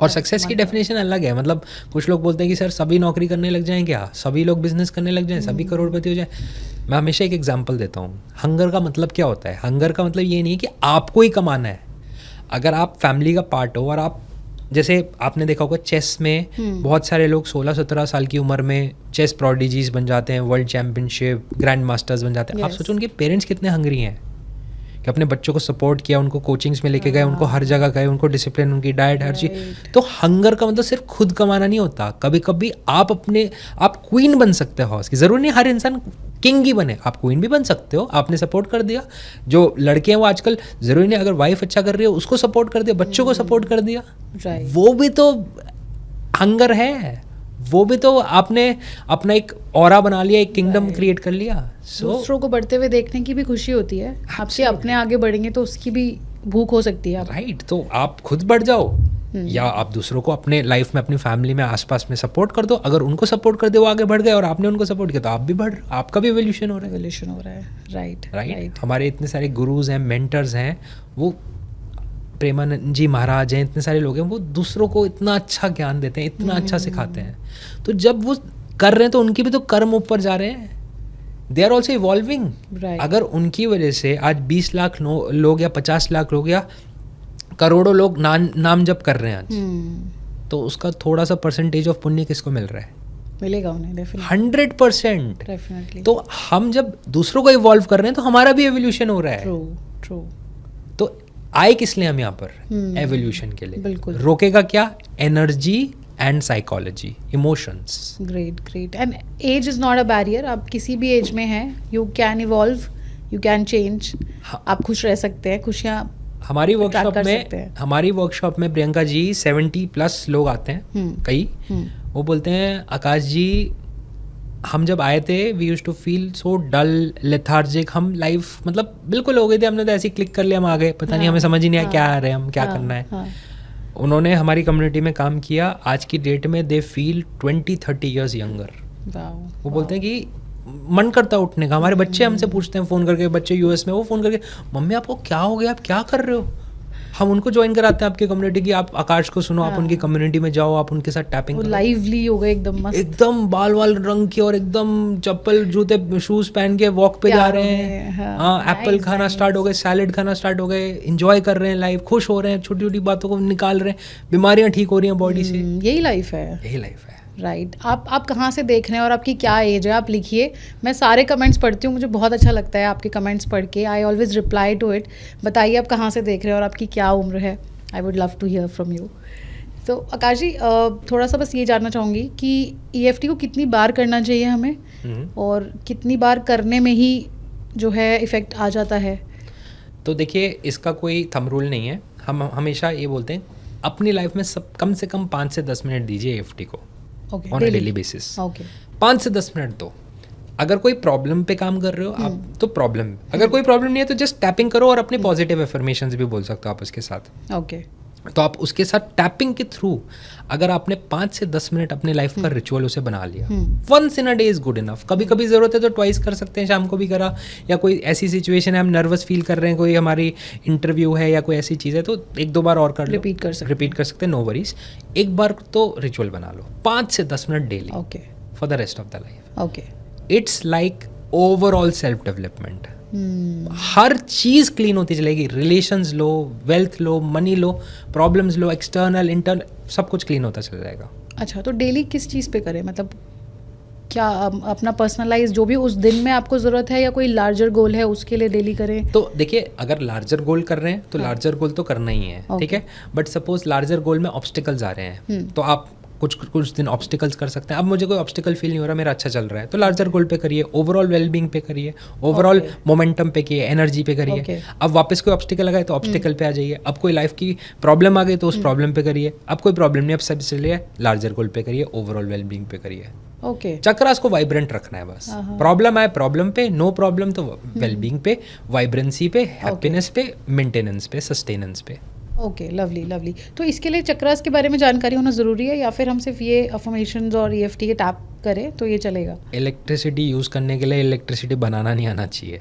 और सक्सेस की डेफिनेशन अलग है। मतलब कुछ लोग बोलते हैं कि सर सभी नौकरी करने लग जाएं क्या, सभी लोग बिजनेस करने लग जाएं, सभी करोड़पति हो जाएं। मैं हमेशा एक एग्जांपल देता हूँ। हंगर का मतलब क्या होता है? हंगर का मतलब ये नहीं है कि आपको ही कमाना है। अगर आप फैमिली का पार्ट हो और आप, जैसे आपने देखा होगा चेस में बहुत सारे लोग 16-17 साल की उम्र में चेस प्रोडिजीज बन जाते हैं, वर्ल्ड चैंपियनशिप, ग्रैंड मास्टर्स बन जाते हैं। आप सोचो उनके पेरेंट्स कितने हंगरी हैं कि अपने बच्चों को सपोर्ट किया, उनको कोचिंग्स में लेके गए, उनको हर जगह गए, उनको डिसिप्लिन, उनकी डाइट, हर चीज़। तो हंगर का मतलब सिर्फ खुद कमाना नहीं होता। कभी कभी आप क्वीन बन सकते हो हाउस की। ज़रूरी नहीं हर इंसान किंग ही बने, आप क्वीन भी बन सकते हो। आपने सपोर्ट कर दिया। जो लड़के हैं वो आजकल ज़रूरी नहीं, अगर वाइफ अच्छा कर रही है उसको सपोर्ट कर दिया, बच्चों को सपोर्ट कर दिया, वो भी तो हंगर है। वो भी तो आपने अपना एक ऑरा बना लिया, एक किंगडम क्रिएट कर लिया। दूसरों को बढ़ते हुए देखने की भी खुशी होती है। आपके अपने आगे बढ़ेंगे तो उसकी भी भूख हो सकती है। राइट। तो आप खुद बढ़ जाओ या आप दूसरों को अपने लाइफ में, अपनी फैमिली में, आसपास में सपोर्ट कर दो। अगर उनको सपोर्ट कर दे, वो आगे बढ़ गए और आपने उनको सपोर्ट किया, तो आप भी बढ़, आपका भी एवोल्यूशन हो रहा है। राइट। हमारे इतने सारे गुरुज हैं, मेंटर्स हैं, वो प्रेमानंद जी महाराज हैं, इतने सारे लोग हैं, वो दूसरों को इतना अच्छा ज्ञान देते हैं, इतना अच्छा सिखाते हैं। तो जब वो कर रहे हैं तो उनके भी तो कर्म ऊपर जा रहे हैं। They are also evolving. अगर उनकी वजह से आज 20 लाख लोग या 50 लाख लोग या करोड़ों लोग नाम जप कर रहे हैं आज, तो उसका थोड़ा सा परसेंटेज ऑफ पुण्य किसको मिल रहा है? मिलेगा उन्हें डेफिनेटली 100%। डेफिनेटली। तो हम जब दूसरों को इवॉल्व कर रहे हैं तो हमारा भी एवोल्यूशन हो रहा है। True true. तो आए किस लिए हम यहाँ पर? एवोल्यूशन के लिए। बिल्कुल। रोकेगा क्या? Energy and psychology, emotions. Great great. And age is not a barrier, आप किसी भी एज में हैं, you can evolve, you can change. आप खुश रह सकते हैं, खुशियाँ हमारी सकते हैं। वर्कशॉप में प्रियंका जी 70+ लोग आते हैं कई। वो बोलते हैं आकाश जी हम जब आए थे we used to feel so dull lethargic, हम लाइफ मतलब बिल्कुल हो गई थी, हमने तो ऐसे ही क्लिक कर लिया, हम आ गए, पता नहीं हमें समझ ही नहीं आया क्या आ रहे हैं हम, क्या करना है। उन्होंने हमारी कम्युनिटी में काम किया, आज की डेट में दे फील 20-30 ईयर्स यंगर। वो बोलते हैं कि मन करता है उठने का। हमारे बच्चे हमसे पूछते हैं फ़ोन करके, बच्चे यूएस में, वो फ़ोन करके मम्मी आपको क्या हो गया, आप क्या कर रहे हो? हम उनको ज्वाइन कराते हैं आपकी कम्युनिटी की, आप आकाश को सुनो, आप उनकी कम्युनिटी में जाओ, आप उनके साथ टैपिंग करो। लाइवली हो गए एकदम मस्त, एकदम बाल वाल रंग के और एकदम चप्पल जूते शूज़ पहन के वॉक पे जा रहे हैं। हाँ, एप्पल खाना स्टार्ट हो गए, सैलेड खाना स्टार्ट हो गए, इंजॉय कर रहे हैं लाइफ, खुश हो रहे हैं, छोटी छोटी बातों को निकाल रहे हैं, बीमारियाँ ठीक हो रही हैं बॉडी से। यही लाइफ है, यही लाइफ है। राइट। आप कहाँ से देख रहे हैं और आपकी क्या एज है, आप लिखिए। मैं सारे कमेंट्स पढ़ती हूँ, मुझे बहुत अच्छा लगता है आपके कमेंट्स पढ़ के। I always reply to it. बताइए आप कहाँ से देख रहे हैं और आपकी क्या उम्र है। I would love to hear from you. तो आकाश जी थोड़ा सा बस ये जानना चाहूँगी कि EFT को कितनी बार करना चाहिए हमें और कितनी बार करने में ही जो है इफ़ेक्ट आ जाता है? तो देखिए इसका कोई थंब रूल नहीं है। हम हमेशा ये बोलते हैं अपनी लाइफ में सब कम से कम 5 से 10 मिनट दीजिए EFT को ऑन अ डेली बेसिस। 5 से 10 मिनट दो। अगर कोई प्रॉब्लम पे काम कर रहे हो आप तो प्रॉब्लम, अगर कोई प्रॉब्लम नहीं है तो जस्ट टैपिंग करो और अपने पॉजिटिव एफर्मेशंस भी बोल सकते हो आप उसके साथ। ओके। तो आप उसके साथ टैपिंग के थ्रू अगर आपने 5 से 10 मिनट अपने लाइफ का रिचुअल उसे बना लिया, once in a day is good enough. कभी कभी ज़रूरत है तो ट्वाइस कर सकते हैं, शाम को भी करा, या कोई ऐसी सिचुएशन है हम नर्वस फील कर रहे हैं, कोई हमारी इंटरव्यू है या कोई ऐसी चीज़ है तो 1-2 बार और कर लो, रिपीट कर सकते हैं, नो वरीज। एक बार तो रिचुअल बना लो 5 से 10 minute daily, okay, for the rest of the life. Okay. It's like overall self development. Her cheese clean होती चलेगी, रिलेशंस लो, वेल्थ लो, मनी लो, प्रॉब्लम्स लो, एक्सटर्नल इंटरनल सब कुछ क्लीन होता चला जाएगा। अच्छा, तो डेली किस चीज़ पे करें? मतलब क्या अपना पर्सनलाइज जो भी उस दिन में आपको ज़रूरत है या कोई लार्जर गोल है उसके लिए डेली करें? तो देखिए अगर लार्जर गोल कर रहे हैं तो लार्जर गोल तो करना ही है, ठीक है। बट सपोज लार्जर गोल में ऑब्स्टिकल्स आ रहे हैं तो आप कुछ दिन ऑब्स्टिकल्स कर सकते हैं। अब मुझे कोई ऑब्स्टिकल फील नहीं हो रहा, मेरा अच्छा चल रहा है, तो लार्जर गोल पे करिए, ओवरऑल वेलबींग पे करिए, ओवरऑल मोमेंटम पे किए, एनर्जी पे करिए। अब वापस कोई ऑब्स्टिकल आ गए तो ऑब्स्टिकल पे आ जाइए। अब कोई लाइफ की प्रॉब्लम आ गई तो उस प्रॉब्लम पे करिए। अब कोई प्रॉब्लम नहीं, अब सब चलिए लार्जर गोल पे करिए, ओवरऑल वेलबींग पे करिए। ओके, चक्रास को वाइब्रेंट रखना है बस। प्रॉब्लम आए प्रॉब्लम पे, नो प्रॉब्लम तो वेलबींग पे, वाइब्रेंसी पे, हैप्पीनेस पे, मेंटेनेंस पे, सस्टेनेंस पे। Okay, lovely lovely. तो इसके लिए चक्रास के बारे में जानकारी होना ज़रूरी है या फिर हम सिर्फ ये अफर्मेशंस और EFT के टैप करें तो ये चलेगा? इलेक्ट्रिसिटी यूज़ करने के लिए इलेक्ट्रिसिटी बनाना नहीं आना चाहिए।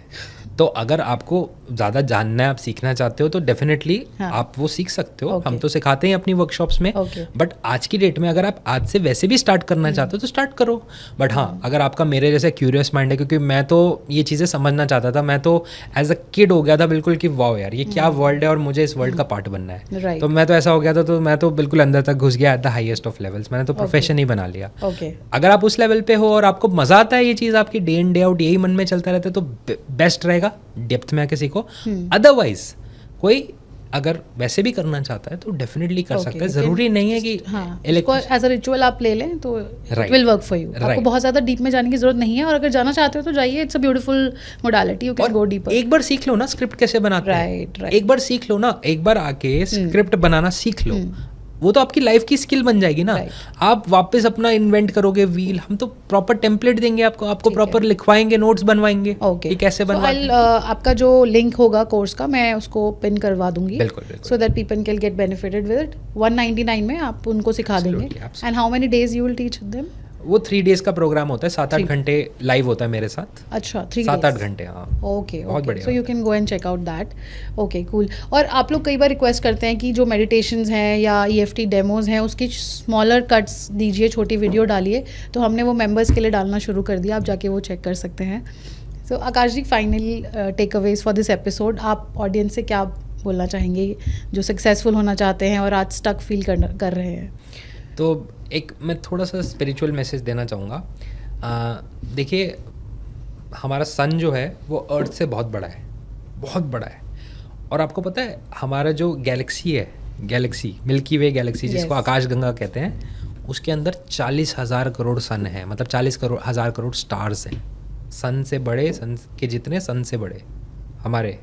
तो अगर आपको ज़्यादा जानना है, आप सीखना चाहते हो तो डेफिनेटली आप वो सीख सकते हो। हम तो सिखाते हैं अपनी वर्कशॉप्स में। बट आज की डेट में अगर आप आज से वैसे भी स्टार्ट करना चाहते हो तो स्टार्ट करो। बट हाँ, अगर आपका मेरे जैसे क्यूरियस माइंड है, क्योंकि मैं तो ये चीज़ें समझना चाहता था, मैं तो एज अ किड हो गया था बिल्कुल कि वाओ यार ये क्या वर्ल्ड है और मुझे इस वर्ल्ड का पार्ट बनना है। तो मैं तो ऐसा हो गया था, तो मैं तो बिल्कुल अंदर तक घुस गया at the highest of levels. मैंने तो प्रोफेशन ही बना लिया। अगर आप उस लेवल पे हो और आपको मजा आता है ये चीज़, आपकी डे इन डे आउट यही मन में चलता रहता है, तो बेस्ट रहेगा डेप्थ में किसी को। अदरवाइज कोई अगर वैसे भी करना चाहता है तो डेफिनेटली कर सकता है। जरूरी नहीं है कि एज अ रिचुअल आप ले लें तो it will work for you. आपको बहुत ज्यादा डीप में जाने की जरूरत नहीं है, और अगर जाना चाहते हो तो जाइए, it's a beautiful modality, you can go deeper. एक बार सीख लो ना स्क्रिप्ट कैसे बनाते हैं, एक बार सीख लो ना, एक बार आके स्क्रिप्ट बनाना सीख लो, वो तो आपकी लाइफ की स्किल बन जाएगी ना। आप वापस अपना इन्वेंट करोगे व्हील, हम तो प्रॉपर टेम्पलेट देंगे आपको प्रॉपर लिखवाएंगे, नोट्स बनवाएंगे कि कैसे बनवाएं। आपका जो लिंक होगा कोर्स का मैं उसको पिन करवा दूंगी, so that people can get benefited with it. 199 में आप उनको सिखा देंगे। And how many days you will teach them? वो 3 डेज का प्रोग्राम होता है, 7-8 घंटे लाइव होता है मेरे साथ। अच्छा, 7-8 घंटे। हाँ, ओके, बहुत बढ़िया। So you can go and check out that. Okay, cool. और आप लोग कई बार रिक्वेस्ट करते हैं कि जो मेडिटेशंस हैं या EFT डेमोज हैं उसकी स्मॉलर कट्स दीजिए, छोटी वीडियो डालिए। तो हमने वो मेंबर्स के लिए डालना शुरू कर दिया, आप जाके वो चेक कर सकते हैं। So Akash ji, final takeaways for this episode, आप ऑडियंस से क्या बोलना चाहेंगे जो सक्सेसफुल होना चाहते हैं और आज स्टक फील कर रहे हैं? तो एक मैं थोड़ा सा स्पिरिचुअल मैसेज देना चाहूँगा। देखिए, हमारा सन जो है वो अर्थ से बहुत बड़ा है, बहुत बड़ा है। और आपको पता है हमारा जो गैलेक्सी है, गैलेक्सी मिल्की वे गैलेक्सी जिसको Yes. आकाश गंगा कहते हैं, उसके अंदर 40,000 करोड़ सन है, मतलब 40,000 करोड़ स्टार्स हैं। सन से बड़े, सन के जितने सन से बड़े हमारे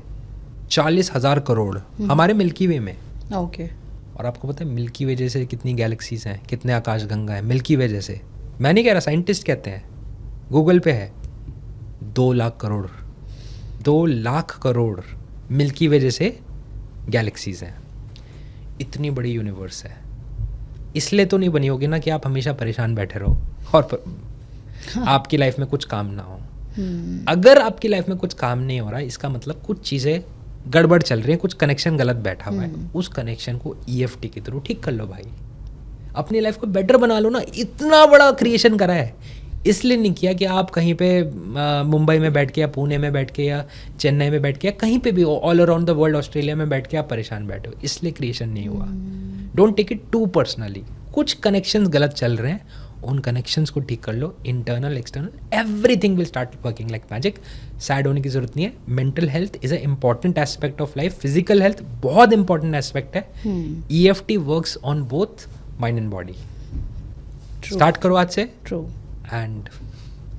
40,000 करोड़ हमारे मिल्की वे में। ओके। और आपको पता है मिल्की वे जैसे कितनी गैलेक्सीज हैं, कितने आकाश गंगा है मिल्की वे जैसे। मैं नहीं कह रहा, साइंटिस्ट कहते हैं, गूगल पे है 2 लाख करोड़, 2 लाख करोड़ मिल्की वे जैसे गैलेक्सीज हैं। इतनी बड़ी यूनिवर्स है। इसलिए तो नहीं बनी होगी ना कि आप हमेशा परेशान बैठे रहो और आपकी लाइफ में कुछ काम ना हो। अगर आपकी लाइफ में कुछ काम नहीं हो रहा है, इसका मतलब कुछ चीज़ें गड़बड़ चल रही हैं, कुछ कनेक्शन गलत बैठा हुआ है। उस कनेक्शन को EFT के थ्रू ठीक कर लो भाई, अपनी लाइफ को बेटर बना लो ना। इतना बड़ा क्रिएशन करा है, इसलिए नहीं किया कि आप कहीं पे मुंबई में बैठ के या पुणे में बैठ के या चेन्नई में बैठ के या कहीं पे भी all around the world, Australia में बैठ के आप परेशान बैठे हो, इसलिए क्रिएशन नहीं हुआ। Don't take it too personally. कुछ कनेक्शंस गलत चल रहे हैं, उन कनेक्शंस को ठीक कर लो, internal external, everything will start working like magic. Sad होने की जरूरत नहीं है। Mental health is a important aspect of life, physical health बहुत इंपॉर्टेंट एस्पेक्ट है। EFT works on both mind and body. Start करो आज से true and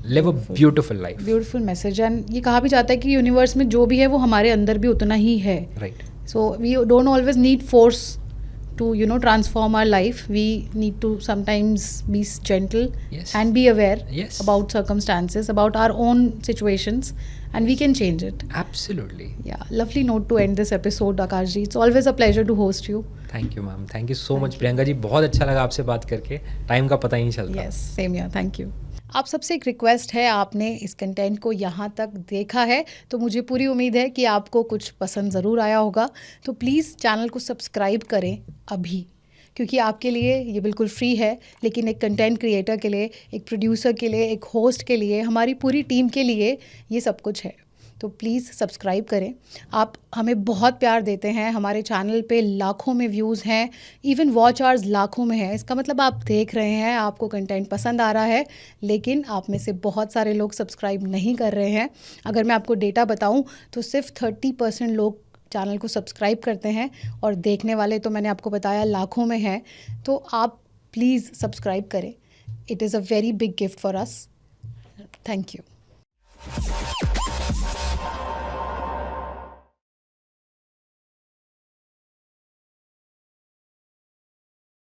live a beautiful life. Beautiful message. And ये कहा भी जाता है कि यूनिवर्स में जो भी है वो हमारे अंदर भी उतना ही है। Right. So we don't always need force to transform our life. We need to sometimes be gentle Yes. and be aware Yes. about circumstances, about our own situations, and we can change it. Absolutely. Yeah, lovely note to end this episode, Akash ji. It's always a pleasure to host you. Thank you ma'am, thank you so much Priyanka ji, बहुत अच्छा लगा आपसे बात करके, time का पता ही नहीं चलता। Yes, same here. Thank you. आप सबसे एक रिक्वेस्ट है, आपने इस कंटेंट को यहाँ तक देखा है तो मुझे पूरी उम्मीद है कि आपको कुछ पसंद ज़रूर आया होगा। तो प्लीज़ चैनल को सब्सक्राइब करें अभी, क्योंकि आपके लिए ये बिल्कुल फ्री है। लेकिन एक कंटेंट क्रिएटर के लिए, एक प्रोड्यूसर के लिए, एक होस्ट के लिए, हमारी पूरी टीम के लिए ये सब कुछ है। तो प्लीज़ सब्सक्राइब करें। आप हमें बहुत प्यार देते हैं, हमारे चैनल पे लाखों में व्यूज़ हैं, इवन वॉच आवर्स लाखों में है। इसका मतलब आप देख रहे हैं, आपको कंटेंट पसंद आ रहा है, लेकिन आप में से बहुत सारे लोग सब्सक्राइब नहीं कर रहे हैं। अगर मैं आपको डेटा बताऊं तो सिर्फ 30% लोग चैनल को सब्सक्राइब करते हैं और देखने वाले तो मैंने आपको बताया लाखों में हैं। तो आप प्लीज़ सब्सक्राइब करें। It is a very big gift for us. Thank you.